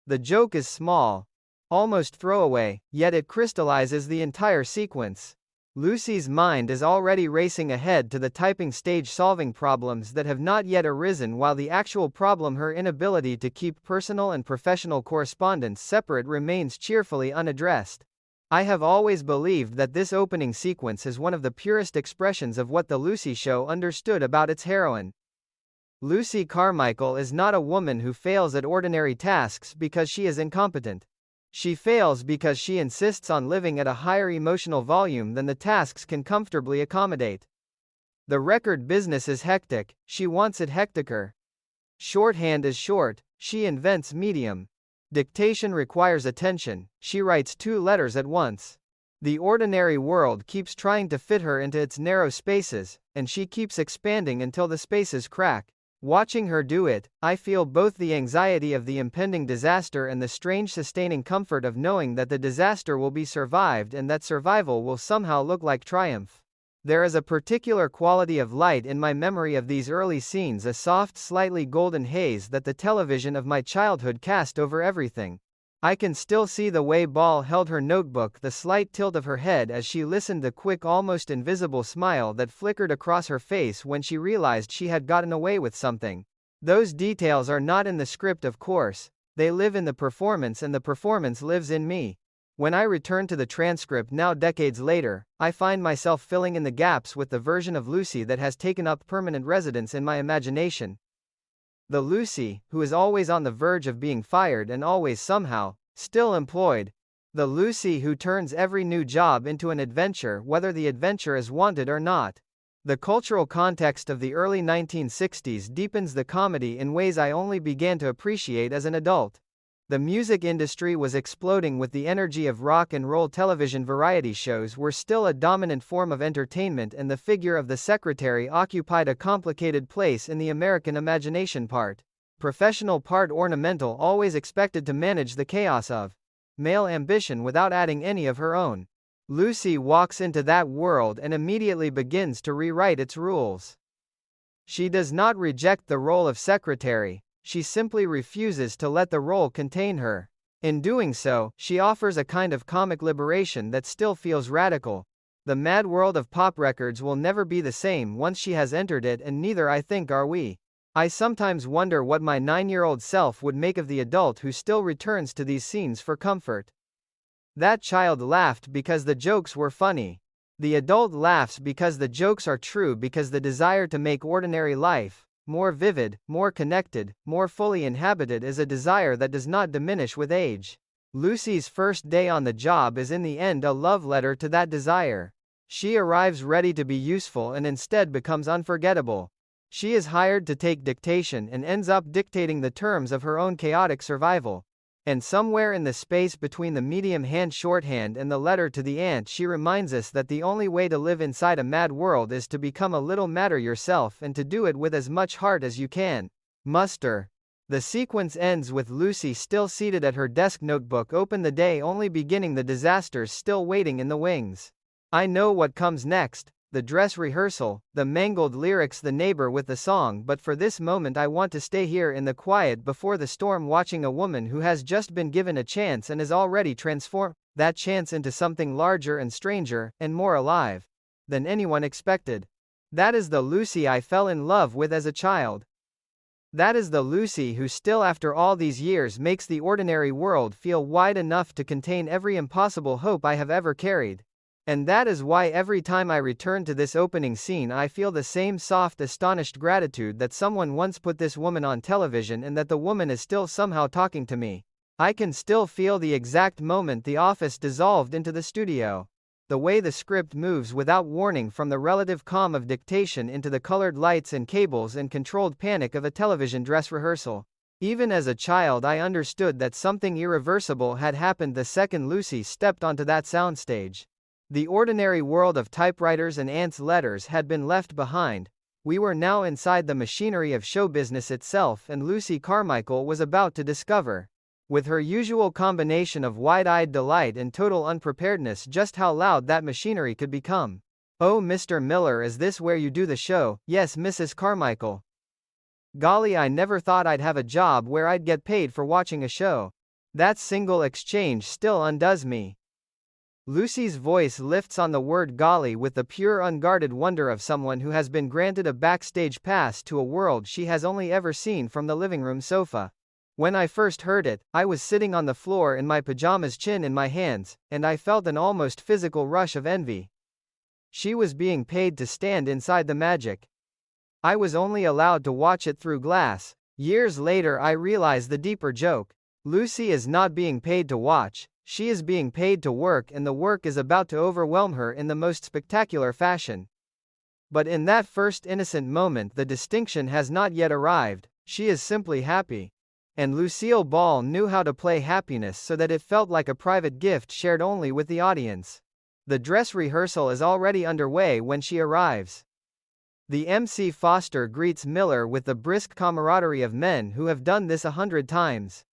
Speaker 19: The joke is small, almost throwaway, yet it crystallizes the entire sequence. Lucy's mind is already racing ahead to the typing stage, solving problems that have not yet arisen, while the actual problem, her inability to keep personal and professional correspondence separate, remains cheerfully unaddressed. I have always believed that this opening sequence is one of the purest expressions of what the Lucy show understood about its heroine. Lucy Carmichael is not a woman who fails at ordinary tasks because she is incompetent. She fails because she insists on living at a higher emotional volume than the tasks can comfortably accommodate. The record business is hectic, she wants it hecticer. Shorthand is short, she invents medium. Dictation requires attention, she writes 2 letters at once. The ordinary world keeps trying to fit her into its narrow spaces, and she keeps expanding until the spaces crack. Watching her do it, I feel both the anxiety of the impending disaster and the strange sustaining comfort of knowing that the disaster will be survived and that survival will somehow look like triumph. There is a particular quality of light in my memory of these early scenes, a soft, slightly golden haze that the television of my childhood cast over everything. I can still see the way Ball held her notebook, the slight tilt of her head as she listened, the quick, almost invisible smile that flickered across her face when she realized she had gotten away with something. Those details are not in the script, of course. They live in the performance, and the performance lives in me. When I return to the transcript now decades later, I find myself filling in the gaps with the version of Lucy that has taken up permanent residence in my imagination. The Lucy, who is always on the verge of being fired and always somehow, still employed. The Lucy who turns every new job into an adventure, whether the adventure is wanted or not. The cultural context of the early 1960s deepens the comedy in ways I only began to appreciate as an adult. The music industry was exploding with the energy of rock and roll. Television variety shows were still a dominant form of entertainment, and the figure of the secretary occupied a complicated place in the American imagination. Part professional, part ornamental, always expected to manage the chaos of male ambition without adding any of her own. Lucy walks into that world and immediately begins to rewrite its rules. She does not reject the role of secretary. She simply refuses to let the role contain her. In doing so, she offers a kind of comic liberation that still feels radical. The mad world of pop records will never be the same once she has entered it, and neither, I think, are we. I sometimes wonder what my 9-year-old self would make of the adult who still returns to these scenes for comfort. That child laughed because the jokes were funny. The adult laughs because the jokes are true, because the desire to make ordinary life more vivid, more connected, more fully inhabited is a desire that does not diminish with age. Lucy's first day on the job is in the end a love letter to that desire. She arrives ready to be useful and instead becomes unforgettable. She is hired to take dictation and ends up dictating the terms of her own chaotic survival. And somewhere in the space between the medium hand shorthand and the letter to the aunt, she reminds us that the only way to live inside a mad world is to become a little madder yourself, and to do it with as much heart as you can muster. The sequence ends with Lucy still seated at her desk, notebook open, the day only beginning, the disasters still waiting in the wings. I know what comes next. The dress rehearsal, the mangled lyrics, the neighbor with the song, but for this moment I want to stay here in the quiet before the storm, watching a woman who has just been given a chance and is already transformed that chance into something larger and stranger, and more alive than anyone expected. That is the Lucy I fell in love with as a child. That is the Lucy who still, after all these years, makes the ordinary world feel wide enough to contain every impossible hope I have ever carried. And that is why every time I return to this opening scene I feel the same soft, astonished gratitude that someone once put this woman on television and that the woman is still somehow talking to me. I can still feel the exact moment the office dissolved into the studio. The way the script moves without warning from the relative calm of dictation into the colored lights and cables and controlled panic of a television dress rehearsal. Even as a child I understood that something irreversible had happened the second Lucy stepped onto that soundstage. The ordinary world of typewriters and aunts' letters had been left behind. We were now inside the machinery of show business itself, and Lucy Carmichael was about to discover, with her usual combination of wide-eyed delight and total unpreparedness, just how loud that machinery could become. "Oh, Mr. Miller, is this where you do the show?" "Yes, Mrs. Carmichael." "Golly, I never thought I'd have a job where I'd get paid for watching a show. That single exchange still undoes me." Lucy's voice lifts on the word golly with the pure, unguarded wonder of someone who has been granted a backstage pass to a world she has only ever seen from the living room sofa. When I first heard it, I was sitting on the floor in my pajamas, chin in my hands, and I felt an almost physical rush of envy. She was being paid to stand inside the magic. I was only allowed to watch it through glass. Years later I realized the deeper joke. Lucy is not being paid to watch. She is being paid to work, and the work is about to overwhelm her in the most spectacular fashion. But in that first innocent moment the distinction has not yet arrived. She is simply happy. And Lucille Ball knew how to play happiness so that it felt like a private gift shared only with the audience. The dress rehearsal is already underway when she arrives. The MC Foster greets Miller with the brisk camaraderie of men who have done this 100 times.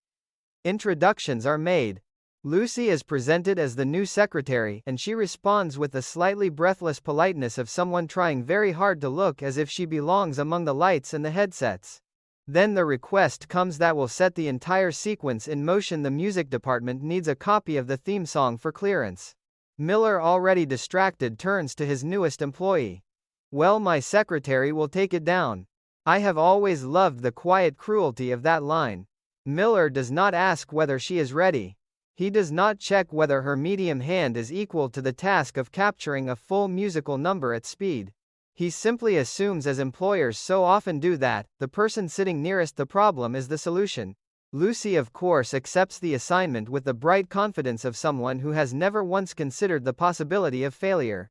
Speaker 19: Introductions are made. Lucy is presented as the new secretary, and she responds with the slightly breathless politeness of someone trying very hard to look as if she belongs among the lights and the headsets. Then the request comes that will set the entire sequence in motion. The music department needs a copy of the theme song for clearance. Miller, already distracted, turns to his newest employee. Well, my secretary will take it down. I have always loved the quiet cruelty of that line. Miller does not ask whether she is ready. He does not check whether her medium hand is equal to the task of capturing a full musical number at speed. He simply assumes, as employers so often do, that the person sitting nearest the problem is the solution. Lucy, of course, accepts the assignment with the bright confidence of someone who has never once considered the possibility of failure.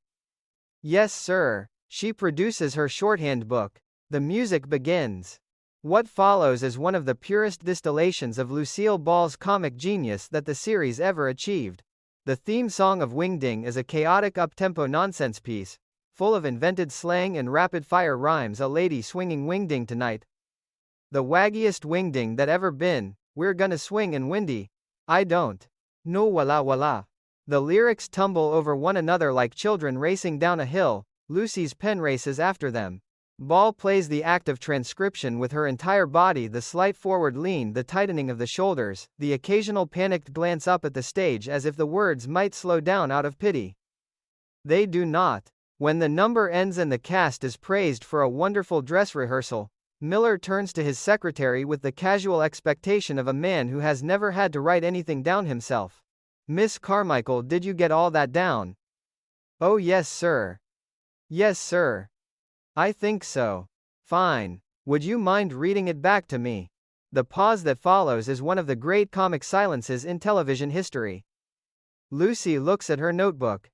Speaker 19: Yes, sir. She produces her shorthand book. The music begins. What follows is one of the purest distillations of Lucille Ball's comic genius that the series ever achieved. The theme song of Wingding is a chaotic up-tempo nonsense piece, full of invented slang and rapid-fire rhymes. A lady swinging wingding tonight. The waggiest wingding that ever been. We're gonna swing and windy. I don't. No, wala wala. The lyrics tumble over one another like children racing down a hill. Lucy's pen races after them. Ball plays the act of transcription with her entire body, the slight forward lean, the tightening of the shoulders, the occasional panicked glance up at the stage as if the words might slow down out of pity. They do not. When the number ends and the cast is praised for a wonderful dress rehearsal, Miller turns to his secretary with the casual expectation of a man who has never had to write anything down himself. Miss Carmichael, did you get all that down? Oh, yes, sir. Yes, sir. I think so. Fine. Would you mind reading it back to me? The pause that follows is one of the great comic silences in television history. Lucy looks at her notebook.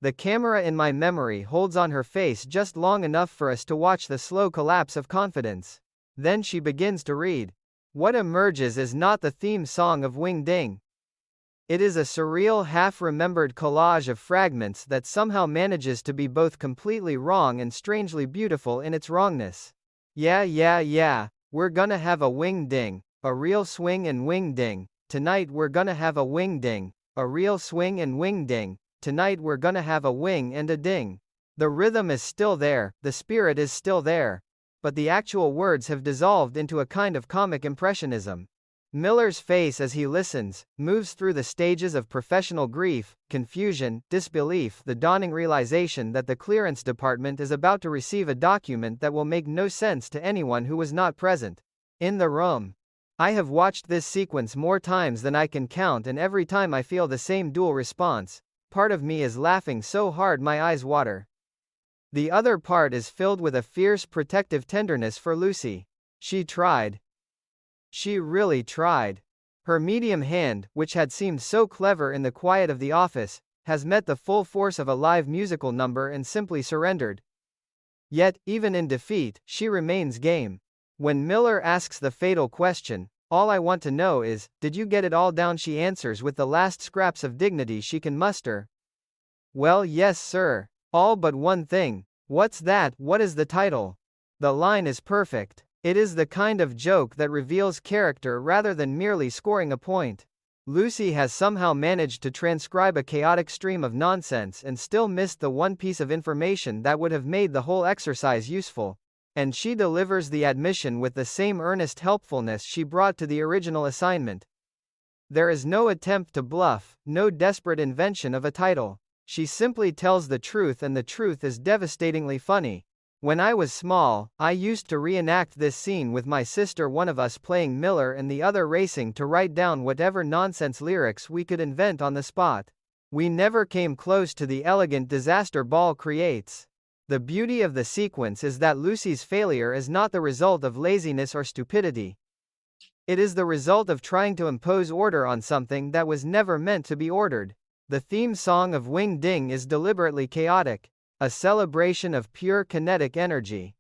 Speaker 19: The camera in my memory holds on her face just long enough for us to watch the slow collapse of confidence. Then she begins to read. What emerges is not the theme song of Wing Ding. It is a surreal, half-remembered collage of fragments that somehow manages to be both completely wrong and strangely beautiful in its wrongness. Yeah, we're gonna have a wing ding, a real swing and wing ding. Tonight we're gonna have a wing ding, a real swing and wing ding. Tonight we're gonna have a wing and a ding. The rhythm is still there, the spirit is still there, but the actual words have dissolved into a kind of comic impressionism. Miller's face as he listens, moves through the stages of professional grief, confusion, disbelief, the dawning realization that the clearance department is about to receive a document that will make no sense to anyone who was not present in the room. I have watched this sequence more times than I can count, and every time I feel the same dual response. Part of me is laughing so hard my eyes water. The other part is filled with a fierce protective tenderness for Lucy. She tried. She really tried. Her medium hand, which had seemed so clever in the quiet of the office, has met the full force of a live musical number and simply surrendered. Yet, even in defeat, she remains game. When Miller asks the fatal question, all I want to know is, did you get it all down? She answers with the last scraps of dignity she can muster. Well, yes, sir. All but one thing. What's that? What is the title? The line is perfect. It is the kind of joke that reveals character rather than merely scoring a point. Lucy has somehow managed to transcribe a chaotic stream of nonsense and still missed the one piece of information that would have made the whole exercise useful. And she delivers the admission with the same earnest helpfulness she brought to the original assignment. There is no attempt to bluff, no desperate invention of a title. She simply tells the truth, and the truth is devastatingly funny. When I was small, I used to reenact this scene with my sister, one of us playing Miller and the other racing to write down whatever nonsense lyrics we could invent on the spot. We never came close to the elegant disaster Ball creates. The beauty of the sequence is that Lucy's failure is not the result of laziness or stupidity. It is the result of trying to impose order on something that was never meant to be ordered. The theme song of Wing Ding is deliberately chaotic. A celebration of pure kinetic energy.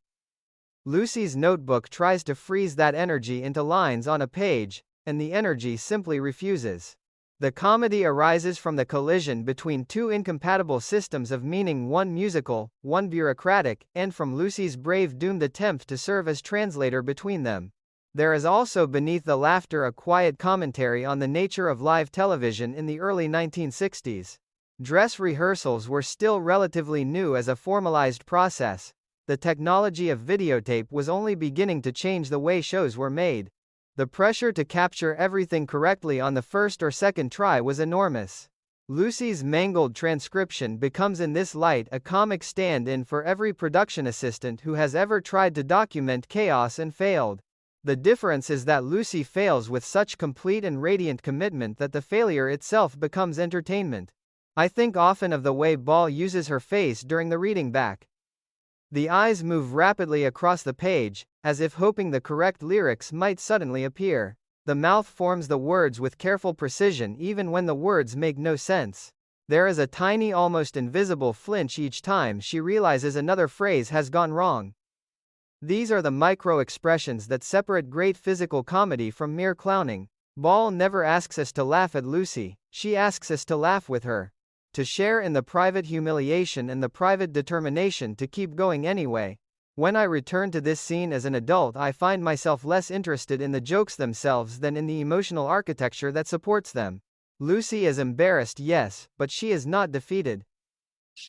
Speaker 19: Lucy's notebook tries to freeze that energy into lines on a page, and the energy simply refuses. The comedy arises from the collision between two incompatible systems of meaning, one musical, one bureaucratic, and from Lucy's brave doomed attempt to serve as translator between them. There is also beneath the laughter a quiet commentary on the nature of live television in the early 1960s. Dress rehearsals were still relatively new as a formalized process. The technology of videotape was only beginning to change the way shows were made. The pressure to capture everything correctly on the first or second try was enormous. Lucy's mangled transcription becomes in this light a comic stand-in for every production assistant who has ever tried to document chaos and failed. The difference is that Lucy fails with such complete and radiant commitment that the failure itself becomes entertainment. I think often of the way Ball uses her face during the reading back. The eyes move rapidly across the page, as if hoping the correct lyrics might suddenly appear. The mouth forms the words with careful precision even when the words make no sense. There is a tiny, almost invisible flinch each time she realizes another phrase has gone wrong. These are the micro-expressions that separate great physical comedy from mere clowning. Ball never asks us to laugh at Lucy, she asks us to laugh with her. To share in the private humiliation and the private determination to keep going anyway. When I return to this scene as an adult, I find myself less interested in the jokes themselves than in the emotional architecture that supports them. Lucy is embarrassed, yes, but she is not defeated.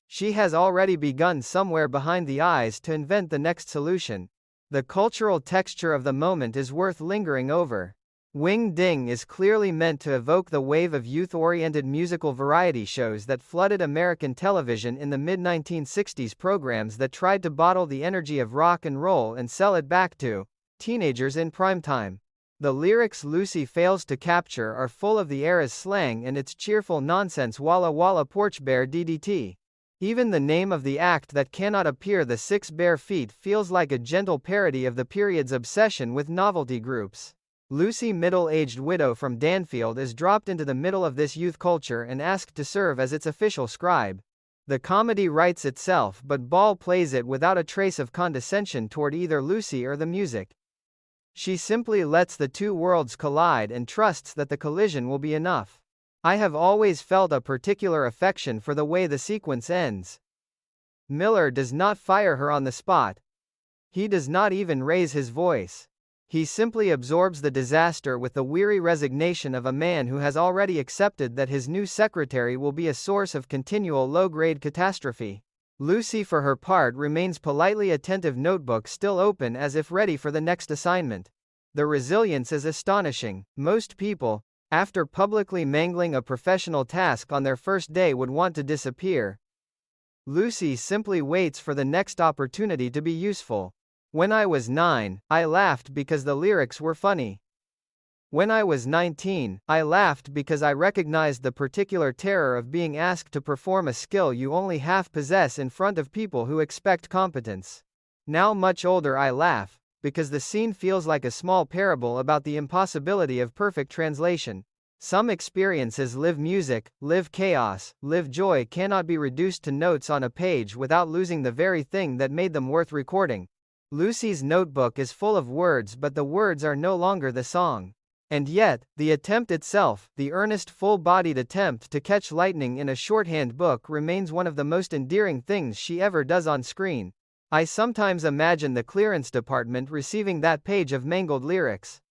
Speaker 19: She has already begun somewhere behind the eyes to invent the next solution. The cultural texture of the moment is worth lingering over. Wing Ding is clearly meant to evoke the wave of youth-oriented musical variety shows that flooded American television in the mid-1960s, programs that tried to bottle the energy of rock and roll and sell it back to teenagers in primetime. The lyrics Lucy fails to capture are full of the era's slang and its cheerful nonsense Walla Walla Porch Bear DDT. Even the name of the act that cannot appear, the Six Bare Feet, feels like a gentle parody of the period's obsession with novelty groups. Lucy, middle-aged widow from Danfield, is dropped into the middle of this youth culture and asked to serve as its official scribe. The comedy writes itself, but Ball plays it without a trace of condescension toward either Lucy or the music. She simply lets the two worlds collide and trusts that the collision will be enough. I have always felt a particular affection for the way the sequence ends. Miller does not fire her on the spot. He does not even raise his voice. He simply absorbs the disaster with the weary resignation of a man who has already accepted that his new secretary will be a source of continual low-grade catastrophe. Lucy, for her part, remains politely attentive, notebook still open as if ready for the next assignment. The resilience is astonishing. Most people, after publicly mangling a professional task on their first day, would want to disappear. Lucy simply waits for the next opportunity to be useful. When I was 9, I laughed because the lyrics were funny. When I was 19, I laughed because I recognized the particular terror of being asked to perform a skill you only half possess in front of people who expect competence. Now, much older, I laugh because the scene feels like a small parable about the impossibility of perfect translation. Some experiences, live music, live chaos, live joy, cannot be reduced to notes on a page without losing the very thing that made them worth recording. Lucy's notebook is full of words, but the words are no longer the song. And yet, the attempt itself, the earnest, full-bodied attempt to catch lightning in a shorthand book, remains one of the most endearing things she ever does on screen. I sometimes imagine the clearance department receiving that page of mangled lyrics.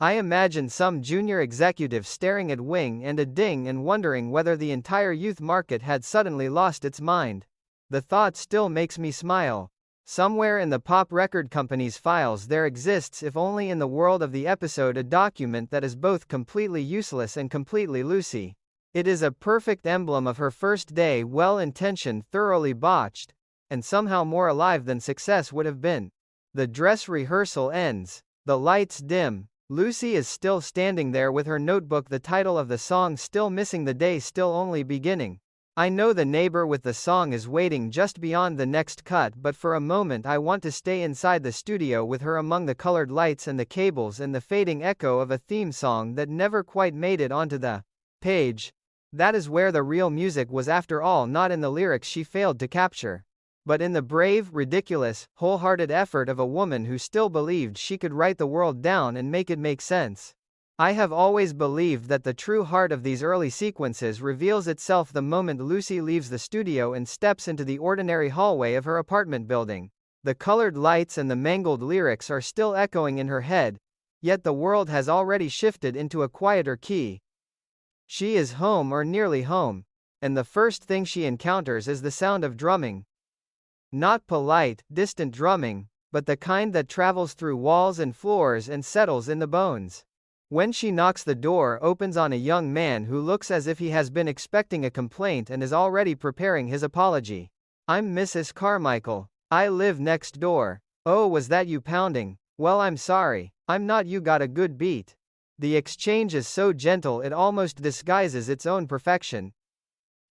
Speaker 19: I imagine some junior executive staring at Wing and a Ding and wondering whether the entire youth market had suddenly lost its mind. The thought still makes me smile. Somewhere in the pop record company's files there exists, if only in the world of the episode, a document that is both completely useless and completely Lucy. It is a perfect emblem of her first day, well-intentioned, thoroughly botched, and somehow more alive than success would have been. The dress rehearsal ends. The lights dim. Lucy is still standing there with her notebook, the title of the song still missing, the day still only beginning. I know the neighbor with the song is waiting just beyond the next cut, but for a moment I want to stay inside the studio with her among the colored lights and the cables and the fading echo of a theme song that never quite made it onto the page. That is where the real music was, after all, not in the lyrics she failed to capture, but in the brave, ridiculous, wholehearted effort of a woman who still believed she could write the world down and make it make sense. I have always believed that the true heart of these early sequences reveals itself the moment Lucy leaves the studio and steps into the ordinary hallway of her apartment building. The colored lights and the mangled lyrics are still echoing in her head, yet the world has already shifted into a quieter key. She is home, or nearly home, and the first thing she encounters is the sound of drumming. Not polite, distant drumming, but the kind that travels through walls and floors and settles in the bones. When she knocks, the door opens on a young man who looks as if he has been expecting a complaint and is already preparing his apology. I'm Mrs. Carmichael. I live next door. Oh, was that you pounding? Well, I'm sorry. I'm not. You got a good beat. The exchange is so gentle it almost disguises its own perfection.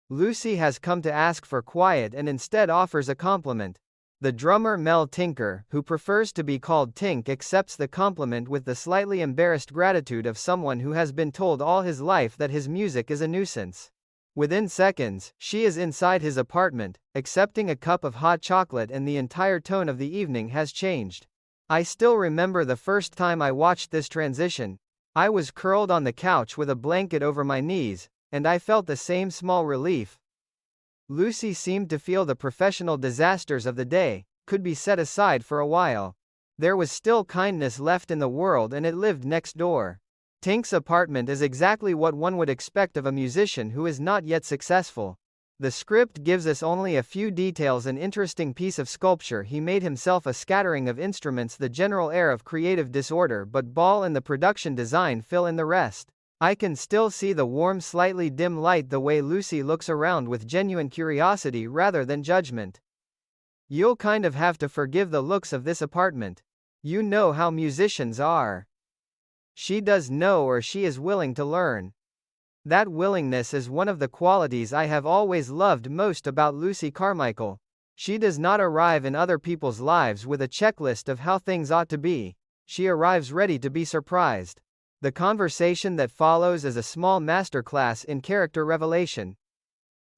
Speaker 19: Lucy has come to ask for quiet and instead offers a compliment. The drummer Mel Tinker, who prefers to be called Tink, accepts the compliment with the slightly embarrassed gratitude of someone who has been told all his life that his music is a nuisance. Within seconds, she is inside his apartment, accepting a cup of hot chocolate, and the entire tone of the evening has changed. I still remember the first time I watched this transition. I was curled on the couch with a blanket over my knees, and I felt the same small relief. Lucy seemed to feel the professional disasters of the day could be set aside for a while. There was still kindness left in the world, and it lived next door. Tink's apartment is exactly what one would expect of a musician who is not yet successful. The script gives us only a few details: an interesting piece of sculpture he made himself, a scattering of instruments, the general air of creative disorder, but Ball and the production design fill in the rest. I can still see the warm, slightly dim light, the way Lucy looks around with genuine curiosity rather than judgment. You'll kind of have to forgive the looks of this apartment. You know how musicians are. She does know, or she is willing to learn. That willingness is one of the qualities I have always loved most about Lucy Carmichael. She does not arrive in other people's lives with a checklist of how things ought to be. She arrives ready to be surprised. The conversation that follows is a small masterclass in character revelation.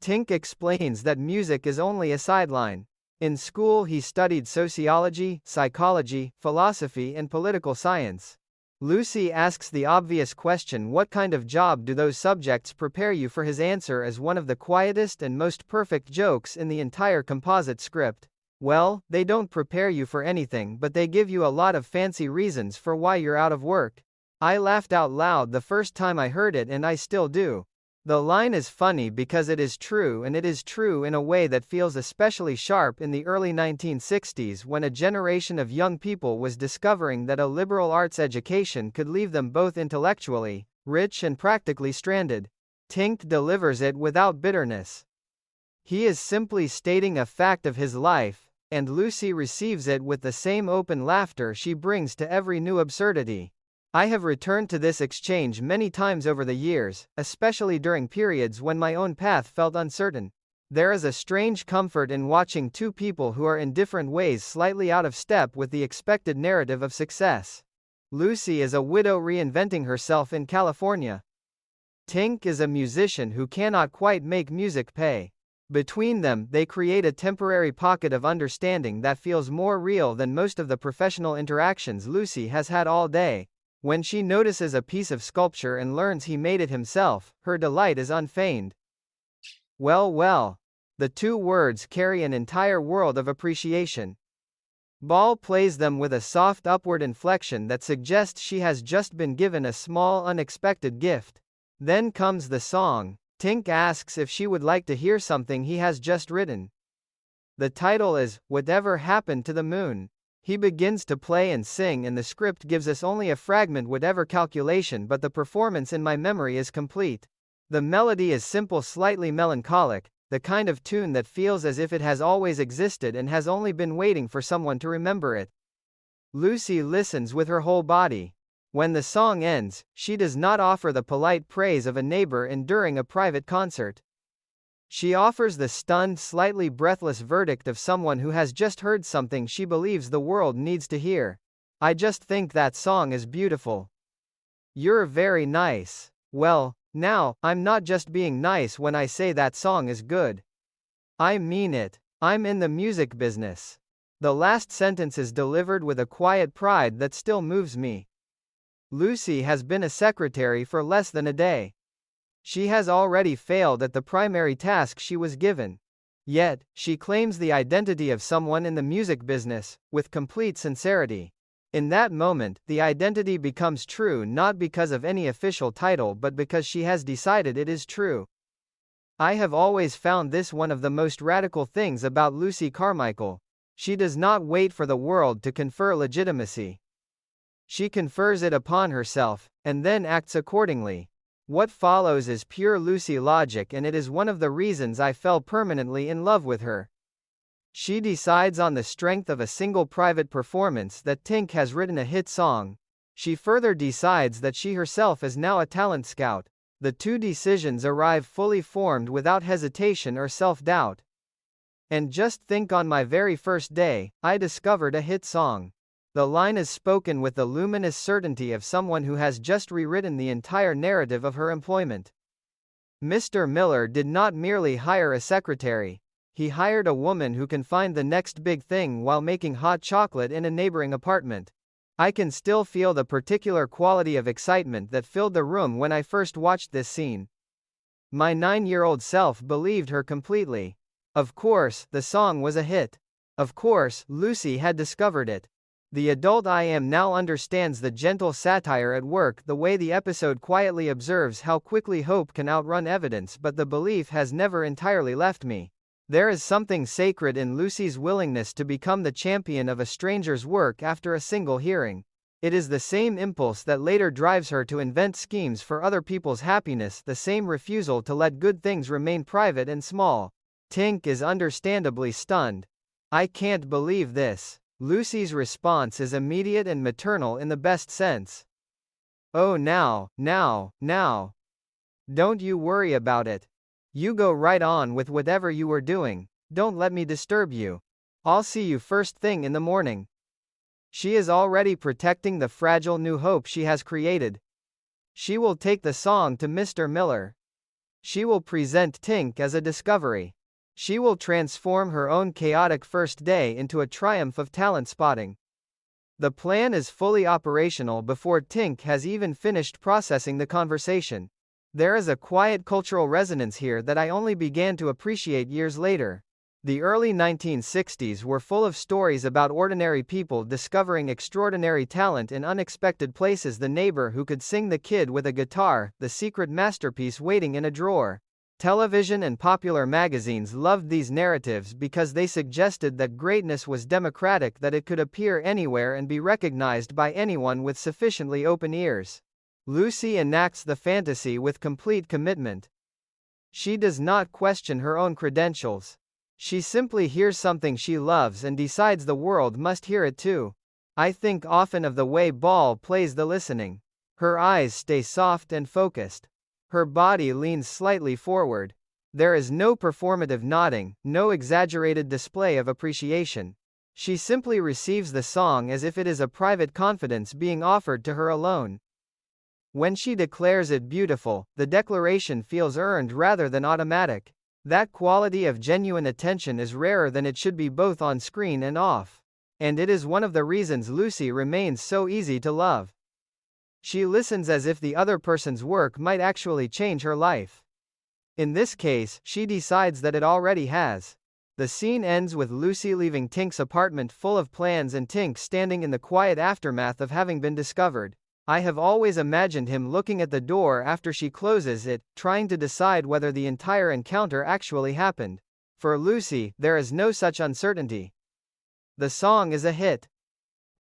Speaker 19: Tink explains that music is only a sideline. In school he studied sociology, psychology, philosophy, and political science. Lucy asks the obvious question, what kind of job do those subjects prepare you for? His answer is one of the quietest and most perfect jokes in the entire composite script. Well, they don't prepare you for anything, but they give you a lot of fancy reasons for why you're out of work. I laughed out loud the first time I heard it, and I still do. The line is funny because it is true, and it is true in a way that feels especially sharp in the early 1960s, when a generation of young people was discovering that a liberal arts education could leave them both intellectually rich and practically stranded. Tink delivers it without bitterness. He is simply stating a fact of his life, and Lucy receives it with the same open laughter she brings to every new absurdity. I have returned to this exchange many times over the years, especially during periods when my own path felt uncertain. There is a strange comfort in watching two people who are in different ways slightly out of step with the expected narrative of success. Lucy is a widow reinventing herself in California. Tink is a musician who cannot quite make music pay. Between them, they create a temporary pocket of understanding that feels more real than most of the professional interactions Lucy has had all day. When she notices a piece of sculpture and learns he made it himself, her delight is unfeigned. Well, well. The two words carry an entire world of appreciation. Ball plays them with a soft upward inflection that suggests she has just been given a small, unexpected gift. Then comes the song. Tink asks if she would like to hear something he has just written. The title is Whatever Happened to the Moon. He begins to play and sing, and the script gives us only a fragment, whatever calculation, but the performance in my memory is complete. The melody is simple, slightly melancholic, the kind of tune that feels as if it has always existed and has only been waiting for someone to remember it. Lucy listens with her whole body. When the song ends, she does not offer the polite praise of a neighbor enduring a private concert. She offers the stunned, slightly breathless verdict of someone who has just heard something she believes the world needs to hear. I just think that song is beautiful. You're very nice. Well, now, I'm not just being nice when I say that song is good. I mean it. I'm in the music business. The last sentence is delivered with a quiet pride that still moves me. Lucy has been a secretary for less than a day. She has already failed at the primary task she was given. Yet, she claims the identity of someone in the music business, with complete sincerity. In that moment, the identity becomes true not because of any official title but because she has decided it is true. I have always found this one of the most radical things about Lucy Carmichael. She does not wait for the world to confer legitimacy. She confers it upon herself, and then acts accordingly. What follows is pure Lucy logic, and it is one of the reasons I fell permanently in love with her. She decides on the strength of a single private performance that Tink has written a hit song. She further decides that she herself is now a talent scout. The two decisions arrive fully formed without hesitation or self-doubt. And just think, on my very first day, I discovered a hit song. The line is spoken with the luminous certainty of someone who has just rewritten the entire narrative of her employment. Mr. Miller did not merely hire a secretary. He hired a woman who can find the next big thing while making hot chocolate in a neighboring apartment. I can still feel the particular quality of excitement that filled the room when I first watched this scene. My 9-year-old self believed her completely. Of course, the song was a hit. Of course, Lucy had discovered it. The adult I am now understands the gentle satire at work. The way the episode quietly observes how quickly hope can outrun evidence, but the belief has never entirely left me. There is something sacred in Lucy's willingness to become the champion of a stranger's work after a single hearing. It is the same impulse that later drives her to invent schemes for other people's happiness, the same refusal to let good things remain private and small. Tink is understandably stunned. I can't believe this. Lucy's response is immediate and maternal in the best sense. Oh, now. Don't you worry about it. You go right on with whatever you were doing. Don't let me disturb you. I'll see you first thing in the morning. She is already protecting the fragile new hope she has created. She will take the song to Mr. Miller. She will present Tink as a discovery. She will transform her own chaotic first day into a triumph of talent spotting. The plan is fully operational before Tink has even finished processing the conversation. There is a quiet cultural resonance here that I only began to appreciate years later. The early 1960s were full of stories about ordinary people discovering extraordinary talent in unexpected places. The neighbor who could sing, the kid with a guitar, the secret masterpiece waiting in a drawer. Television and popular magazines loved these narratives because they suggested that greatness was democratic, that it could appear anywhere and be recognized by anyone with sufficiently open ears. Lucy enacts the fantasy with complete commitment. She does not question her own credentials. She simply hears something she loves and decides the world must hear it too. I think often of the way Ball plays the listening. Her eyes stay soft and focused. Her body leans slightly forward. There is no performative nodding, no exaggerated display of appreciation. She simply receives the song as if it is a private confidence being offered to her alone. When she declares it beautiful, the declaration feels earned rather than automatic. That quality of genuine attention is rarer than it should be, both on screen and off. And it is one of the reasons Lucy remains so easy to love. She listens as if the other person's work might actually change her life. In this case, she decides that it already has. The scene ends with Lucy leaving Tink's apartment full of plans and Tink standing in the quiet aftermath of having been discovered. I have always imagined him looking at the door after she closes it, trying to decide whether the entire encounter actually happened. For Lucy, there is no such uncertainty. The song is a hit.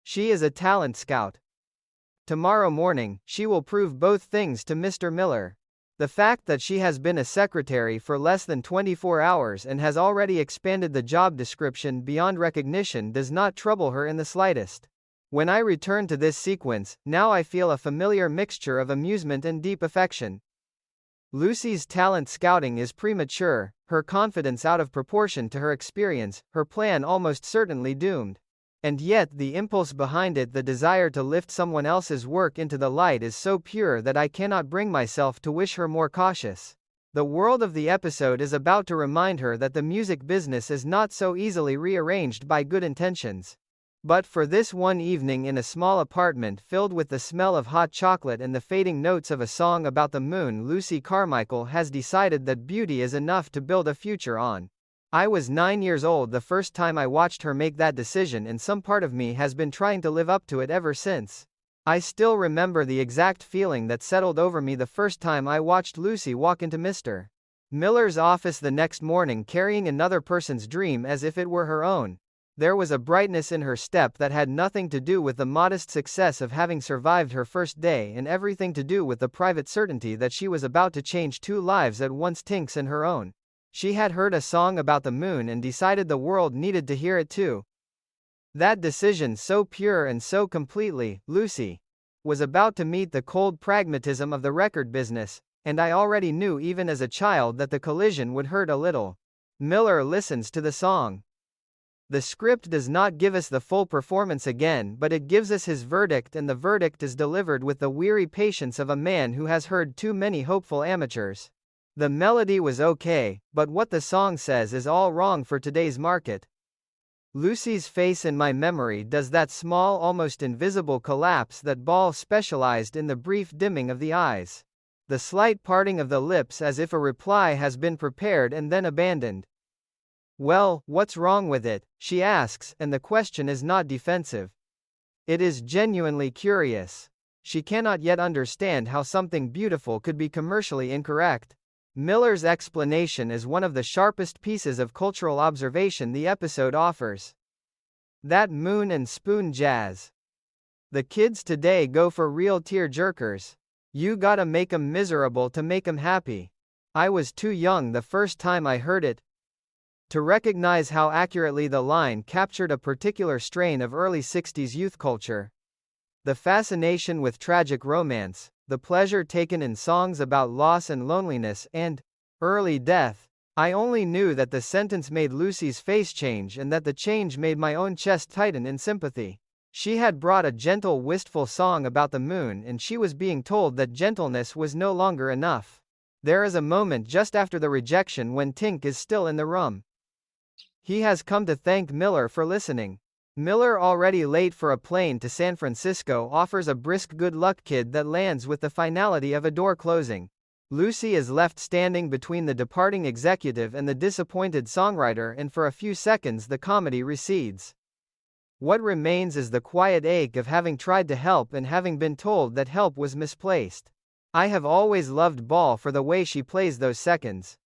Speaker 19: She is a talent scout. Tomorrow morning, she will prove both things to Mr. Miller. The fact that she has been a secretary for less than 24 hours and has already expanded the job description beyond recognition does not trouble her in the slightest. When I return to this sequence, now I feel a familiar mixture of amusement and deep affection. Lucy's talent scouting is premature, her confidence out of proportion to her experience, her plan almost certainly doomed. And yet the impulse behind it, the desire to lift someone else's work into the light, is so pure that I cannot bring myself to wish her more cautious. The world of the episode is about to remind her that the music business is not so easily rearranged by good intentions. But for this one evening in a small apartment filled with the smell of hot chocolate and the fading notes of a song about the moon, Lucy Carmichael has decided that beauty is enough to build a future on. I was 9 years old the first time I watched her make that decision, and some part of me has been trying to live up to it ever since. I still remember the exact feeling that settled over me the first time I watched Lucy walk into Mr. Miller's office the next morning carrying another person's dream as if it were her own. There was a brightness in her step that had nothing to do with the modest success of having survived her first day and everything to do with the private certainty that she was about to change two lives at once, Tink's and her own. She had heard a song about the moon and decided the world needed to hear it too. That decision, so pure and so completely, Lucy, was about to meet the cold pragmatism of the record business, and I already knew even as a child that the collision would hurt a little. Miller listens to the song. The script does not give us the full performance again, but it gives us his verdict, and the verdict is delivered with the weary patience of a man who has heard too many hopeful amateurs. The melody was okay, but what the song says is all wrong for today's market. Lucy's face in my memory does that small, almost invisible collapse that Ball specialized in, the brief dimming of the eyes. The slight parting of the lips as if a reply has been prepared and then abandoned. Well, what's wrong with it? She asks, and the question is not defensive. It is genuinely curious. She cannot yet understand how something beautiful could be commercially incorrect. Miller's explanation is one of the sharpest pieces of cultural observation the episode offers. That moon and spoon jazz. The kids today go for real tear-jerkers. You gotta make 'em miserable to make 'em happy. I was too young the first time I heard it to recognize how accurately the line captured a particular strain of early 60s youth culture. The fascination with tragic romance, the pleasure taken in songs about loss and loneliness and early death. I only knew that the sentence made Lucy's face change and that the change made my own chest tighten in sympathy. She had brought a gentle, wistful song about the moon, and she was being told that gentleness was no longer enough. There is a moment just after the rejection when Tink is still in the room. He has come to thank Miller for listening. Miller, already late for a plane to San Francisco, offers a brisk good luck kid that lands with the finality of a door closing. Lucy is left standing between the departing executive and the disappointed songwriter, and for a few seconds the comedy recedes. What remains is the quiet ache of having tried to help and having been told that help was misplaced. I have always loved Ball for the way she plays those seconds.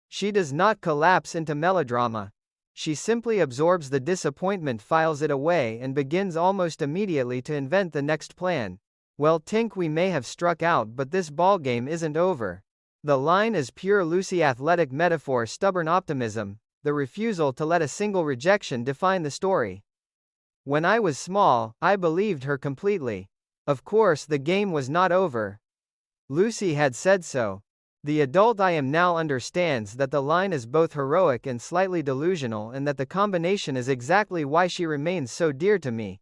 Speaker 19: She does not collapse into melodrama. She simply absorbs the disappointment, files it away, and begins almost immediately to invent the next plan. Well, Tink, we may have struck out, but this ballgame isn't over. The line is pure Lucy athletic metaphor, stubborn optimism, the refusal to let a single rejection define the story. When I was small, I believed her completely. Of course, the game was not over. Lucy had said so. The adult I am now understands that the line is both heroic and slightly delusional, and that the combination is exactly why she remains so dear to me.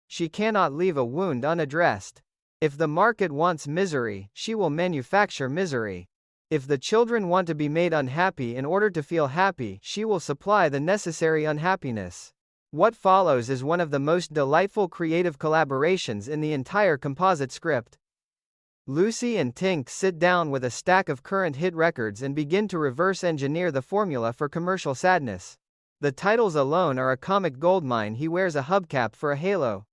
Speaker 19: She cannot leave a wound unaddressed. If the market wants misery, she will manufacture misery. If the children want to be made unhappy in order to feel happy, she will supply the necessary unhappiness. What follows is one of the most delightful creative collaborations in the entire composite script. Lucy and Tink sit down with a stack of current hit records and begin to reverse engineer the formula for commercial sadness. The titles alone are a comic goldmine. He wears a hubcap for a halo.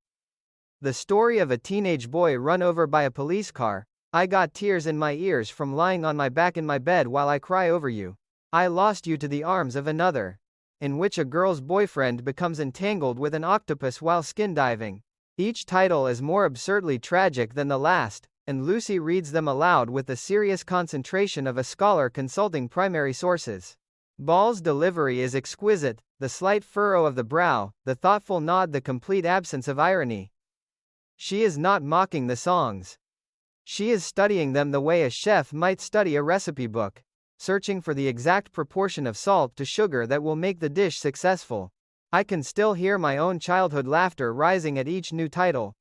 Speaker 19: The story of a teenage boy run over by a police car. I got tears in my ears from lying on my back in my bed while I cry over you. I lost you to the arms of another. In which a girl's boyfriend becomes entangled with an octopus while skin diving. Each title is more absurdly tragic than the last, and Lucy reads them aloud with the serious concentration of a scholar consulting primary sources. Ball's delivery is exquisite, the slight furrow of the brow, the thoughtful nod, the complete absence of irony. She is not mocking the songs. She is studying them the way a chef might study a recipe book, searching for the exact proportion of salt to sugar that will make the dish successful. I can still hear my own childhood laughter rising at each new title.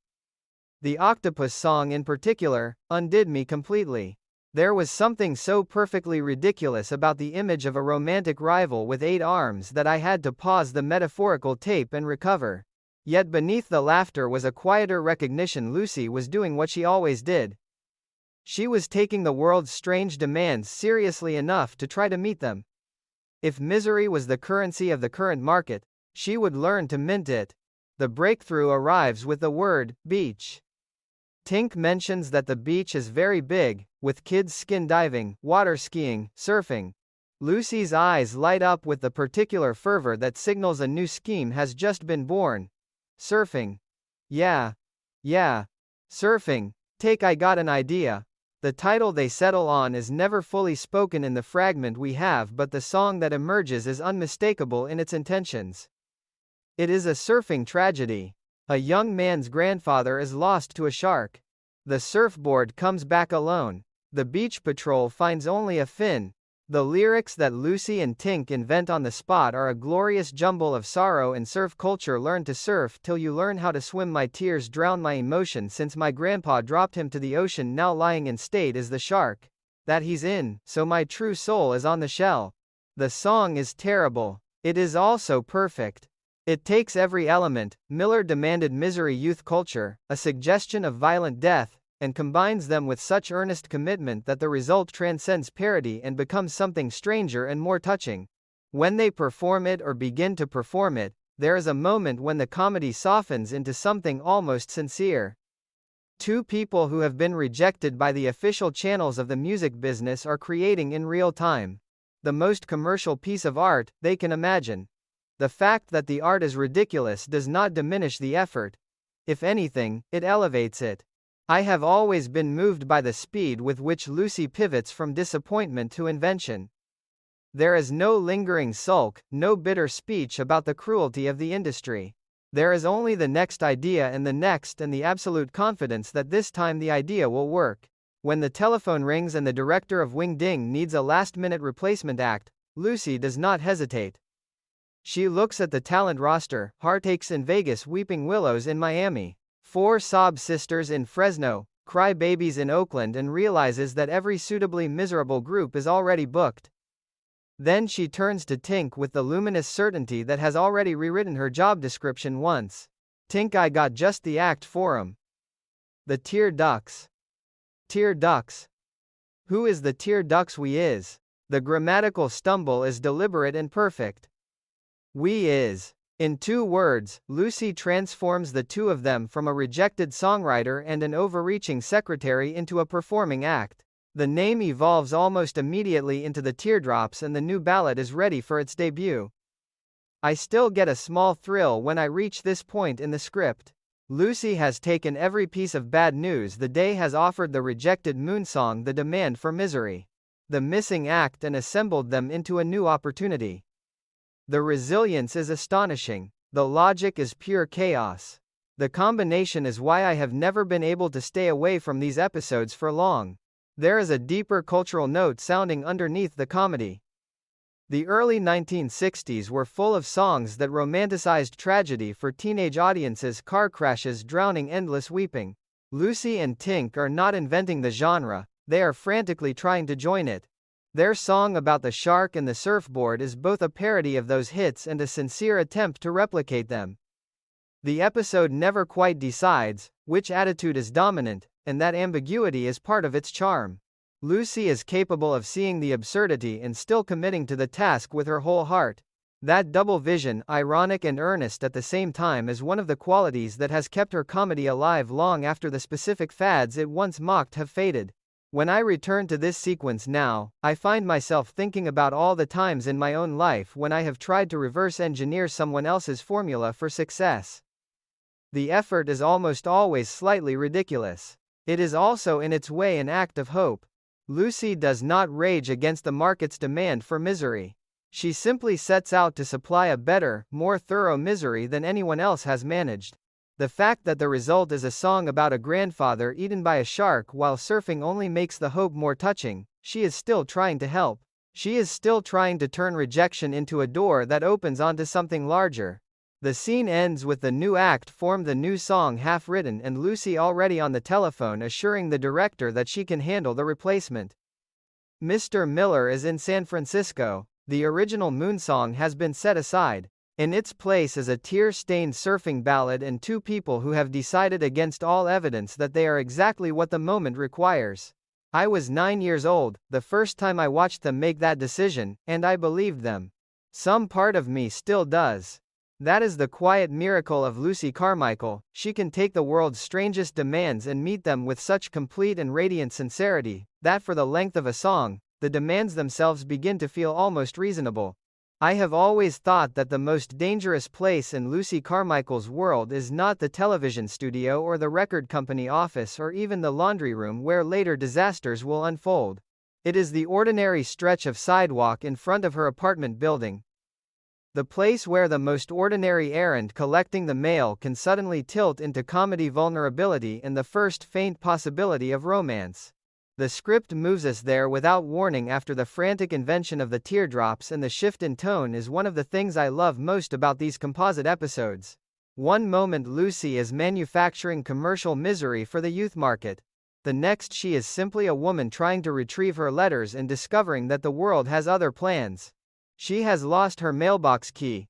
Speaker 19: The octopus song in particular undid me completely. There was something so perfectly ridiculous about the image of a romantic rival with 8 arms that I had to pause the metaphorical tape and recover. Yet beneath the laughter was a quieter recognition Lucy was doing what she always did. She was taking the world's strange demands seriously enough to try to meet them. If misery was the currency of the current market, she would learn to mint it. The breakthrough arrives with the word beach. Tink mentions that the beach is very big, with kids skin diving, water skiing, surfing. Lucy's eyes light up with the particular fervor that signals a new scheme has just been born. Surfing. Yeah. Surfing. I got an idea. The title they settle on is never fully spoken in the fragment we have, but the song that emerges is unmistakable in its intentions. It is a surfing tragedy. A young man's grandfather is lost to a shark. The surfboard comes back alone. The beach patrol finds only a fin. The lyrics that Lucy and Tink invent on the spot are a glorious jumble of sorrow and surf culture. Learn to surf till you learn how to swim. My tears drown my emotion since my grandpa dropped him to the ocean. Now lying in state is the shark that he's in, so my true soul is on the shell. The song is terrible. It is also perfect. It takes every element Miller demanded misery youth culture, a suggestion of violent death, and combines them with such earnest commitment that the result transcends parody and becomes something stranger and more touching. When they perform it or begin to perform it, there is a moment when the comedy softens into something almost sincere. Two people who have been rejected by the official channels of the music business are creating in real time the most commercial piece of art they can imagine. The fact that the art is ridiculous does not diminish the effort. If anything, it elevates it. I have always been moved by the speed with which Lucy pivots from disappointment to invention. There is no lingering sulk, no bitter speech about the cruelty of the industry. There is only the next idea and the next, and the absolute confidence that this time the idea will work. When the telephone rings and the director of Wing Ding needs a last-minute replacement act, Lucy does not hesitate. She looks at the talent roster: Heartaches in Vegas, Weeping Willows in Miami, 4 Sob Sisters in Fresno, Cry Babies in Oakland, and realizes that every suitably miserable group is already booked. Then she turns to Tink with the luminous certainty that has already rewritten her job description once. Tink, I got just the act for 'em. The Tear Ducks. Tear Ducks. Who is the Tear Ducks? We is. The grammatical stumble is deliberate and perfect. We is. In 2 words, Lucy transforms the two of them from a rejected songwriter and an overreaching secretary into a performing act. The name evolves almost immediately into the Teardrops, and the new ballad is ready for its debut. I still get a small thrill when I reach this point in the script. Lucy has taken every piece of bad news the day has offered the rejected Moonsong the demand for misery, the missing act, and assembled them into a new opportunity. The resilience is astonishing. The logic is pure chaos. The combination is why I have never been able to stay away from these episodes for long. There is a deeper cultural note sounding underneath the comedy. The early 1960s were full of songs that romanticized tragedy for teenage audiences: car crashes, drowning, endless weeping. Lucy and Tink are not inventing the genre, they are frantically trying to join it. Their song about the shark and the surfboard is both a parody of those hits and a sincere attempt to replicate them. The episode never quite decides which attitude is dominant, and that ambiguity is part of its charm. Lucy is capable of seeing the absurdity and still committing to the task with her whole heart. That double vision, ironic and earnest at the same time, is one of the qualities that has kept her comedy alive long after the specific fads it once mocked have faded. When I return to this sequence now, I find myself thinking about all the times in my own life when I have tried to reverse engineer someone else's formula for success. The effort is almost always slightly ridiculous. It is also in its way an act of hope. Lucy does not rage against the market's demand for misery. She simply sets out to supply a better, more thorough misery than anyone else has managed. The fact that the result is a song about a grandfather eaten by a shark while surfing only makes the hope more touching. She is still trying to help. She is still trying to turn rejection into a door that opens onto something larger. The scene ends with the new act formed, the new song half written, and Lucy already on the telephone assuring the director that she can handle the replacement. Mr. Miller is in San Francisco. The original Moonsong has been set aside. In its place is a tear-stained surfing ballad and 2 people who have decided against all evidence that they are exactly what the moment requires. I was 9 years old the first time I watched them make that decision, and I believed them. Some part of me still does. That is the quiet miracle of Lucy Carmichael. She can take the world's strangest demands and meet them with such complete and radiant sincerity, that for the length of a song, the demands themselves begin to feel almost reasonable. I have always thought that the most dangerous place in Lucy Carmichael's world is not the television studio or the record company office or even the laundry room where later disasters will unfold. It is the ordinary stretch of sidewalk in front of her apartment building. The place where the most ordinary errand collecting the mail can suddenly tilt into comedy vulnerability and the first faint possibility of romance. The script moves us there without warning after the frantic invention of the teardrops, and the shift in tone is one of the things I love most about these composite episodes. One moment Lucy is manufacturing commercial misery for the youth market. The next she is simply a woman trying to retrieve her letters and discovering that the world has other plans. She has lost her mailbox key.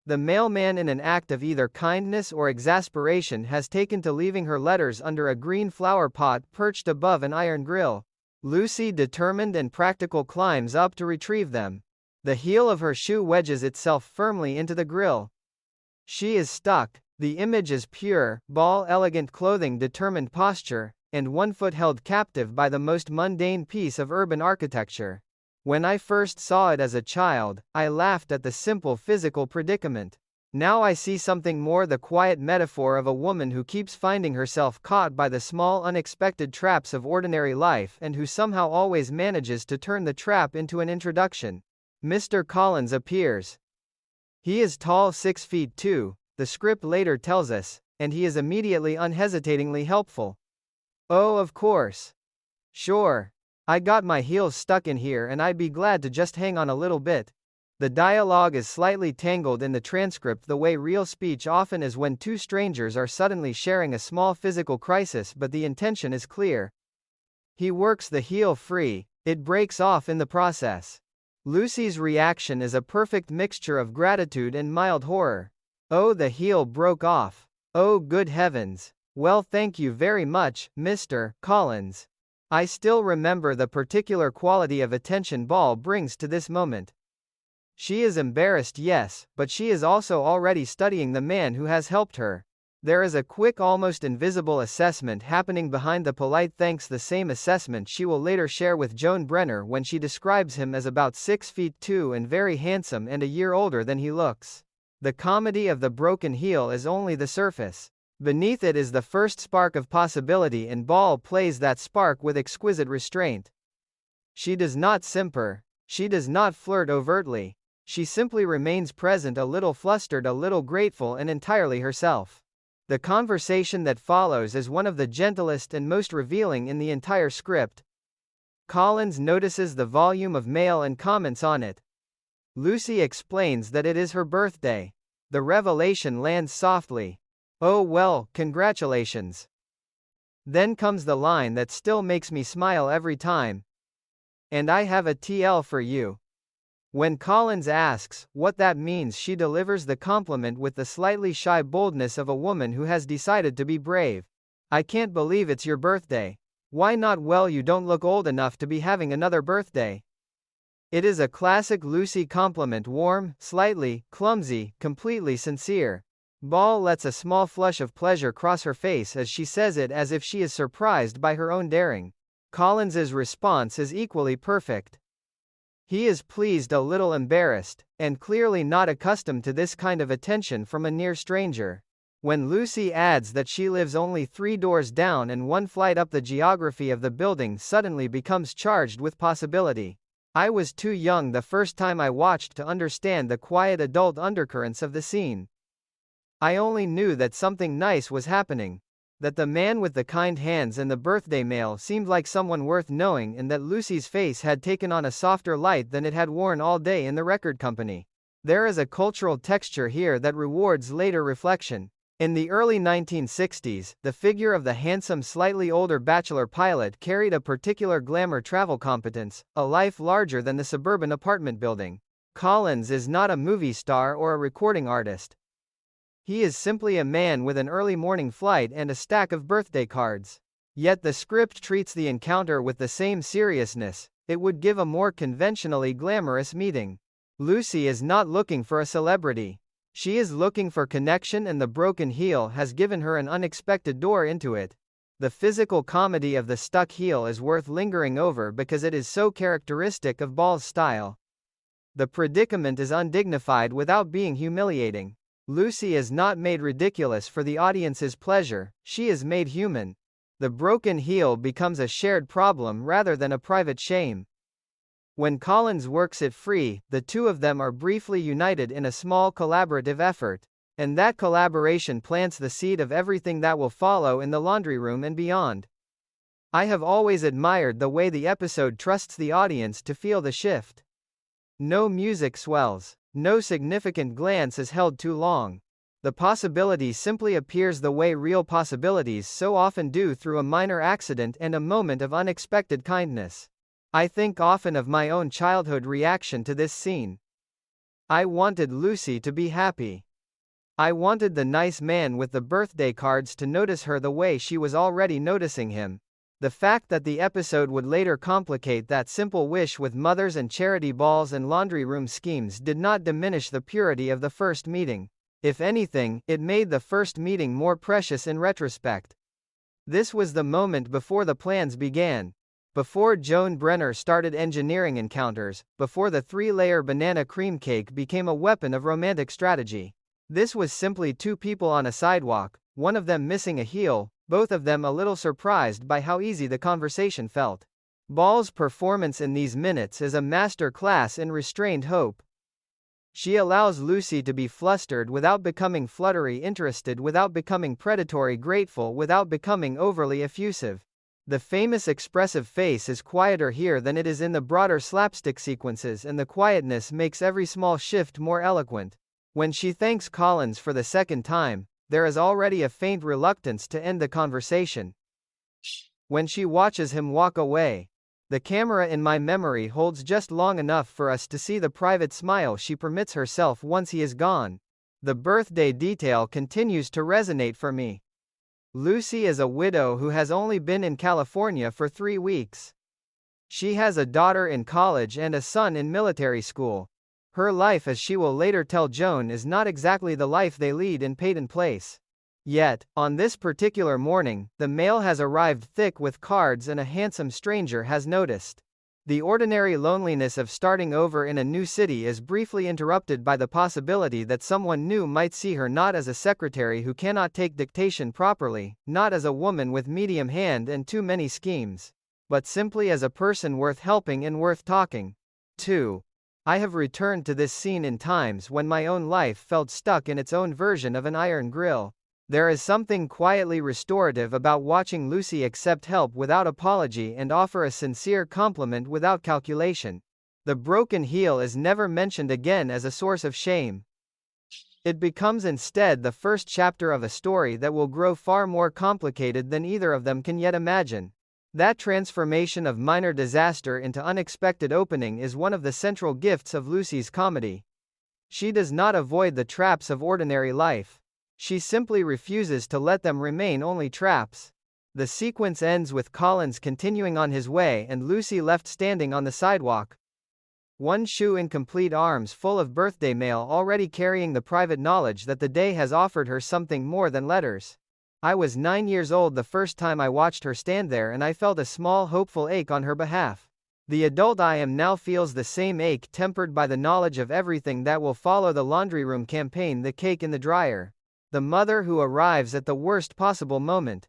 Speaker 19: The mailman, in an act of either kindness or exasperation, has taken to leaving her letters under a green flower pot perched above an iron grill. Lucy, determined and practical, climbs up to retrieve them. The heel of her shoe wedges itself firmly into the grill. She is stuck. The image is pure, ball, elegant clothing, determined posture, and one foot held captive by the most mundane piece of urban architecture. When I first saw it as a child, I laughed at the simple physical predicament. Now I see something more, the quiet metaphor of a woman who keeps finding herself caught by the small, unexpected traps of ordinary life and who somehow always manages to turn the trap into an introduction. Mr. Collins appears. He is tall, 6'2", the script later tells us, and he is immediately, unhesitatingly helpful. Oh, of course. Sure. I got my heels stuck in here and I'd be glad to just hang on a little bit. The dialogue is slightly tangled in the transcript, the way real speech often is when two strangers are suddenly sharing a small physical crisis, but the intention is clear. He works the heel free, it breaks off in the process. Lucy's reaction is a perfect mixture of gratitude and mild horror. Oh, the heel broke off. Oh, good heavens. Well, thank you very much, Mr. Collins. I still remember the particular quality of attention Ball brings to this moment. She is embarrassed, yes, but she is also already studying the man who has helped her. There is a quick, almost invisible assessment happening behind the polite thanks, the same assessment she will later share with Joan Brenner when she describes him as about 6'2" and very handsome and a year older than he looks. The comedy of the broken heel is only the surface. Beneath it is the first spark of possibility, and Ball plays that spark with exquisite restraint. She does not simper. She does not flirt overtly. She simply remains present, a little flustered, a little grateful, and entirely herself. The conversation that follows is one of the gentlest and most revealing in the entire script. Collins notices the volume of mail and comments on it. Lucy explains that it is her birthday. The revelation lands softly. Oh well, congratulations. Then comes the line that still makes me smile every time. And I have a TL for you. When Collins asks what that means, she delivers the compliment with the slightly shy boldness of a woman who has decided to be brave. I can't believe it's your birthday. Why not? Well, you don't look old enough to be having another birthday. It is a classic Lucy compliment, warm, slightly clumsy, completely sincere. Ball lets a small flush of pleasure cross her face as she says it, as if she is surprised by her own daring. Collins's response is equally perfect. He is pleased, a little embarrassed, and clearly not accustomed to this kind of attention from a near stranger. When Lucy adds that she lives only 3 doors down and 1 flight up, the geography of the building suddenly becomes charged with possibility. I was too young the first time I watched to understand the quiet adult undercurrents of the scene. I only knew that something nice was happening. That the man with the kind hands and the birthday mail seemed like someone worth knowing, and that Lucy's face had taken on a softer light than it had worn all day in the record company. There is a cultural texture here that rewards later reflection. In the early 1960s, the figure of the handsome, slightly older bachelor pilot carried a particular glamour, travel competence, a life larger than the suburban apartment building. Collins is not a movie star or a recording artist. He is simply a man with an early morning flight and a stack of birthday cards. Yet the script treats the encounter with the same seriousness it would give a more conventionally glamorous meeting. Lucy is not looking for a celebrity. She is looking for connection, and the broken heel has given her an unexpected door into it. The physical comedy of the stuck heel is worth lingering over because it is so characteristic of Ball's style. The predicament is undignified without being humiliating. Lucy is not made ridiculous for the audience's pleasure, she is made human. The broken heel becomes a shared problem rather than a private shame. When Collins works it free, the two of them are briefly united in a small collaborative effort, and that collaboration plants the seed of everything that will follow in the laundry room and beyond. I have always admired the way the episode trusts the audience to feel the shift. No music swells. No significant glance is held too long. The possibility simply appears the way real possibilities so often do, through a minor accident and a moment of unexpected kindness. I think often of my own childhood reaction to this scene. I wanted Lucy to be happy. I wanted the nice man with the birthday cards to notice her the way she was already noticing him. The fact that the episode would later complicate that simple wish with mothers and charity balls and laundry room schemes did not diminish the purity of the first meeting. If anything, it made the first meeting more precious in retrospect. This was the moment before the plans began. Before Joan Brenner started engineering encounters, before the 3-layer banana cream cake became a weapon of romantic strategy. This was simply two people on a sidewalk, one of them missing a heel, both of them a little surprised by how easy the conversation felt. Ball's performance in these minutes is a master class in restrained hope. She allows Lucy to be flustered without becoming fluttery, interested without becoming predatory, grateful without becoming overly effusive. The famous expressive face is quieter here than it is in the broader slapstick sequences, and the quietness makes every small shift more eloquent. When she thanks Collins for the second time, there is already a faint reluctance to end the conversation. When she watches him walk away, the camera in my memory holds just long enough for us to see the private smile she permits herself once he is gone. The birthday detail continues to resonate for me. Lucy is a widow who has only been in California for 3 weeks. She has a daughter in college and a son in military school. Her life, as she will later tell Joan, is not exactly the life they lead in Peyton Place. Yet, on this particular morning, the mail has arrived thick with cards and a handsome stranger has noticed. The ordinary loneliness of starting over in a new city is briefly interrupted by the possibility that someone new might see her not as a secretary who cannot take dictation properly, not as a woman with medium hand and too many schemes, but simply as a person worth helping and worth talking to. I have returned to this scene in times when my own life felt stuck in its own version of an iron grill. There is something quietly restorative about watching Lucy accept help without apology and offer a sincere compliment without calculation. The broken heel is never mentioned again as a source of shame. It becomes instead the first chapter of a story that will grow far more complicated than either of them can yet imagine. That transformation of minor disaster into unexpected opening is one of the central gifts of Lucy's comedy. She does not avoid the traps of ordinary life. She simply refuses to let them remain only traps. The sequence ends with Collins continuing on his way and Lucy left standing on the sidewalk. One shoe incomplete, arms full of birthday mail, already carrying the private knowledge that the day has offered her something more than letters. I was 9 years old the first time I watched her stand there, and I felt a small hopeful ache on her behalf. The adult I am now feels the same ache, tempered by the knowledge of everything that will follow: the laundry room campaign, the cake in the dryer, the mother who arrives at the worst possible moment.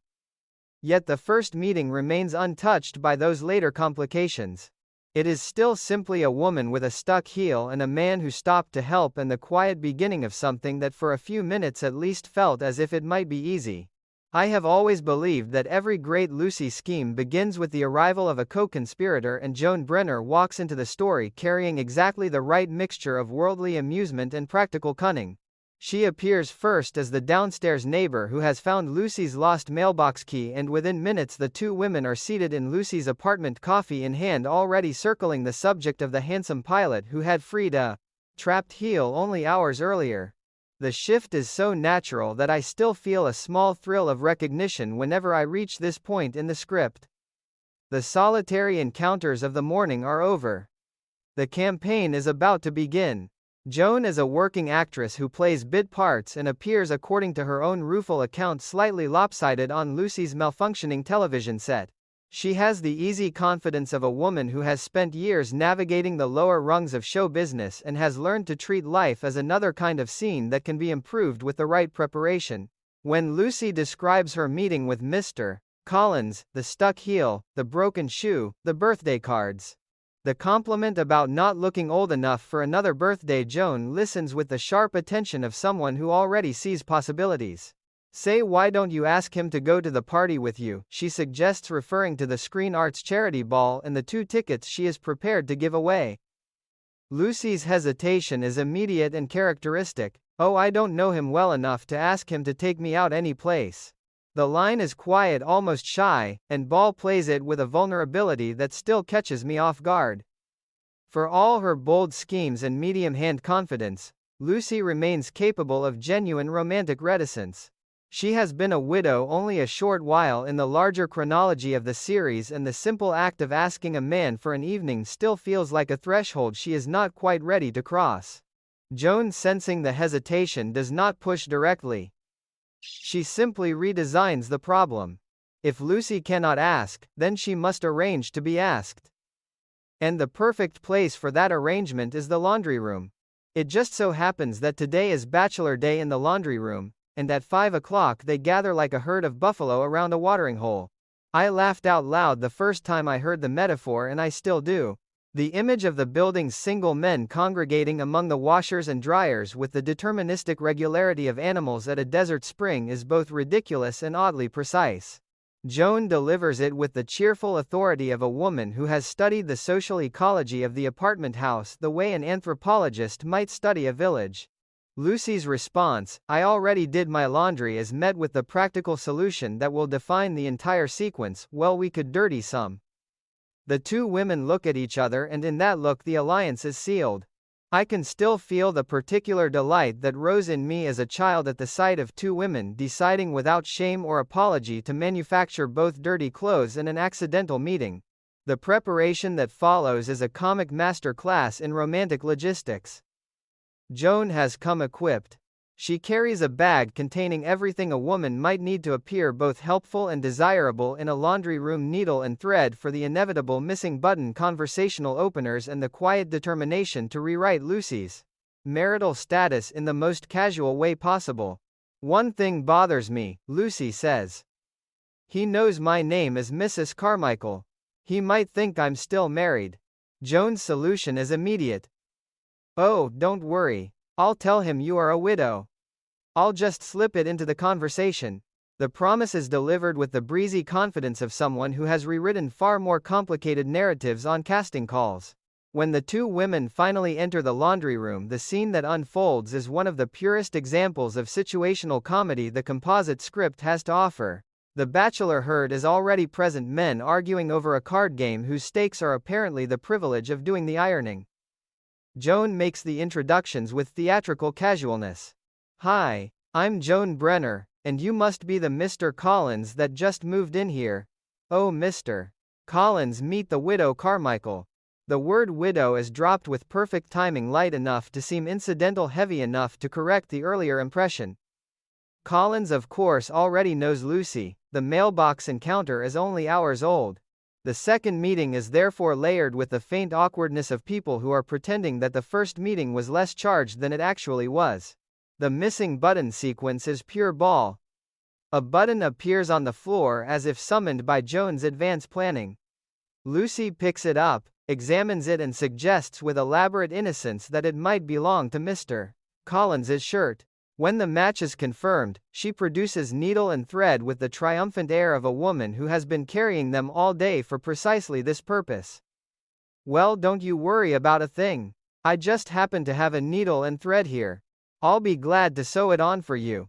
Speaker 19: Yet the first meeting remains untouched by those later complications. It is still simply a woman with a stuck heel and a man who stopped to help, and the quiet beginning of something that for a few minutes at least felt as if it might be easy. I have always believed that every great Lucy scheme begins with the arrival of a co-conspirator, and Joan Brenner walks into the story carrying exactly the right mixture of worldly amusement and practical cunning. She appears first as the downstairs neighbor who has found Lucy's lost mailbox key, and within minutes the two women are seated in Lucy's apartment, coffee in hand, already circling the subject of the handsome pilot who had freed a trapped heel only hours earlier. The shift is so natural that I still feel a small thrill of recognition whenever I reach this point in the script. The solitary encounters of the morning are over. The campaign is about to begin. Joan is a working actress who plays bit parts and appears, according to her own rueful account, slightly lopsided on Lucy's malfunctioning television set. She has the easy confidence of a woman who has spent years navigating the lower rungs of show business and has learned to treat life as another kind of scene that can be improved with the right preparation. When Lucy describes her meeting with Mr. Collins, the stuck heel, the broken shoe, the birthday cards, the compliment about not looking old enough for another birthday, Joan listens with the sharp attention of someone who already sees possibilities. Say, why don't you ask him to go to the party with you, she suggests, referring to the Screen Arts charity ball and the 2 tickets she is prepared to give away. Lucy's hesitation is immediate and characteristic. Oh, I don't know him well enough to ask him to take me out any place. The line is quiet, almost shy, and Ball plays it with a vulnerability that still catches me off guard. For all her bold schemes and medium-hand confidence, Lucy remains capable of genuine romantic reticence. She has been a widow only a short while in the larger chronology of the series, and the simple act of asking a man for an evening still feels like a threshold she is not quite ready to cross. Joan, sensing the hesitation, does not push directly. She simply redesigns the problem. If Lucy cannot ask, then she must arrange to be asked. And the perfect place for that arrangement is the laundry room. It just so happens that today is bachelor day in the laundry room, and at 5 o'clock they gather like a herd of buffalo around a watering hole. I laughed out loud the first time I heard the metaphor, and I still do. The image of the building's single men congregating among the washers and dryers with the deterministic regularity of animals at a desert spring is both ridiculous and oddly precise. Joan delivers it with the cheerful authority of a woman who has studied the social ecology of the apartment house the way an anthropologist might study a village. Lucy's response, "I already did my laundry," is met with the practical solution that will define the entire sequence: well, we could dirty some. The 2 women look at each other, and in that look the alliance is sealed. I can still feel the particular delight that rose in me as a child at the sight of 2 women deciding without shame or apology to manufacture both dirty clothes and an accidental meeting. The preparation that follows is a comic master class in romantic logistics. Joan has come equipped. She carries a bag containing everything a woman might need to appear both helpful and desirable in a laundry room: needle and thread for the inevitable missing button, conversational openers, and the quiet determination to rewrite Lucy's marital status in the most casual way possible. "One thing bothers me," Lucy says. "He knows my name is Mrs. Carmichael. He might think I'm still married." Joan's solution is immediate. "Oh, don't worry. I'll tell him you are a widow. I'll just slip it into the conversation." The promise is delivered with the breezy confidence of someone who has rewritten far more complicated narratives on casting calls. When the 2 women finally enter the laundry room, the scene that unfolds is one of the purest examples of situational comedy the composite script has to offer. The bachelor herd is already present, men arguing over a card game whose stakes are apparently the privilege of doing the ironing. Joan makes the introductions with theatrical casualness. "Hi, I'm Joan Brenner, and you must be the Mr. Collins that just moved in here." "Oh, Mr. Collins, meet the widow Carmichael." The word widow is dropped with perfect timing, light enough to seem incidental, heavy enough to correct the earlier impression. Collins, of course, already knows Lucy. The mailbox encounter is only hours old. The second meeting is therefore layered with the faint awkwardness of people who are pretending that the first meeting was less charged than it actually was. The missing button sequence is pure Ball. A button appears on the floor as if summoned by Joan's advance planning. Lucy picks it up, examines it, and suggests with elaborate innocence that it might belong to Mr. Collins's shirt. When the match is confirmed, she produces needle and thread with the triumphant air of a woman who has been carrying them all day for precisely this purpose. "Well, don't you worry about a thing. I just happen to have a needle and thread here. I'll be glad to sew it on for you."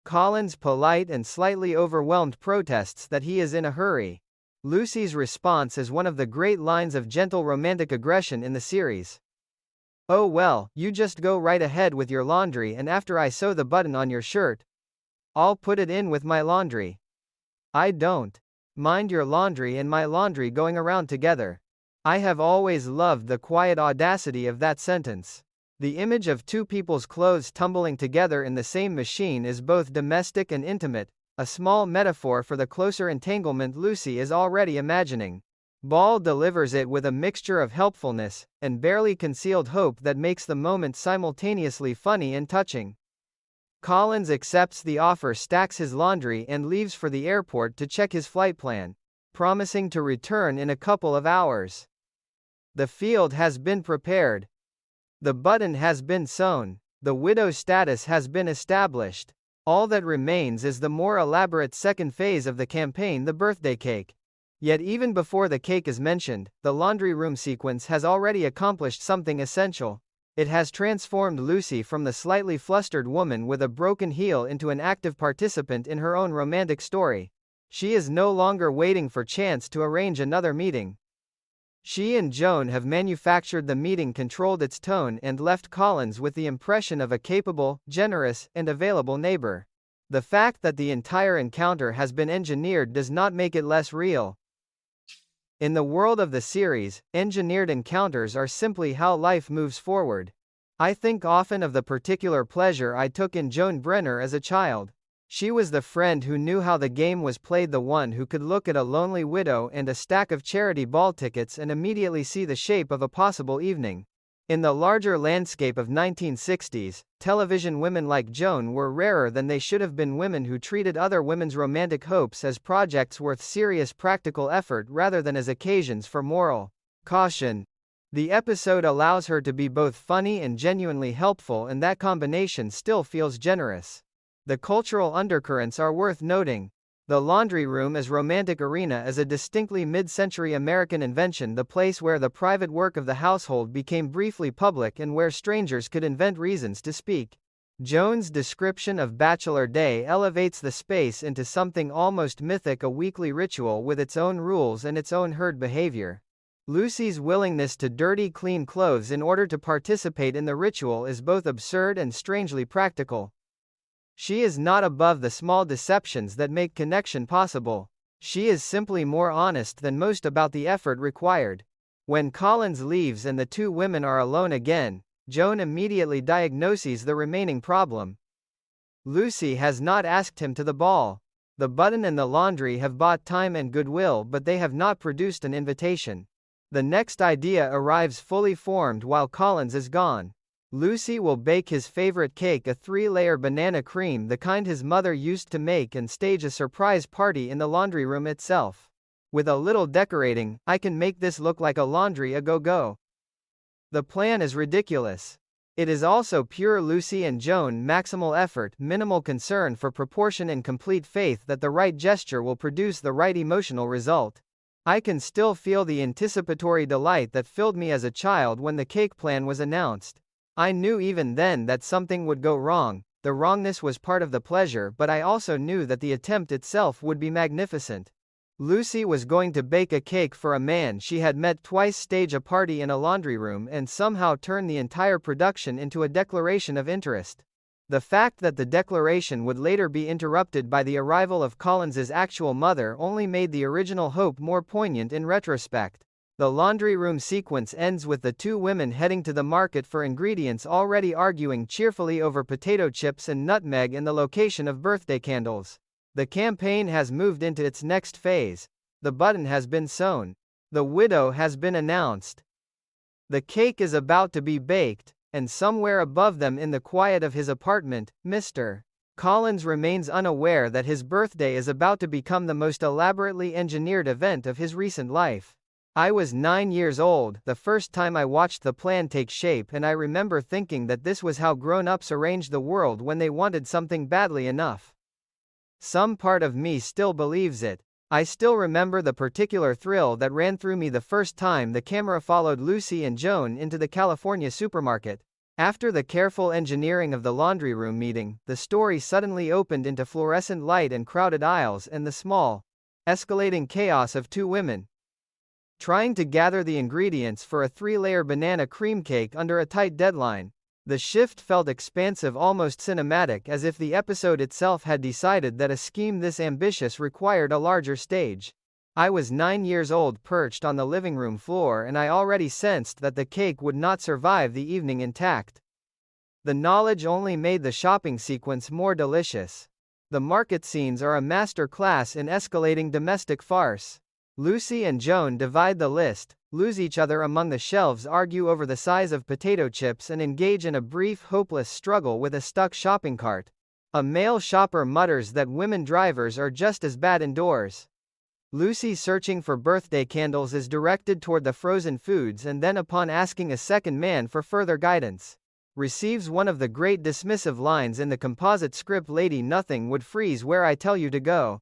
Speaker 19: Collins, polite and slightly overwhelmed, protests that he is in a hurry. Lucy's response is one of the great lines of gentle romantic aggression in the series. "Oh well, you just go right ahead with your laundry, and after I sew the button on your shirt, I'll put it in with my laundry." I don't mind your laundry and my laundry going around together. I have always loved the quiet audacity of that sentence. The image of two people's clothes tumbling together in the same machine is both domestic and intimate, a small metaphor for the closer entanglement Lucy is already imagining. Ball delivers it with a mixture of helpfulness and barely concealed hope that makes the moment simultaneously funny and touching. Collins accepts the offer, stacks his laundry, and leaves for the airport to check his flight plan, promising to return in a couple of hours. The field has been prepared. The button has been sewn. The widow status has been established. All that remains is the more elaborate second phase of the campaign, the birthday cake. Yet even before the cake is mentioned, the laundry room sequence has already accomplished something essential. It has transformed Lucy from the slightly flustered woman with a broken heel into an active participant in her own romantic story. She is no longer waiting for chance to arrange another meeting. She and Joan have manufactured the meeting, controlled its tone, and left Collins with the impression of a capable, generous, and available neighbor. The fact that the entire encounter has been engineered does not make it less real. In the world of the series, engineered encounters are simply how life moves forward. I think often of the particular pleasure I took in Joan Brenner as a child. She was the friend who knew how the game was played, the one who could look at a lonely widow and a stack of charity ball tickets and immediately see the shape of a possible evening. In the larger landscape of 1960s, television, women like Joan were rarer than they should have been, women who treated other women's romantic hopes as projects worth serious practical effort rather than as occasions for moral caution. The episode allows her to be both funny and genuinely helpful, and that combination still feels generous. The cultural undercurrents are worth noting. The laundry room as romantic arena is a distinctly mid-century American invention, the place where the private work of the household became briefly public and where strangers could invent reasons to speak. Joan's description of Bachelor Day elevates the space into something almost mythic, a weekly ritual with its own rules and its own herd behavior. Lucy's willingness to dirty clean clothes in order to participate in the ritual is both absurd and strangely practical. She is not above the small deceptions that make connection possible. She is simply more honest than most about the effort required. When Collins leaves and the two women are alone again, Joan immediately diagnoses the remaining problem. Lucy has not asked him to the ball. The button and the laundry have bought time and goodwill, but they have not produced an invitation. The next idea arrives fully formed while Collins is gone. Lucy will bake his favorite cake, a 3-layer banana cream, the kind his mother used to make, and stage a surprise party in the laundry room itself. With a little decorating, I can make this look like a laundry a-go-go. The plan is ridiculous. It is also pure Lucy and Joan, maximal effort, minimal concern for proportion, and complete faith that the right gesture will produce the right emotional result. I can still feel the anticipatory delight that filled me as a child when the cake plan was announced. I knew even then that something would go wrong. The wrongness was part of the pleasure, but I also knew that the attempt itself would be magnificent. Lucy was going to bake a cake for a man she had met twice, stage a party in a laundry room, and somehow turn the entire production into a declaration of interest. The fact that the declaration would later be interrupted by the arrival of Collins's actual mother only made the original hope more poignant in retrospect. The laundry room sequence ends with the two women heading to the market for ingredients, already arguing cheerfully over potato chips and nutmeg and the location of birthday candles. The campaign has moved into its next phase. The button has been sewn. The widow has been announced. The cake is about to be baked, and somewhere above them in the quiet of his apartment, Mr. Collins remains unaware that his birthday is about to become the most elaborately engineered event of his recent life. I was 9 years old the first time I watched the plan take shape, and I remember thinking that this was how grown-ups arranged the world when they wanted something badly enough. Some part of me still believes it. I still remember the particular thrill that ran through me the first time the camera followed Lucy and Joan into the California supermarket. After the careful engineering of the laundry room meeting, the story suddenly opened into fluorescent light and crowded aisles and the small, escalating chaos of two women trying to gather the ingredients for a 3-layer banana cream cake under a tight deadline. The shift felt expansive, almost cinematic, as if the episode itself had decided that a scheme this ambitious required a larger stage. I was 9 years old, perched on the living room floor, and I already sensed that the cake would not survive the evening intact. The knowledge only made the shopping sequence more delicious. The market scenes are a master class in escalating domestic farce. Lucy and Joan divide the list, lose each other among the shelves, argue over the size of potato chips, and engage in a brief, hopeless struggle with a stuck shopping cart. A male shopper mutters that women drivers are just as bad indoors. Lucy, searching for birthday candles, is directed toward the frozen foods and then, upon asking a second man for further guidance, receives one of the great dismissive lines in the composite script, "Lady, nothing would freeze where I tell you to go."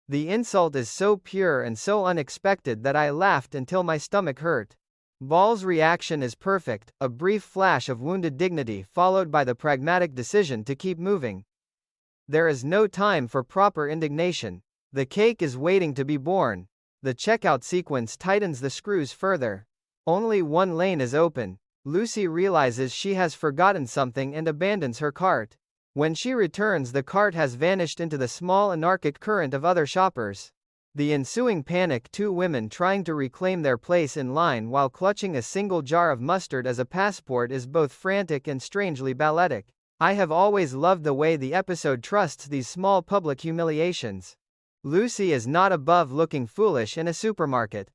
Speaker 19: The insult is so pure and so unexpected that I laughed until my stomach hurt. Ball's reaction is perfect, a brief flash of wounded dignity followed by the pragmatic decision to keep moving. There is no time for proper indignation. The cake is waiting to be born. The checkout sequence tightens the screws further. Only one lane is open. Lucy realizes she has forgotten something and abandons her cart. When she returns, the cart has vanished into the small anarchic current of other shoppers. The ensuing panic, two women trying to reclaim their place in line while clutching a single jar of mustard as a passport, is both frantic and strangely balletic. I have always loved the way the episode trusts these small public humiliations. Lucy is not above looking foolish in a supermarket.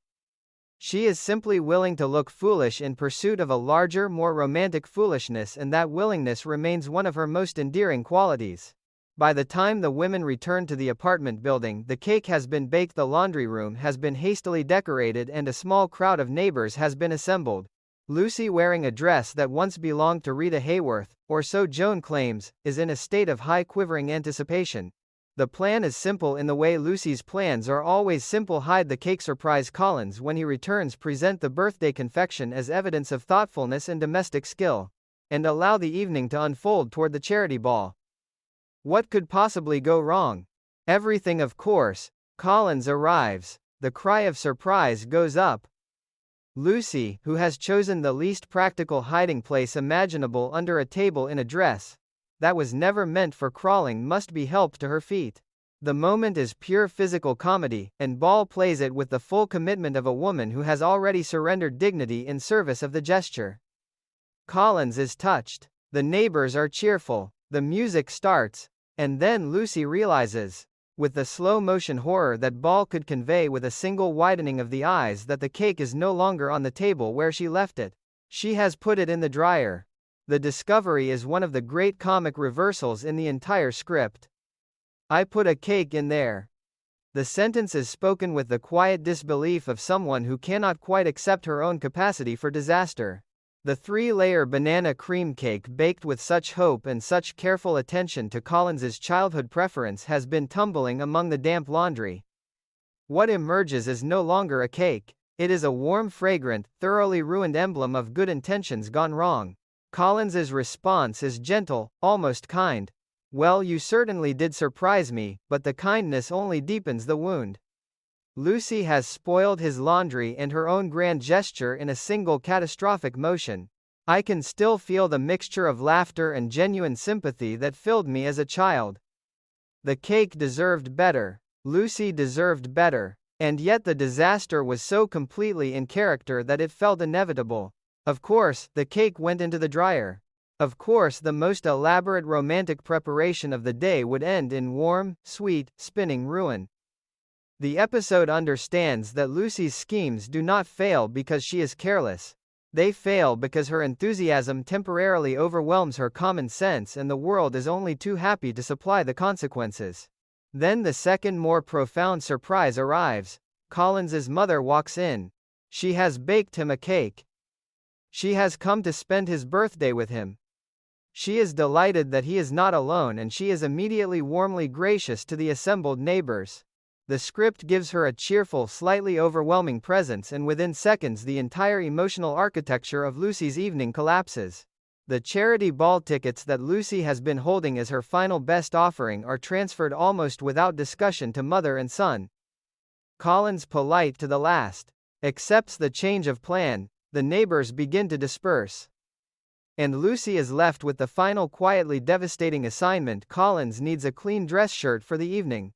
Speaker 19: She is simply willing to look foolish in pursuit of a larger, more romantic foolishness, and that willingness remains one of her most endearing qualities. By the time the women return to the apartment building, the cake has been baked, the laundry room has been hastily decorated, and a small crowd of neighbors has been assembled. Lucy, wearing a dress that once belonged to Rita Hayworth, or so Joan claims, is in a state of high quivering anticipation. The plan is simple in the way Lucy's plans are always simple. Hide the cake, surprise Collins when he returns, present the birthday confection as evidence of thoughtfulness and domestic skill, and allow the evening to unfold toward the charity ball. What could possibly go wrong? Everything, of course. Collins arrives. The cry of surprise goes up. Lucy, who has chosen the least practical hiding place imaginable under a table in a dress that was never meant for crawling, must be helped to her feet. The moment is pure physical comedy, and Ball plays it with the full commitment of a woman who has already surrendered dignity in service of the gesture. Collins is touched. The neighbors are cheerful. The music starts, and then Lucy realizes, with the slow-motion horror that Ball could convey with a single widening of the eyes, that the cake is no longer on the table where she left it. She has put it in the dryer. The discovery is one of the great comic reversals in the entire script. I put a cake in there. The sentence is spoken with the quiet disbelief of someone who cannot quite accept her own capacity for disaster. The three-layer banana cream cake, baked with such hope and such careful attention to Collins's childhood preference, has been tumbling among the damp laundry. What emerges is no longer a cake. It is a warm, fragrant, thoroughly ruined emblem of good intentions gone wrong. Collins's response is gentle, almost kind. "Well, you certainly did surprise me, but the kindness only deepens the wound." Lucy has spoiled his laundry and her own grand gesture in a single catastrophic motion. I can still feel the mixture of laughter and genuine sympathy that filled me as a child. The cake deserved better. Lucy deserved better. And yet the disaster was so completely in character that it felt inevitable. Of course, the cake went into the dryer. Of course, the most elaborate romantic preparation of the day would end in warm, sweet, spinning ruin. The episode understands that Lucy's schemes do not fail because she is careless. They fail because her enthusiasm temporarily overwhelms her common sense, and the world is only too happy to supply the consequences. Then the second, more profound surprise arrives. Collins's mother walks in. She has baked him a cake. She has come to spend his birthday with him. She is delighted that he is not alone, and she is immediately warmly gracious to the assembled neighbors. The script gives her a cheerful, slightly overwhelming presence, and within seconds the entire emotional architecture of Lucy's evening collapses. The charity ball tickets that Lucy has been holding as her final best offering are transferred almost without discussion to mother and son. Collins, polite to the last, accepts the change of plan. The neighbors begin to disperse, and Lucy is left with the final, quietly devastating assignment. Collins needs a clean dress shirt for the evening.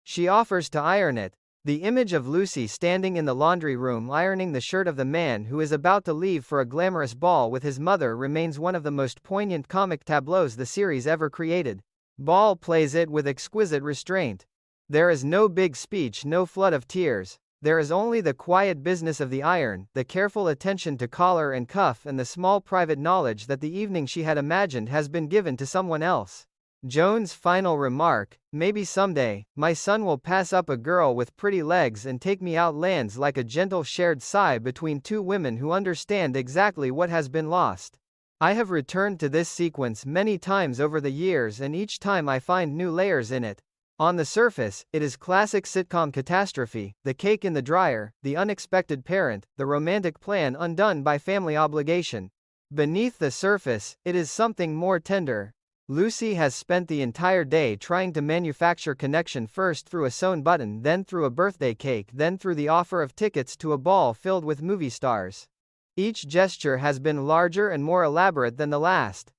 Speaker 19: She offers to iron it. The image of Lucy standing in the laundry room ironing the shirt of the man who is about to leave for a glamorous ball with his mother remains one of the most poignant comic tableaus the series ever created. Ball plays it with exquisite restraint. There is no big speech, no flood of tears. There is only the quiet business of the iron, the careful attention to collar and cuff, and the small private knowledge that the evening she had imagined has been given to someone else. Joan's final remark, "Maybe someday, my son will pass up a girl with pretty legs and take me out," lands like a gentle shared sigh between two women who understand exactly what has been lost. I have returned to this sequence many times over the years, and each time I find new layers in it. On the surface, it is classic sitcom catastrophe, the cake in the dryer, the unexpected parent, the romantic plan undone by family obligation. Beneath the surface, it is something more tender. Lucy has spent the entire day trying to manufacture connection, first through a sewn button, then through a birthday cake, then through the offer of tickets to a ball filled with movie stars. Each gesture has been larger and more elaborate than the last.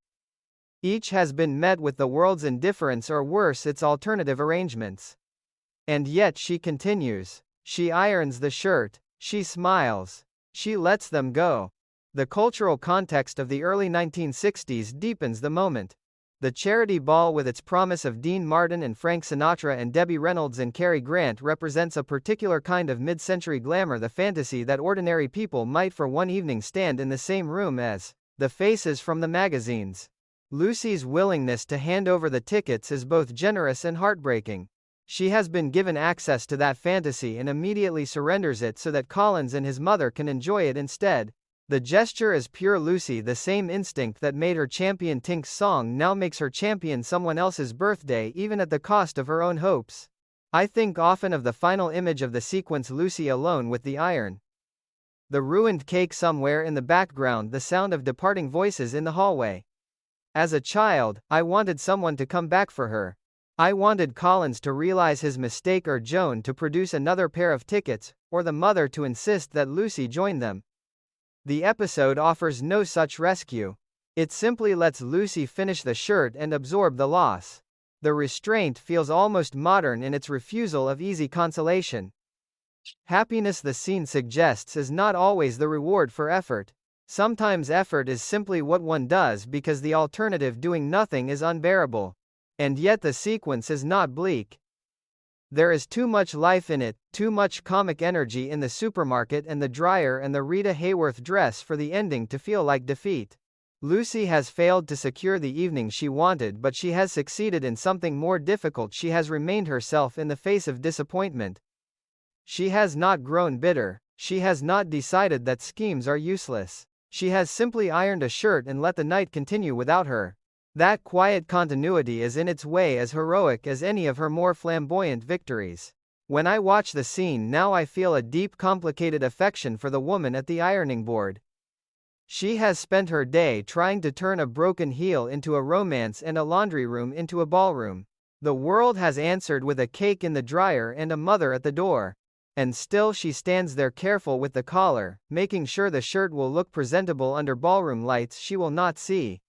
Speaker 19: Each has been met with the world's indifference, or worse, its alternative arrangements. And yet she continues. She irons the shirt. She smiles. She lets them go. The cultural context of the early 1960s deepens the moment. The charity ball, with its promise of Dean Martin and Frank Sinatra and Debbie Reynolds and Cary Grant, represents a particular kind of mid-century glamour, the fantasy that ordinary people might for one evening stand in the same room as the faces from the magazines. Lucy's willingness to hand over the tickets is both generous and heartbreaking. She has been given access to that fantasy and immediately surrenders it so that Collins and his mother can enjoy it instead. The gesture is pure Lucy. The same instinct that made her champion Tink's song now makes her champion someone else's birthday, even at the cost of her own hopes. I think often of the final image of the sequence, Lucy alone with the iron. The ruined cake somewhere in the background, the sound of departing voices in the hallway. As a child, I wanted someone to come back for her. I wanted Collins to realize his mistake, or Joan to produce another pair of tickets, or the mother to insist that Lucy join them. The episode offers no such rescue. It simply lets Lucy finish the shirt and absorb the loss. The restraint feels almost modern in its refusal of easy consolation. Happiness, the scene suggests, is not always the reward for effort. Sometimes effort is simply what one does because the alternative, doing nothing, is unbearable. And yet the sequence is not bleak. There is too much life in it, too much comic energy in the supermarket and the dryer and the Rita Hayworth dress for the ending to feel like defeat. Lucy has failed to secure the evening she wanted, but she has succeeded in something more difficult. She has remained herself in the face of disappointment. She has not grown bitter. She has not decided that schemes are useless. She has simply ironed a shirt and let the night continue without her. That quiet continuity is in its way as heroic as any of her more flamboyant victories. When I watch the scene now, I feel a deep, complicated affection for the woman at the ironing board. She has spent her day trying to turn a broken heel into a romance and a laundry room into a ballroom. The world has answered with a cake in the dryer and a mother at the door. And still she stands there, careful with the collar, making sure the shirt will look presentable under ballroom lights she will not see.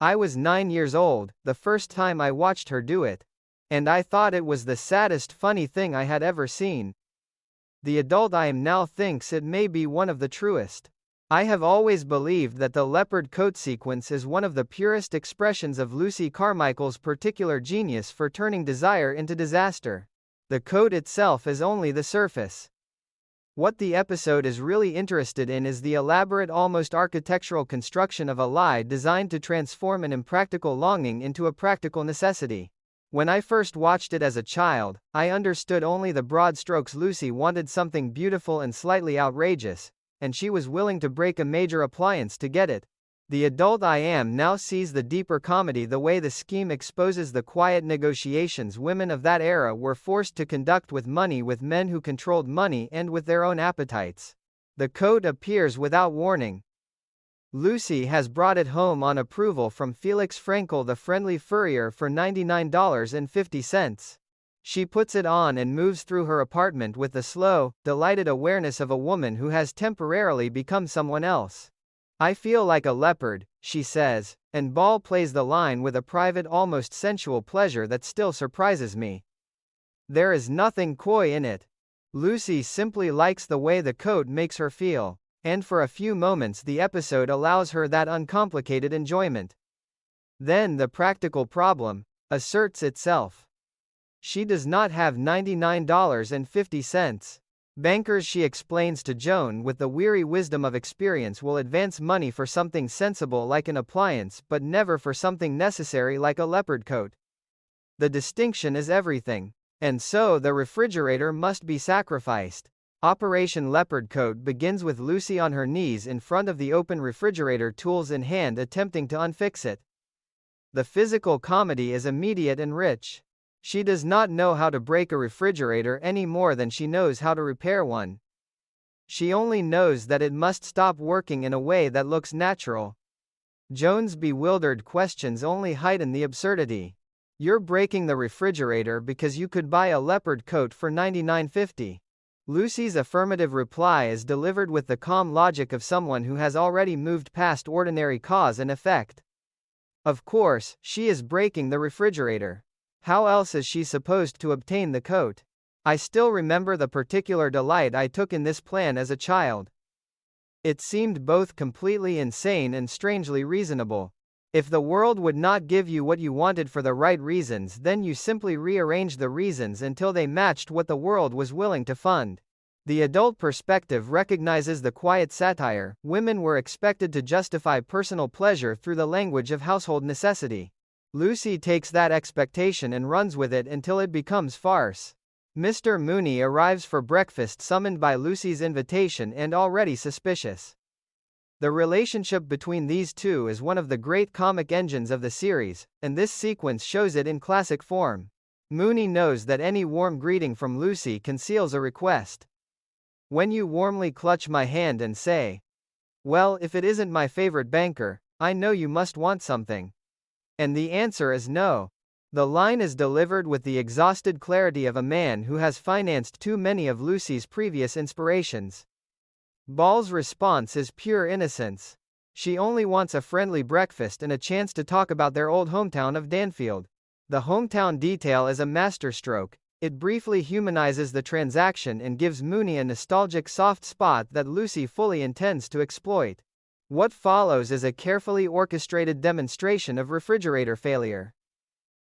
Speaker 19: I was 9 years old the first time I watched her do it. And I thought it was the saddest, funny thing I had ever seen. The adult I am now thinks it may be one of the truest. I have always believed that the leopard coat sequence is one of the purest expressions of Lucy Carmichael's particular genius for turning desire into disaster. The coat itself is only the surface. What the episode is really interested in is the elaborate, almost architectural construction of a lie designed to transform an impractical longing into a practical necessity. When I first watched it as a child, I understood only the broad strokes. Lucy wanted something beautiful and slightly outrageous, and she was willing to break a major appliance to get it. The adult I am now sees the deeper comedy, the way the scheme exposes the quiet negotiations women of that era were forced to conduct with money, with men who controlled money, and with their own appetites. The code appears without warning. Lucy has brought it home on approval from Felix Frankel, the friendly furrier, for $99.50. She puts it on and moves through her apartment with the slow, delighted awareness of a woman who has temporarily become someone else. "I feel like a leopard," she says, and Ball plays the line with a private, almost sensual pleasure that still surprises me. There is nothing coy in it. Lucy simply likes the way the coat makes her feel, and for a few moments the episode allows her that uncomplicated enjoyment. Then the practical problem asserts itself. She does not have $99.50. Bankers, she explains to Joan with the weary wisdom of experience, will advance money for something sensible like an appliance, but never for something necessary like a leopard coat. The distinction is everything. And so the refrigerator must be sacrificed. Operation Leopard Coat begins with Lucy on her knees in front of the open refrigerator, tools in hand, attempting to unfix it. The physical comedy is immediate and rich. She does not know how to break a refrigerator any more than she knows how to repair one. She only knows that it must stop working in a way that looks natural. Joan's bewildered questions only heighten the absurdity. You're breaking the refrigerator because you could buy a leopard coat for $99.50. Lucy's affirmative reply is delivered with the calm logic of someone who has already moved past ordinary cause and effect. Of course, she is breaking the refrigerator. How else is she supposed to obtain the coat? I still remember the particular delight I took in this plan as a child. It seemed both completely insane and strangely reasonable. If the world would not give you what you wanted for the right reasons, then you simply rearranged the reasons until they matched what the world was willing to fund. The adult perspective recognizes the quiet satire. Women were expected to justify personal pleasure through the language of household necessity. Lucy takes that expectation and runs with it until it becomes farce. Mr. Mooney arrives for breakfast, summoned by Lucy's invitation and already suspicious. The relationship between these two is one of the great comic engines of the series, and this sequence shows it in classic form. Mooney knows that any warm greeting from Lucy conceals a request. When you warmly clutch my hand and say, "Well, if it isn't my favorite banker, I know you must want something." And the answer is no. The line is delivered with the exhausted clarity of a man who has financed too many of Lucy's previous inspirations. Ball's response is pure innocence. She only wants a friendly breakfast and a chance to talk about their old hometown of Danfield. The hometown detail is a masterstroke. It briefly humanizes the transaction and gives Mooney a nostalgic soft spot that Lucy fully intends to exploit. What follows is a carefully orchestrated demonstration of refrigerator failure.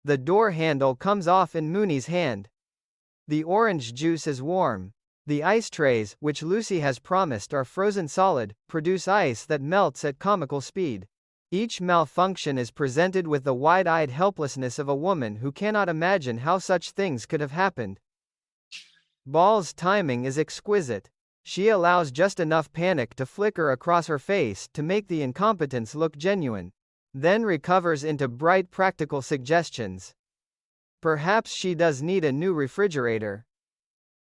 Speaker 19: The door handle comes off in Mooney's hand. The orange juice is warm. The ice trays, which Lucy has promised are frozen solid, produce ice that melts at comical speed. Each malfunction is presented with the wide-eyed helplessness of a woman who cannot imagine how such things could have happened. Ball's timing is exquisite. She allows just enough panic to flicker across her face to make the incompetence look genuine, then recovers into bright practical suggestions. Perhaps she does need a new refrigerator.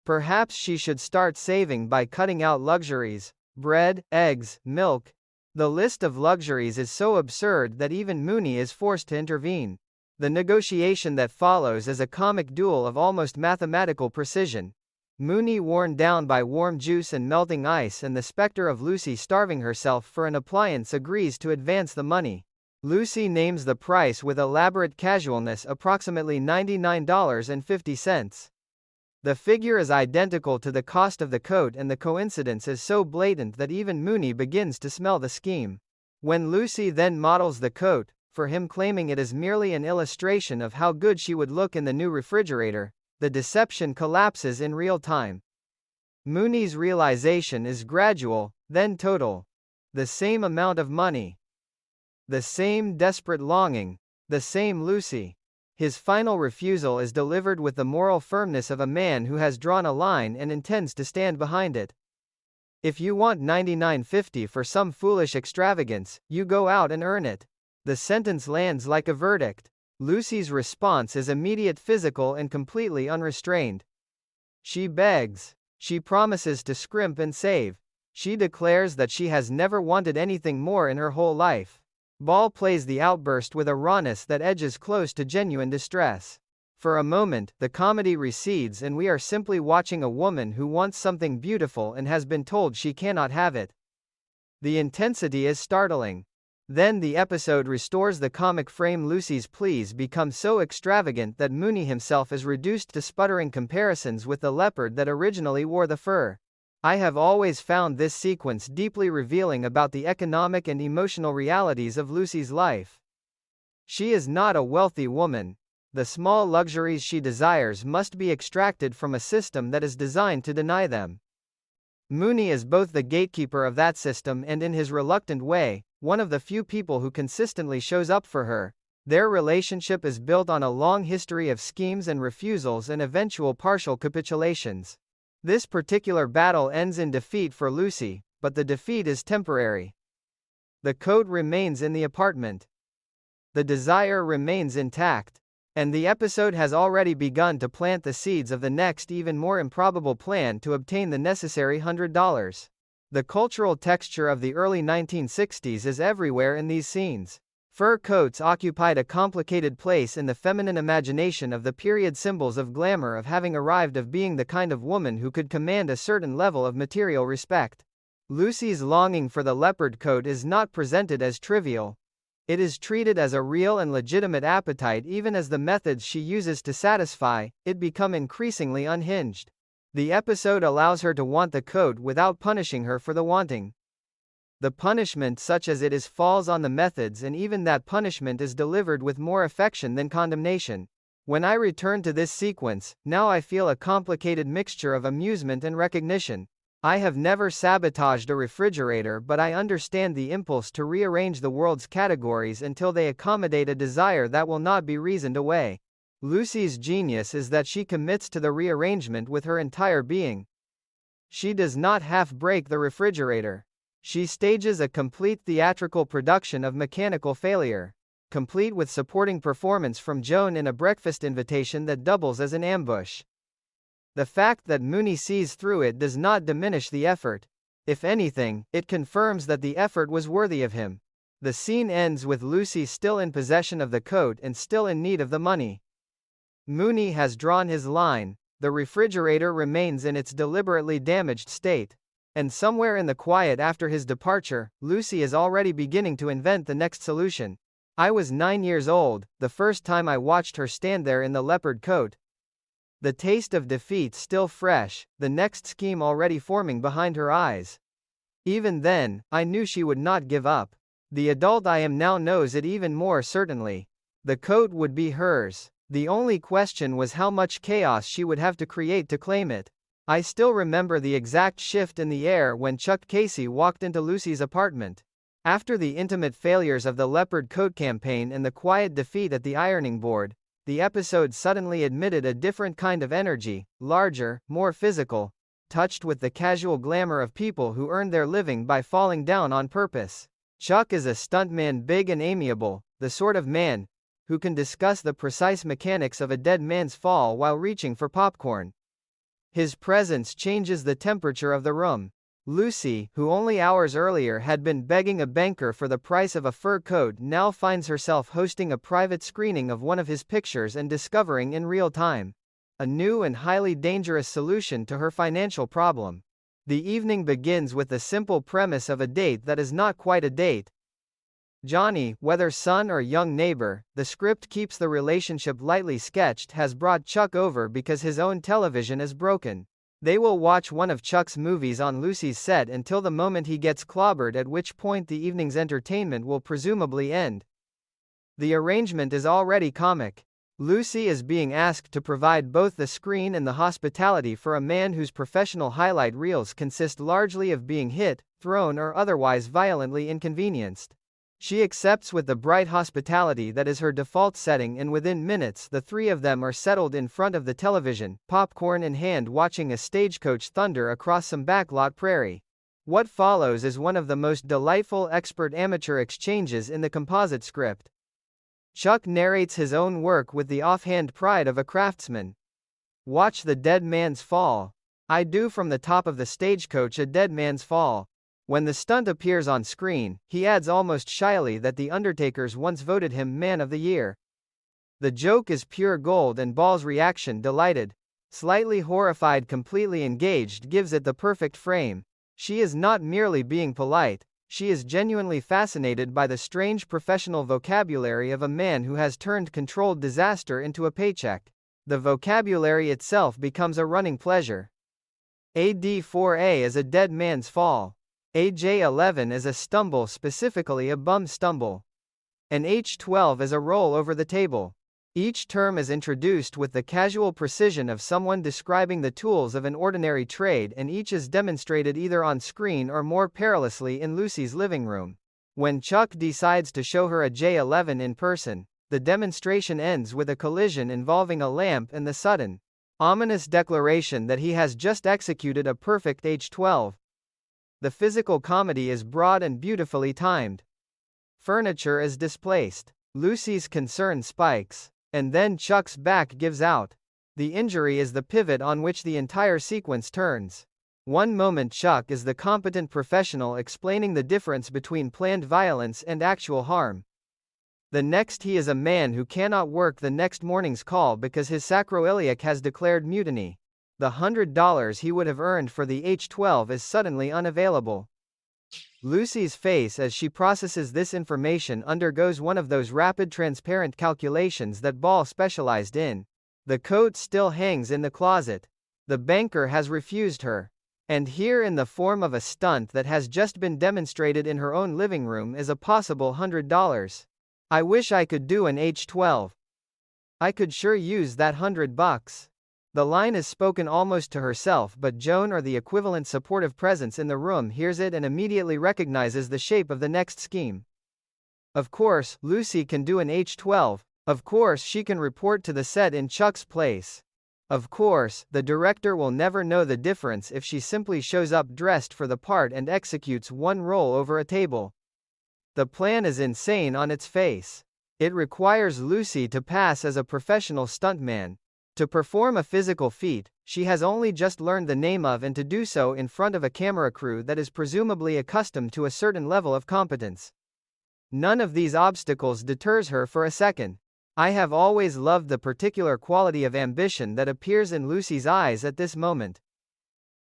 Speaker 19: Perhaps she should start saving by cutting out luxuries, bread, eggs, milk. The list of luxuries is so absurd that even Mooney is forced to intervene. The negotiation that follows is a comic duel of almost mathematical precision. Mooney worn down by warm juice and melting ice, and the specter of Lucy starving herself for an appliance agrees to advance the money. Lucy names the price with elaborate casualness, approximately $99.50. The figure is identical to the cost of the coat, and the coincidence is so blatant that even Mooney begins to smell the scheme. When Lucy then models the coat, for him claiming it is merely an illustration of how good she would look in the new refrigerator, the deception collapses in real time. Mooney's realization is gradual, then total. The same amount of money. The same desperate longing. The same Lucy. His final refusal is delivered with the moral firmness of a man who has drawn a line and intends to stand behind it. If you want $99.50 for some foolish extravagance, you go out and earn it. The sentence lands like a verdict. Lucy's response is immediate, physical, and completely unrestrained. She begs. She promises to scrimp and save. She declares that she has never wanted anything more in her whole life. Ball plays the outburst with a rawness that edges close to genuine distress. For a moment, the comedy recedes and we are simply watching a woman who wants something beautiful and has been told she cannot have it. The intensity is startling. Then the episode restores the comic frame. Lucy's pleas become so extravagant that Mooney himself is reduced to sputtering comparisons with the leopard that originally wore the fur. I have always found this sequence deeply revealing about the economic and emotional realities of Lucy's life. She is not a wealthy woman. The small luxuries she desires must be extracted from a system that is designed to deny them. Mooney is both the gatekeeper of that system and, in his reluctant way, one of the few people who consistently shows up for her. Their relationship is built on a long history of schemes and refusals and eventual partial capitulations. This particular battle ends in defeat for Lucy, but the defeat is temporary. The coat remains in the apartment. The desire remains intact. And the episode has already begun to plant the seeds of the next, even more improbable plan to obtain the necessary $100. The cultural texture of the early 1960s is everywhere in these scenes. Fur coats occupied a complicated place in the feminine imagination of the period, symbols of glamour, of having arrived, of being the kind of woman who could command a certain level of material respect. Lucy's longing for the leopard coat is not presented as trivial. It is treated as a real and legitimate appetite, even as the methods she uses to satisfy it become increasingly unhinged. The episode allows her to want the coat without punishing her for the wanting. The punishment, such as it is, falls on the methods, and even that punishment is delivered with more affection than condemnation. When I return to this sequence, now I feel a complicated mixture of amusement and recognition. I have never sabotaged a refrigerator, but I understand the impulse to rearrange the world's categories until they accommodate a desire that will not be reasoned away. Lucy's genius is that she commits to the rearrangement with her entire being. She does not half break the refrigerator. She stages a complete theatrical production of mechanical failure, complete with supporting performance from Joan in a breakfast invitation that doubles as an ambush. The fact that Mooney sees through it does not diminish the effort. If anything, it confirms that the effort was worthy of him. The scene ends with Lucy still in possession of the coat and still in need of the money. Mooney has drawn his line. The refrigerator remains in its deliberately damaged state. And somewhere in the quiet after his departure, Lucy is already beginning to invent the next solution. I was 9 years old, the first time I watched her stand there in the leopard coat. The taste of defeat still fresh, the next scheme already forming behind her eyes. Even then, I knew she would not give up. The adult I am now knows it even more certainly. The coat would be hers. The only question was how much chaos she would have to create to claim it. I still remember the exact shift in the air when Chuck Casey walked into Lucy's apartment. After the intimate failures of the leopard coat campaign and the quiet defeat at the ironing board, the episode suddenly admitted a different kind of energy, larger, more physical, touched with the casual glamour of people who earned their living by falling down on purpose. Chuck is a stuntman, big and amiable, the sort of man who can discuss the precise mechanics of a dead man's fall while reaching for popcorn. His presence changes the temperature of the room. Lucy, who only hours earlier had been begging a banker for the price of a fur coat, now finds herself hosting a private screening of one of his pictures and discovering in real time a new and highly dangerous solution to her financial problem. The evening begins with the simple premise of a date that is not quite a date. Johnny, whether son or young neighbor, the script keeps the relationship lightly sketched, has brought Chuck over because his own television is broken. They will watch one of Chuck's movies on Lucy's set until the moment he gets clobbered, at which point the evening's entertainment will presumably end. The arrangement is already comic. Lucy is being asked to provide both the screen and the hospitality for a man whose professional highlight reels consist largely of being hit, thrown, or otherwise violently inconvenienced. She accepts with the bright hospitality that is her default setting, and within minutes the three of them are settled in front of the television, popcorn in hand, watching a stagecoach thunder across some backlot prairie. What follows is one of the most delightful expert-amateur exchanges in the composite script. Chuck narrates his own work with the offhand pride of a craftsman. Watch the dead man's fall. I do from the top of the stagecoach a dead man's fall. When the stunt appears on screen, he adds almost shyly that the Undertakers once voted him Man of the Year. The joke is pure gold, and Ball's reaction, delighted, slightly horrified, completely engaged, gives it the perfect frame. She is not merely being polite. She is genuinely fascinated by the strange professional vocabulary of a man who has turned controlled disaster into a paycheck. The vocabulary itself becomes a running pleasure. AD4A is a dead man's fall. AJ11 is a stumble, specifically a bum stumble. And H12 is a roll over the table. Each term is introduced with the casual precision of someone describing the tools of an ordinary trade, and each is demonstrated either on screen or more perilously in Lucy's living room. When Chuck decides to show her a J11 in person, the demonstration ends with a collision involving a lamp and the sudden, ominous declaration that he has just executed a perfect H12. The physical comedy is broad and beautifully timed. Furniture is displaced. Lucy's concern spikes. And then Chuck's back gives out. The injury is the pivot on which the entire sequence turns. One moment Chuck is the competent professional explaining the difference between planned violence and actual harm. The next he is a man who cannot work the next morning's call because his sacroiliac has declared mutiny. The $100 he would have earned for the H12 is suddenly unavailable. Lucy's face as she processes this information undergoes one of those rapid transparent calculations that Ball specialized in. The coat still hangs in the closet. The banker has refused her. And here, in the form of a stunt that has just been demonstrated in her own living room, is a possible $100. I wish I could do an H12. I could sure use that $100. The line is spoken almost to herself, but Joan, or the equivalent supportive presence in the room, hears it and immediately recognizes the shape of the next scheme. Of course, Lucy can do an H12. Of course, she can report to the set in Chuck's place. Of course, the director will never know the difference if she simply shows up dressed for the part and executes one roll over a table. The plan is insane on its face. It requires Lucy to pass as a professional stuntman. To perform a physical feat she has only just learned the name of, and to do so in front of a camera crew that is presumably accustomed to a certain level of competence. None of these obstacles deters her for a second. I have always loved the particular quality of ambition that appears in Lucy's eyes at this moment.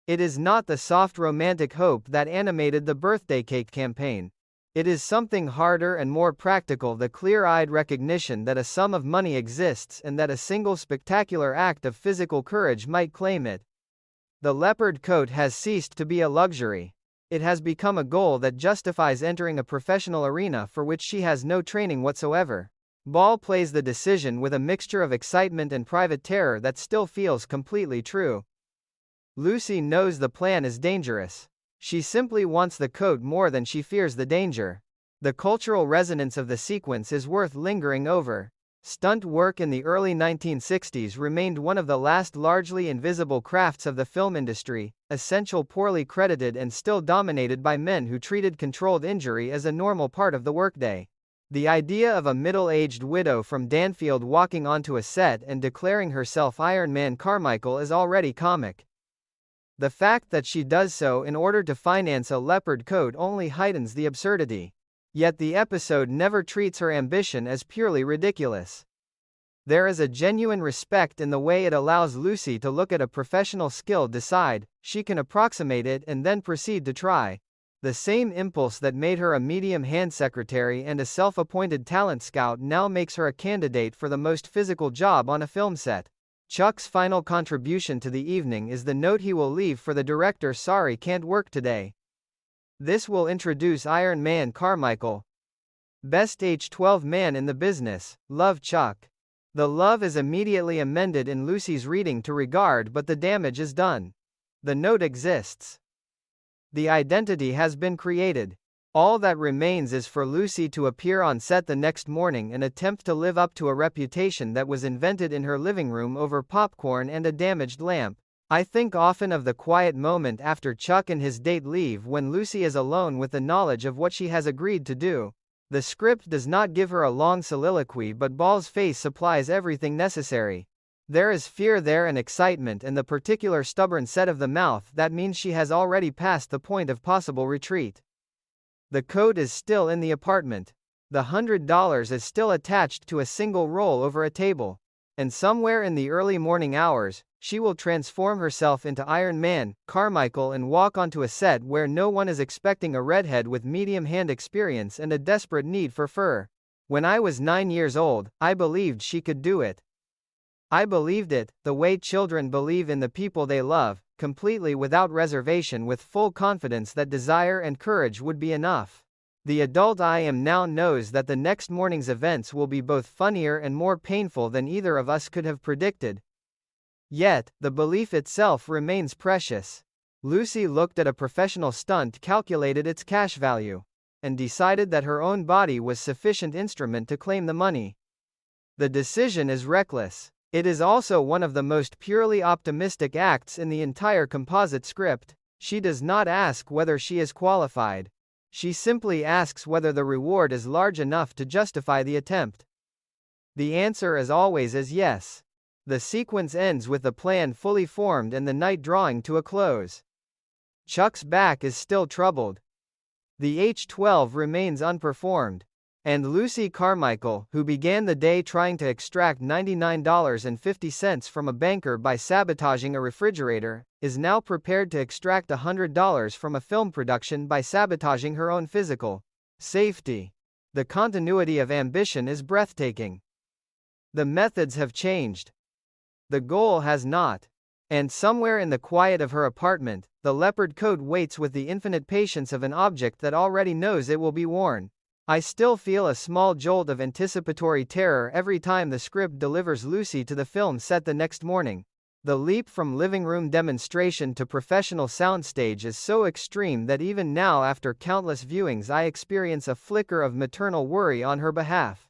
Speaker 19: It is not the soft romantic hope that animated the birthday cake campaign. It is something harder and more practical, the clear-eyed recognition that a sum of money exists and that a single spectacular act of physical courage might claim it. The leopard coat has ceased to be a luxury. It has become a goal that justifies entering a professional arena for which she has no training whatsoever. Ball plays the decision with a mixture of excitement and private terror that still feels completely true. Lucy knows the plan is dangerous. She simply wants the coat more than she fears the danger. The cultural resonance of the sequence is worth lingering over. Stunt work in the early 1960s remained one of the last largely invisible crafts of the film industry, essential, poorly credited, and still dominated by men who treated controlled injury as a normal part of the workday. The idea of a middle-aged widow from Danfield walking onto a set and declaring herself Iron Man Carmichael is already comic. The fact that she does so in order to finance a leopard coat only heightens the absurdity. Yet the episode never treats her ambition as purely ridiculous. There is a genuine respect in the way it allows Lucy to look at a professional skill, decide she can approximate it, and then proceed to try. The same impulse that made her a medium hand secretary and a self-appointed talent scout now makes her a candidate for the most physical job on a film set. Chuck's final contribution to the evening is the note he will leave for the director: "Sorry, can't work today." This will introduce Iron Man Carmichael. Best H12 man in the business. Love, Chuck. The love is immediately amended in Lucy's reading to regard, but the damage is done. The note exists. The identity has been created. All that remains is for Lucy to appear on set the next morning and attempt to live up to a reputation that was invented in her living room over popcorn and a damaged lamp. I think often of the quiet moment after Chuck and his date leave, when Lucy is alone with the knowledge of what she has agreed to do. The script does not give her a long soliloquy, but Ball's face supplies everything necessary. There is fear there, and excitement, and the particular stubborn set of the mouth that means she has already passed the point of possible retreat. The coat is still in the apartment. The $100 is still attached to a single roll over a table. And somewhere in the early morning hours, She will transform herself into Iron Man, Carmichael, and walk onto a set where no one is expecting a redhead with medium hand experience and a desperate need for fur. When I was 9 years old, I believed she could do it. I believed it, the way children believe in the people they love, completely without reservation, with full confidence that desire and courage would be enough. The adult I am now knows that the next morning's events will be both funnier and more painful than either of us could have predicted. Yet, the belief itself remains precious. Lucy looked at a professional stunt, calculated its cash value, and decided that her own body was sufficient instrument to claim the money. The decision is reckless. It is also one of the most purely optimistic acts in the entire composite script. She does not ask whether she is qualified. She simply asks whether the reward is large enough to justify the attempt. The answer, as always, is yes. The sequence ends with the plan fully formed and the night drawing to a close. Chuck's back is still troubled. The H-12 remains unperformed. And Lucy Carmichael, who began the day trying to extract $99.50 from a banker by sabotaging a refrigerator, is now prepared to extract $100 from a film production by sabotaging her own physical safety. The continuity of ambition is breathtaking. The methods have changed. The goal has not. And somewhere in the quiet of her apartment, the leopard coat waits with the infinite patience of an object that already knows it will be worn. I still feel a small jolt of anticipatory terror every time the script delivers Lucy to the film set the next morning. The leap from living room demonstration to professional soundstage is so extreme that even now, after countless viewings, I experience a flicker of maternal worry on her behalf.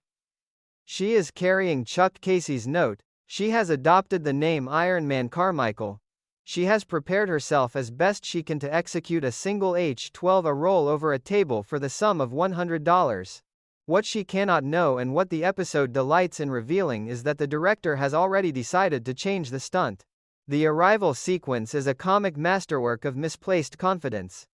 Speaker 19: She is carrying Chuck Casey's note. She has adopted the name Iron Man Carmichael. She has prepared herself as best she can to execute a single H-12 a roll over a table for the sum of $100. What she cannot know, and what the episode delights in revealing, is that the director has already decided to change the stunt. The arrival sequence is a comic masterwork of misplaced confidence.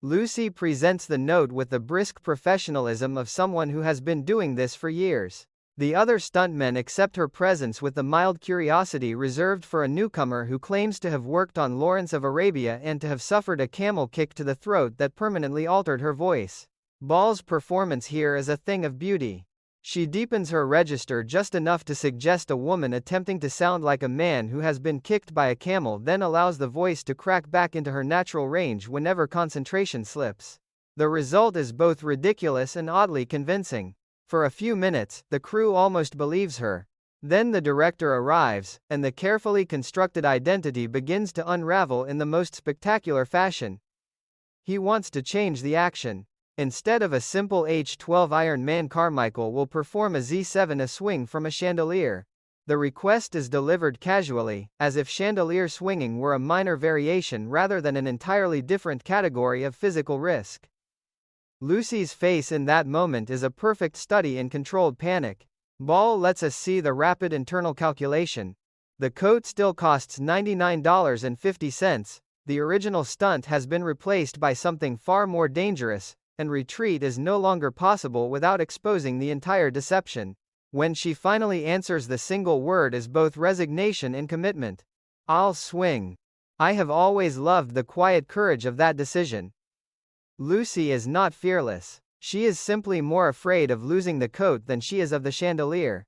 Speaker 19: Lucy presents the note with the brisk professionalism of someone who has been doing this for years. The other stuntmen accept her presence with the mild curiosity reserved for a newcomer who claims to have worked on Lawrence of Arabia and to have suffered a camel kick to the throat that permanently altered her voice. Ball's performance here is a thing of beauty. She deepens her register just enough to suggest a woman attempting to sound like a man who has been kicked by a camel, then allows the voice to crack back into her natural range whenever concentration slips. The result is both ridiculous and oddly convincing. For a few minutes, the crew almost believes her. Then the director arrives, and the carefully constructed identity begins to unravel in the most spectacular fashion. He wants to change the action. Instead of a simple H-12, Iron Man Carmichael will perform a Z7, a swing from a chandelier. The request is delivered casually, as if chandelier swinging were a minor variation rather than an entirely different category of physical risk. Lucy's face in that moment is a perfect study in controlled panic. Ball lets us see the rapid internal calculation. The coat still costs $99.50. The original stunt has been replaced by something far more dangerous, and retreat is no longer possible without exposing the entire deception. When she finally answers, the single word is both resignation and commitment. I'll swing. I have always loved the quiet courage of that decision. Lucy is not fearless. She is simply more afraid of losing the coat than she is of the chandelier.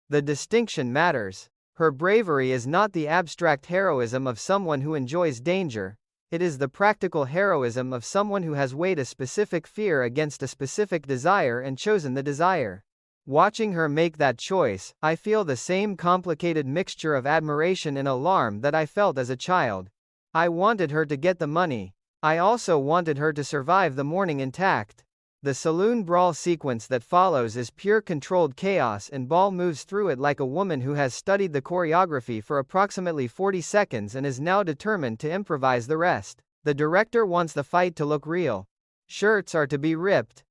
Speaker 19: The distinction matters. Her bravery is not the abstract heroism of someone who enjoys danger. It is the practical heroism of someone who has weighed a specific fear against a specific desire and chosen the desire. Watching her make that choice, I feel the same complicated mixture of admiration and alarm that I felt as a child. I wanted her to get the money. I also wanted her to survive the morning intact. The saloon brawl sequence that follows is pure controlled chaos, and Ball moves through it like a woman who has studied the choreography for approximately 40 seconds and is now determined to improvise the rest. The director wants the fight to look real. Shirts are to be ripped.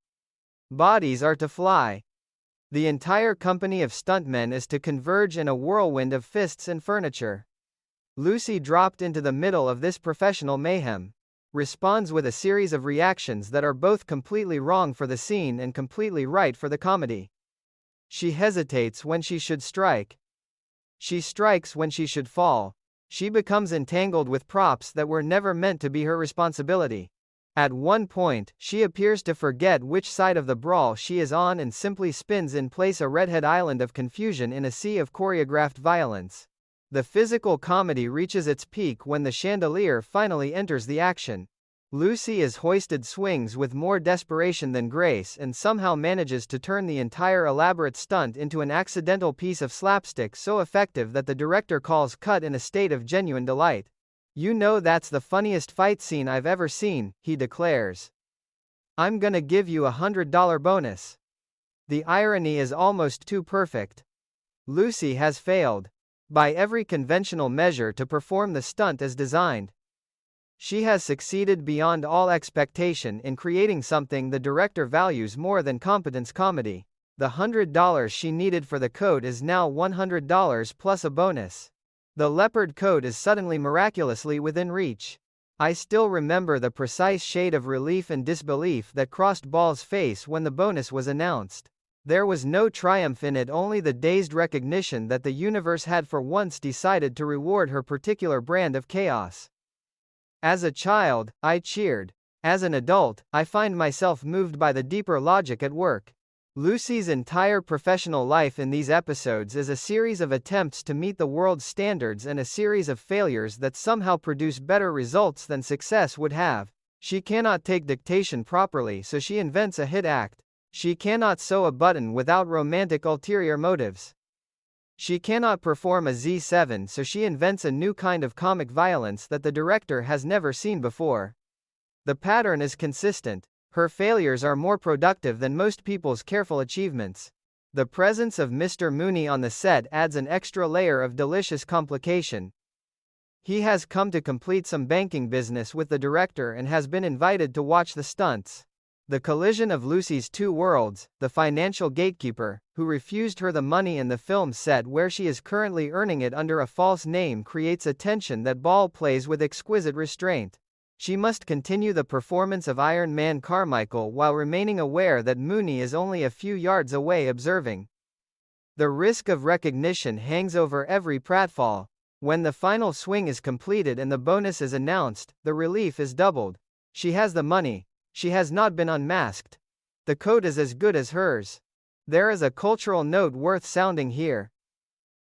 Speaker 19: Bodies are to fly. The entire company of stuntmen is to converge in a whirlwind of fists and furniture. Lucy, dropped into the middle of this professional mayhem, responds with a series of reactions that are both completely wrong for the scene and completely right for the comedy. She hesitates when she should strike. She strikes when she should fall. She becomes entangled with props that were never meant to be her responsibility. At one point, she appears to forget which side of the brawl she is on and simply spins in place, a redhead island of confusion in a sea of choreographed violence. The physical comedy reaches its peak when the chandelier finally enters the action. Lucy is hoisted swings with more desperation than grace and somehow manages to turn the entire elaborate stunt into an accidental piece of slapstick so effective that the director calls cut in a state of genuine delight. "You know, that's the funniest fight scene I've ever seen," he declares. "I'm gonna give you $100 bonus." The irony is almost too perfect. Lucy has failed, by every conventional measure, to perform the stunt as designed. She has succeeded beyond all expectation in creating something the director values more than competence comedy. The $100 she needed for the coat is now $100 plus a bonus. The leopard coat is suddenly miraculously within reach. I still remember the precise shade of relief and disbelief that crossed Ball's face when the bonus was announced. There was no triumph in it, only the dazed recognition that the universe had for once decided to reward her particular brand of chaos. As a child, I cheered. As an adult, I find myself moved by the deeper logic at work. Lucy's entire professional life in these episodes is a series of attempts to meet the world's standards and a series of failures that somehow produce better results than success would have. She cannot take dictation properly, so she invents a hit act. She cannot sew a button without romantic ulterior motives. She cannot perform a Z7, so she invents a new kind of comic violence that the director has never seen before. The pattern is consistent. Her failures are more productive than most people's careful achievements. The presence of Mr. Mooney on the set adds an extra layer of delicious complication. He has come to complete some banking business with the director and has been invited to watch the stunts. The collision of Lucy's two worlds, the financial gatekeeper, who refused her the money, and the film set where she is currently earning it under a false name, creates a tension that Ball plays with exquisite restraint. She must continue the performance of Iron Man Carmichael while remaining aware that Mooney is only a few yards away observing. The risk of recognition hangs over every pratfall. When the final swing is completed and the bonus is announced, the relief is doubled. She has the money. She has not been unmasked. The coat is as good as hers. There is a cultural note worth sounding here.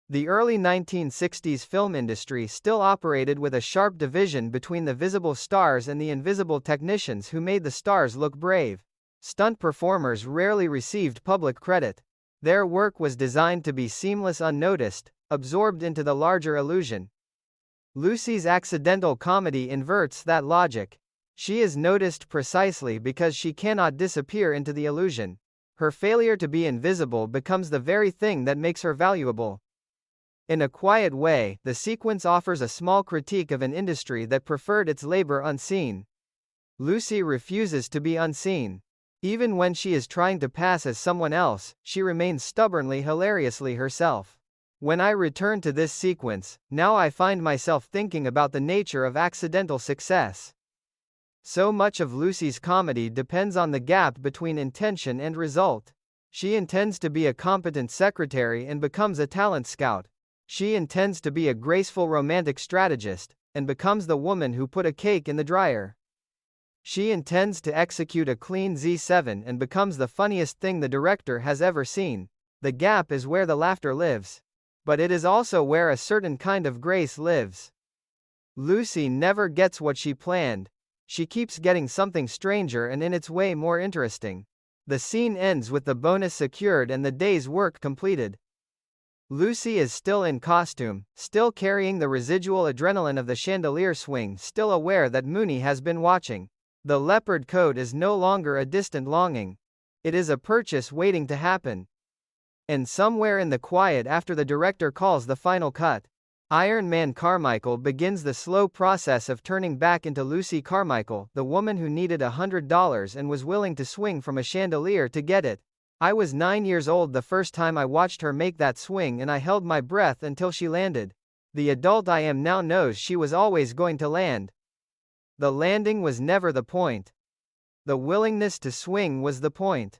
Speaker 19: The early 1960s film industry still operated with a sharp division between the visible stars and the invisible technicians who made the stars look brave. Stunt performers rarely received public credit. Their work was designed to be seamless, unnoticed, absorbed into the larger illusion. Lucy's accidental comedy inverts that logic. She is noticed precisely because she cannot disappear into the illusion. Her failure to be invisible becomes the very thing that makes her valuable. In a quiet way, the sequence offers a small critique of an industry that preferred its labor unseen. Lucy refuses to be unseen. Even when she is trying to pass as someone else, she remains stubbornly, hilariously herself. When I return to this sequence, now I find myself thinking about the nature of accidental success. So much of Lucy's comedy depends on the gap between intention and result. She intends to be a competent secretary and becomes a talent scout. She intends to be a graceful romantic strategist, and becomes the woman who put a cake in the dryer. She intends to execute a clean Z7 and becomes the funniest thing the director has ever seen. The gap is where the laughter lives. But it is also where a certain kind of grace lives. Lucy never gets what she planned. She keeps getting something stranger and in its way more interesting. The scene ends with the bonus secured and the day's work completed. Lucy is still in costume, still carrying the residual adrenaline of the chandelier swing, still aware that Mooney has been watching. The leopard coat is no longer a distant longing. It is a purchase waiting to happen. And somewhere in the quiet after the director calls the final cut, Iron Man Carmichael begins the slow process of turning back into Lucy Carmichael, the woman who needed $100 and was willing to swing from a chandelier to get it. I was 9 years old the first time I watched her make that swing, and I held my breath until she landed. The adult I am now knows she was always going to land. The landing was never the point. The willingness to swing was the point.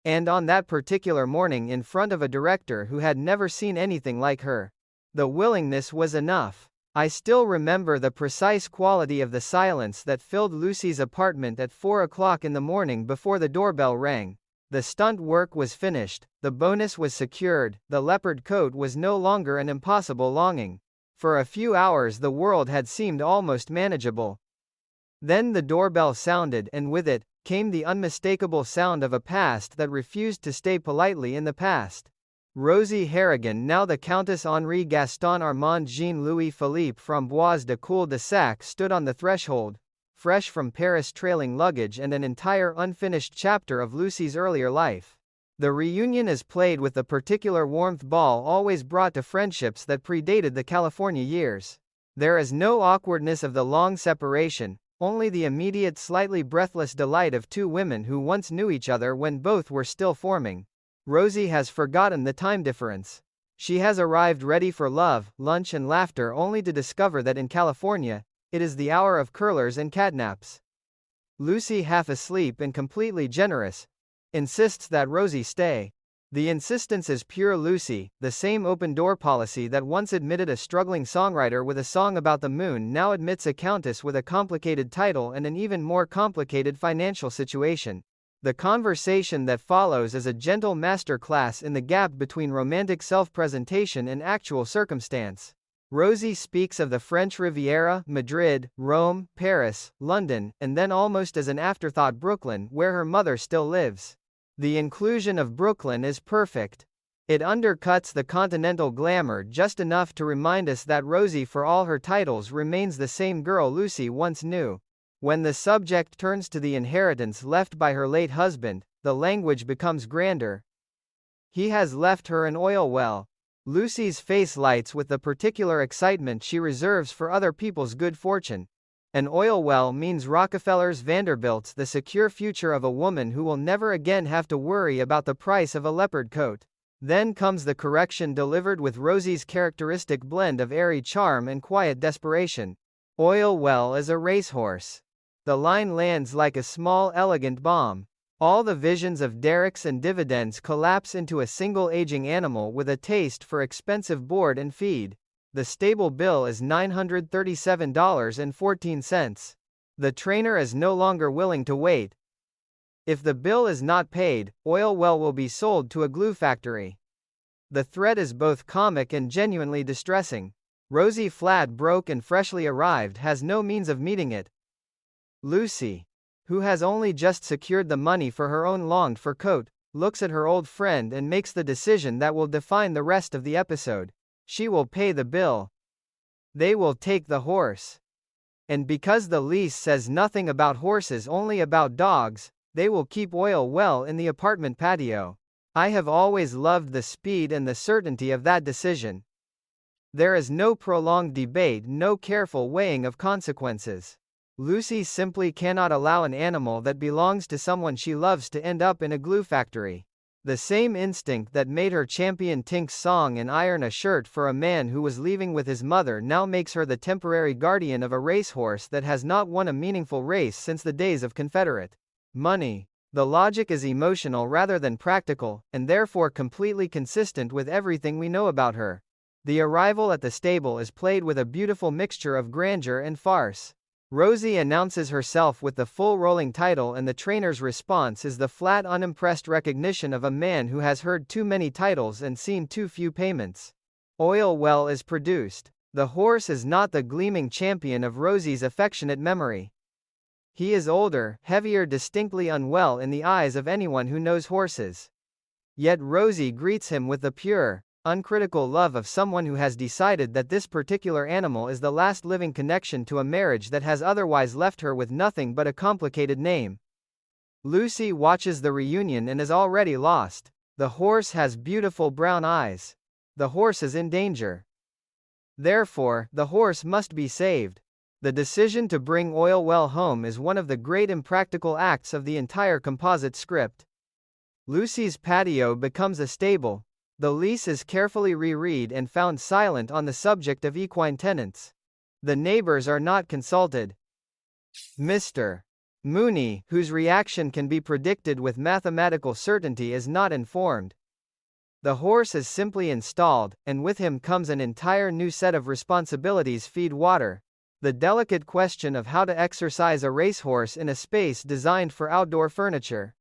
Speaker 19: And on that particular morning, in front of a director who had never seen anything like her, The willingness was enough. I still remember the precise quality of the silence that filled Lucy's apartment at 4 o'clock in the morning before the doorbell rang. The stunt work was finished, the bonus was secured, the leopard coat was no longer an impossible longing. For a few hours the world had seemed almost manageable. Then the doorbell sounded, and with it came the unmistakable sound of a past that refused to stay politely in the past. Rosie Harrigan, now the Countess Henri Gaston Armand Jean-Louis Philippe Framboise de Cul-de-Sac, stood on the threshold, fresh from Paris, trailing luggage and an entire unfinished chapter of Lucy's earlier life. The reunion is played with the particular warmth Ball always brought to friendships that predated the California years. There is no awkwardness of the long separation, only the immediate, slightly breathless delight of two women who once knew each other when both were still forming. Rosie has forgotten the time difference. She has arrived ready for love, lunch and laughter, only to discover that in California, it is the hour of curlers and catnaps. Lucy, half asleep and completely generous, insists that Rosie stay. The insistence is pure Lucy. The same open-door policy that once admitted a struggling songwriter with a song about the moon now admits a countess with a complicated title and an even more complicated financial situation. The conversation that follows is a gentle master class in the gap between romantic self-presentation and actual circumstance. Rosie speaks of the French Riviera, Madrid, Rome, Paris, London, and then almost as an afterthought Brooklyn, where her mother still lives. The inclusion of Brooklyn is perfect. It undercuts the continental glamour just enough to remind us that Rosie, for all her titles, remains the same girl Lucy once knew. When the subject turns to the inheritance left by her late husband, the language becomes grander. He has left her an oil well. Lucy's face lights with the particular excitement she reserves for other people's good fortune. An oil well means Rockefellers, Vanderbilts, the secure future of a woman who will never again have to worry about the price of a leopard coat. Then comes the correction delivered with Rosie's characteristic blend of airy charm and quiet desperation. Oil well is a racehorse. The line lands like a small, elegant bomb. All the visions of derricks and dividends collapse into a single aging animal with a taste for expensive board and feed. The stable bill is $937.14. The trainer is no longer willing to wait. If the bill is not paid, oil well will be sold to a glue factory. The threat is both comic and genuinely distressing. Rosie, flat broke and freshly arrived, has no means of meeting it. Lucy, who has only just secured the money for her own longed-for coat, looks at her old friend and makes the decision that will define the rest of the episode. She will pay the bill. They will take the horse. And because the lease says nothing about horses, only about dogs, they will keep oil well in the apartment patio. I have always loved the speed and the certainty of that decision. There is no prolonged debate, no careful weighing of consequences. Lucy simply cannot allow an animal that belongs to someone she loves to end up in a glue factory. The same instinct that made her champion Tink's song and iron a shirt for a man who was leaving with his mother now makes her the temporary guardian of a racehorse that has not won a meaningful race since the days of Confederate money. The logic is emotional rather than practical, and therefore completely consistent with everything we know about her. The arrival at the stable is played with a beautiful mixture of grandeur and farce. Rosie announces herself with the full rolling title, and the trainer's response is the flat, unimpressed recognition of a man who has heard too many titles and seen too few payments. Oil well is produced. The horse is not the gleaming champion of Rosie's affectionate memory. He is older, heavier, distinctly unwell in the eyes of anyone who knows horses. Yet Rosie greets him with the pure, uncritical love of someone who has decided that this particular animal is the last living connection to a marriage that has otherwise left her with nothing but a complicated name. Lucy watches the reunion and is already lost. The horse has beautiful brown eyes. The horse is in danger. Therefore, the horse must be saved. The decision to bring oil well home is one of the great impractical acts of the entire composite script. Lucy's patio becomes a stable. The lease is carefully reread and found silent on the subject of equine tenants. The neighbors are not consulted. Mr. Mooney, whose reaction can be predicted with mathematical certainty, is not informed. The horse is simply installed, and with him comes an entire new set of responsibilities: feed, water. The delicate question of how to exercise a racehorse in a space designed for outdoor furniture.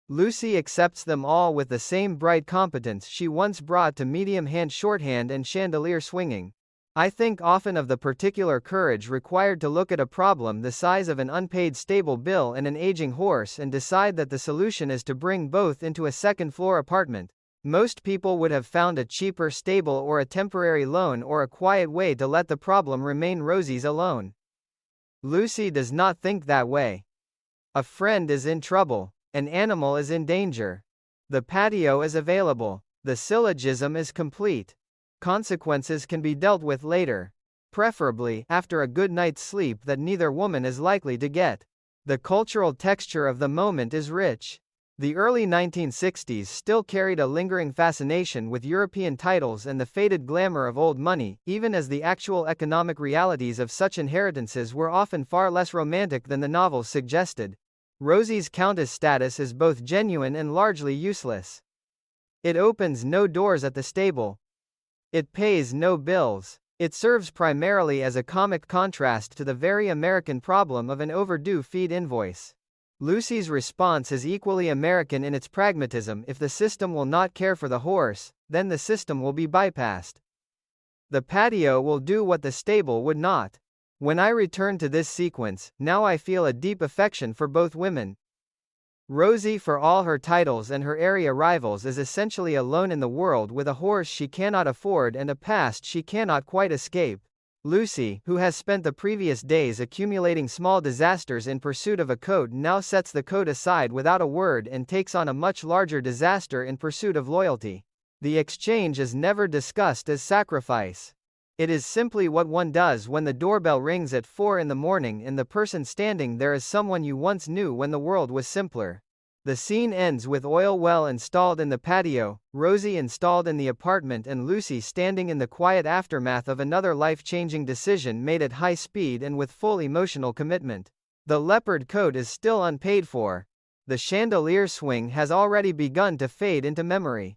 Speaker 19: Lucy accepts them all with the same bright competence she once brought to medium hand shorthand and chandelier swinging. I think often of the particular courage required to look at a problem the size of an unpaid stable bill and an aging horse and decide that the solution is to bring both into a second-floor apartment. Most people would have found a cheaper stable or a temporary loan or a quiet way to let the problem remain Rosie's alone. Lucy does not think that way. A friend is in trouble. An animal is in danger. The patio is available. The syllogism is complete. Consequences can be dealt with later. Preferably, after a good night's sleep that neither woman is likely to get. The cultural texture of the moment is rich. The early 1960s still carried a lingering fascination with European titles and the faded glamour of old money, even as the actual economic realities of such inheritances were often far less romantic than the novels suggested. Rosie's Countess status is both genuine and largely useless. It opens no doors at the stable. It pays no bills. It serves primarily as a comic contrast to the very American problem of an overdue feed invoice. Lucy's response is equally American in its pragmatism: if the system will not care for the horse, then the system will be bypassed. The patio will do what the stable would not. When I return to this sequence, now I feel a deep affection for both women. Rosie, for all her titles and her area rivals, is essentially alone in the world with a horse she cannot afford and a past she cannot quite escape. Lucy, who has spent the previous days accumulating small disasters in pursuit of a coat, now sets the coat aside without a word and takes on a much larger disaster in pursuit of loyalty. The exchange is never discussed as sacrifice. It is simply what one does when the doorbell rings at 4 in the morning and the person standing there is someone you once knew when the world was simpler. The scene ends with oil well installed in the patio, Rosie installed in the apartment, and Lucy standing in the quiet aftermath of another life-changing decision made at high speed and with full emotional commitment. The leopard coat is still unpaid for. The chandelier swing has already begun to fade into memory.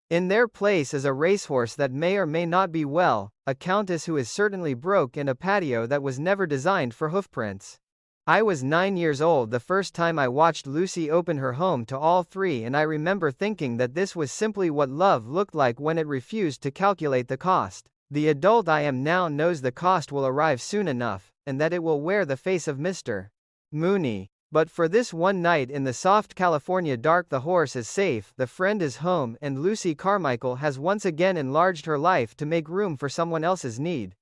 Speaker 19: In their place is a racehorse that may or may not be well, a countess who is certainly broke, and a patio that was never designed for hoofprints. I was 9 years old the first time I watched Lucy open her home to all three, and I remember thinking that this was simply what love looked like when it refused to calculate the cost. The adult I am now knows the cost will arrive soon enough, and that it will wear the face of Mr. Mooney. But for this one night in the soft California dark, the horse is safe, the friend is home, and Lucy Carmichael has once again enlarged her life to make room for someone else's need.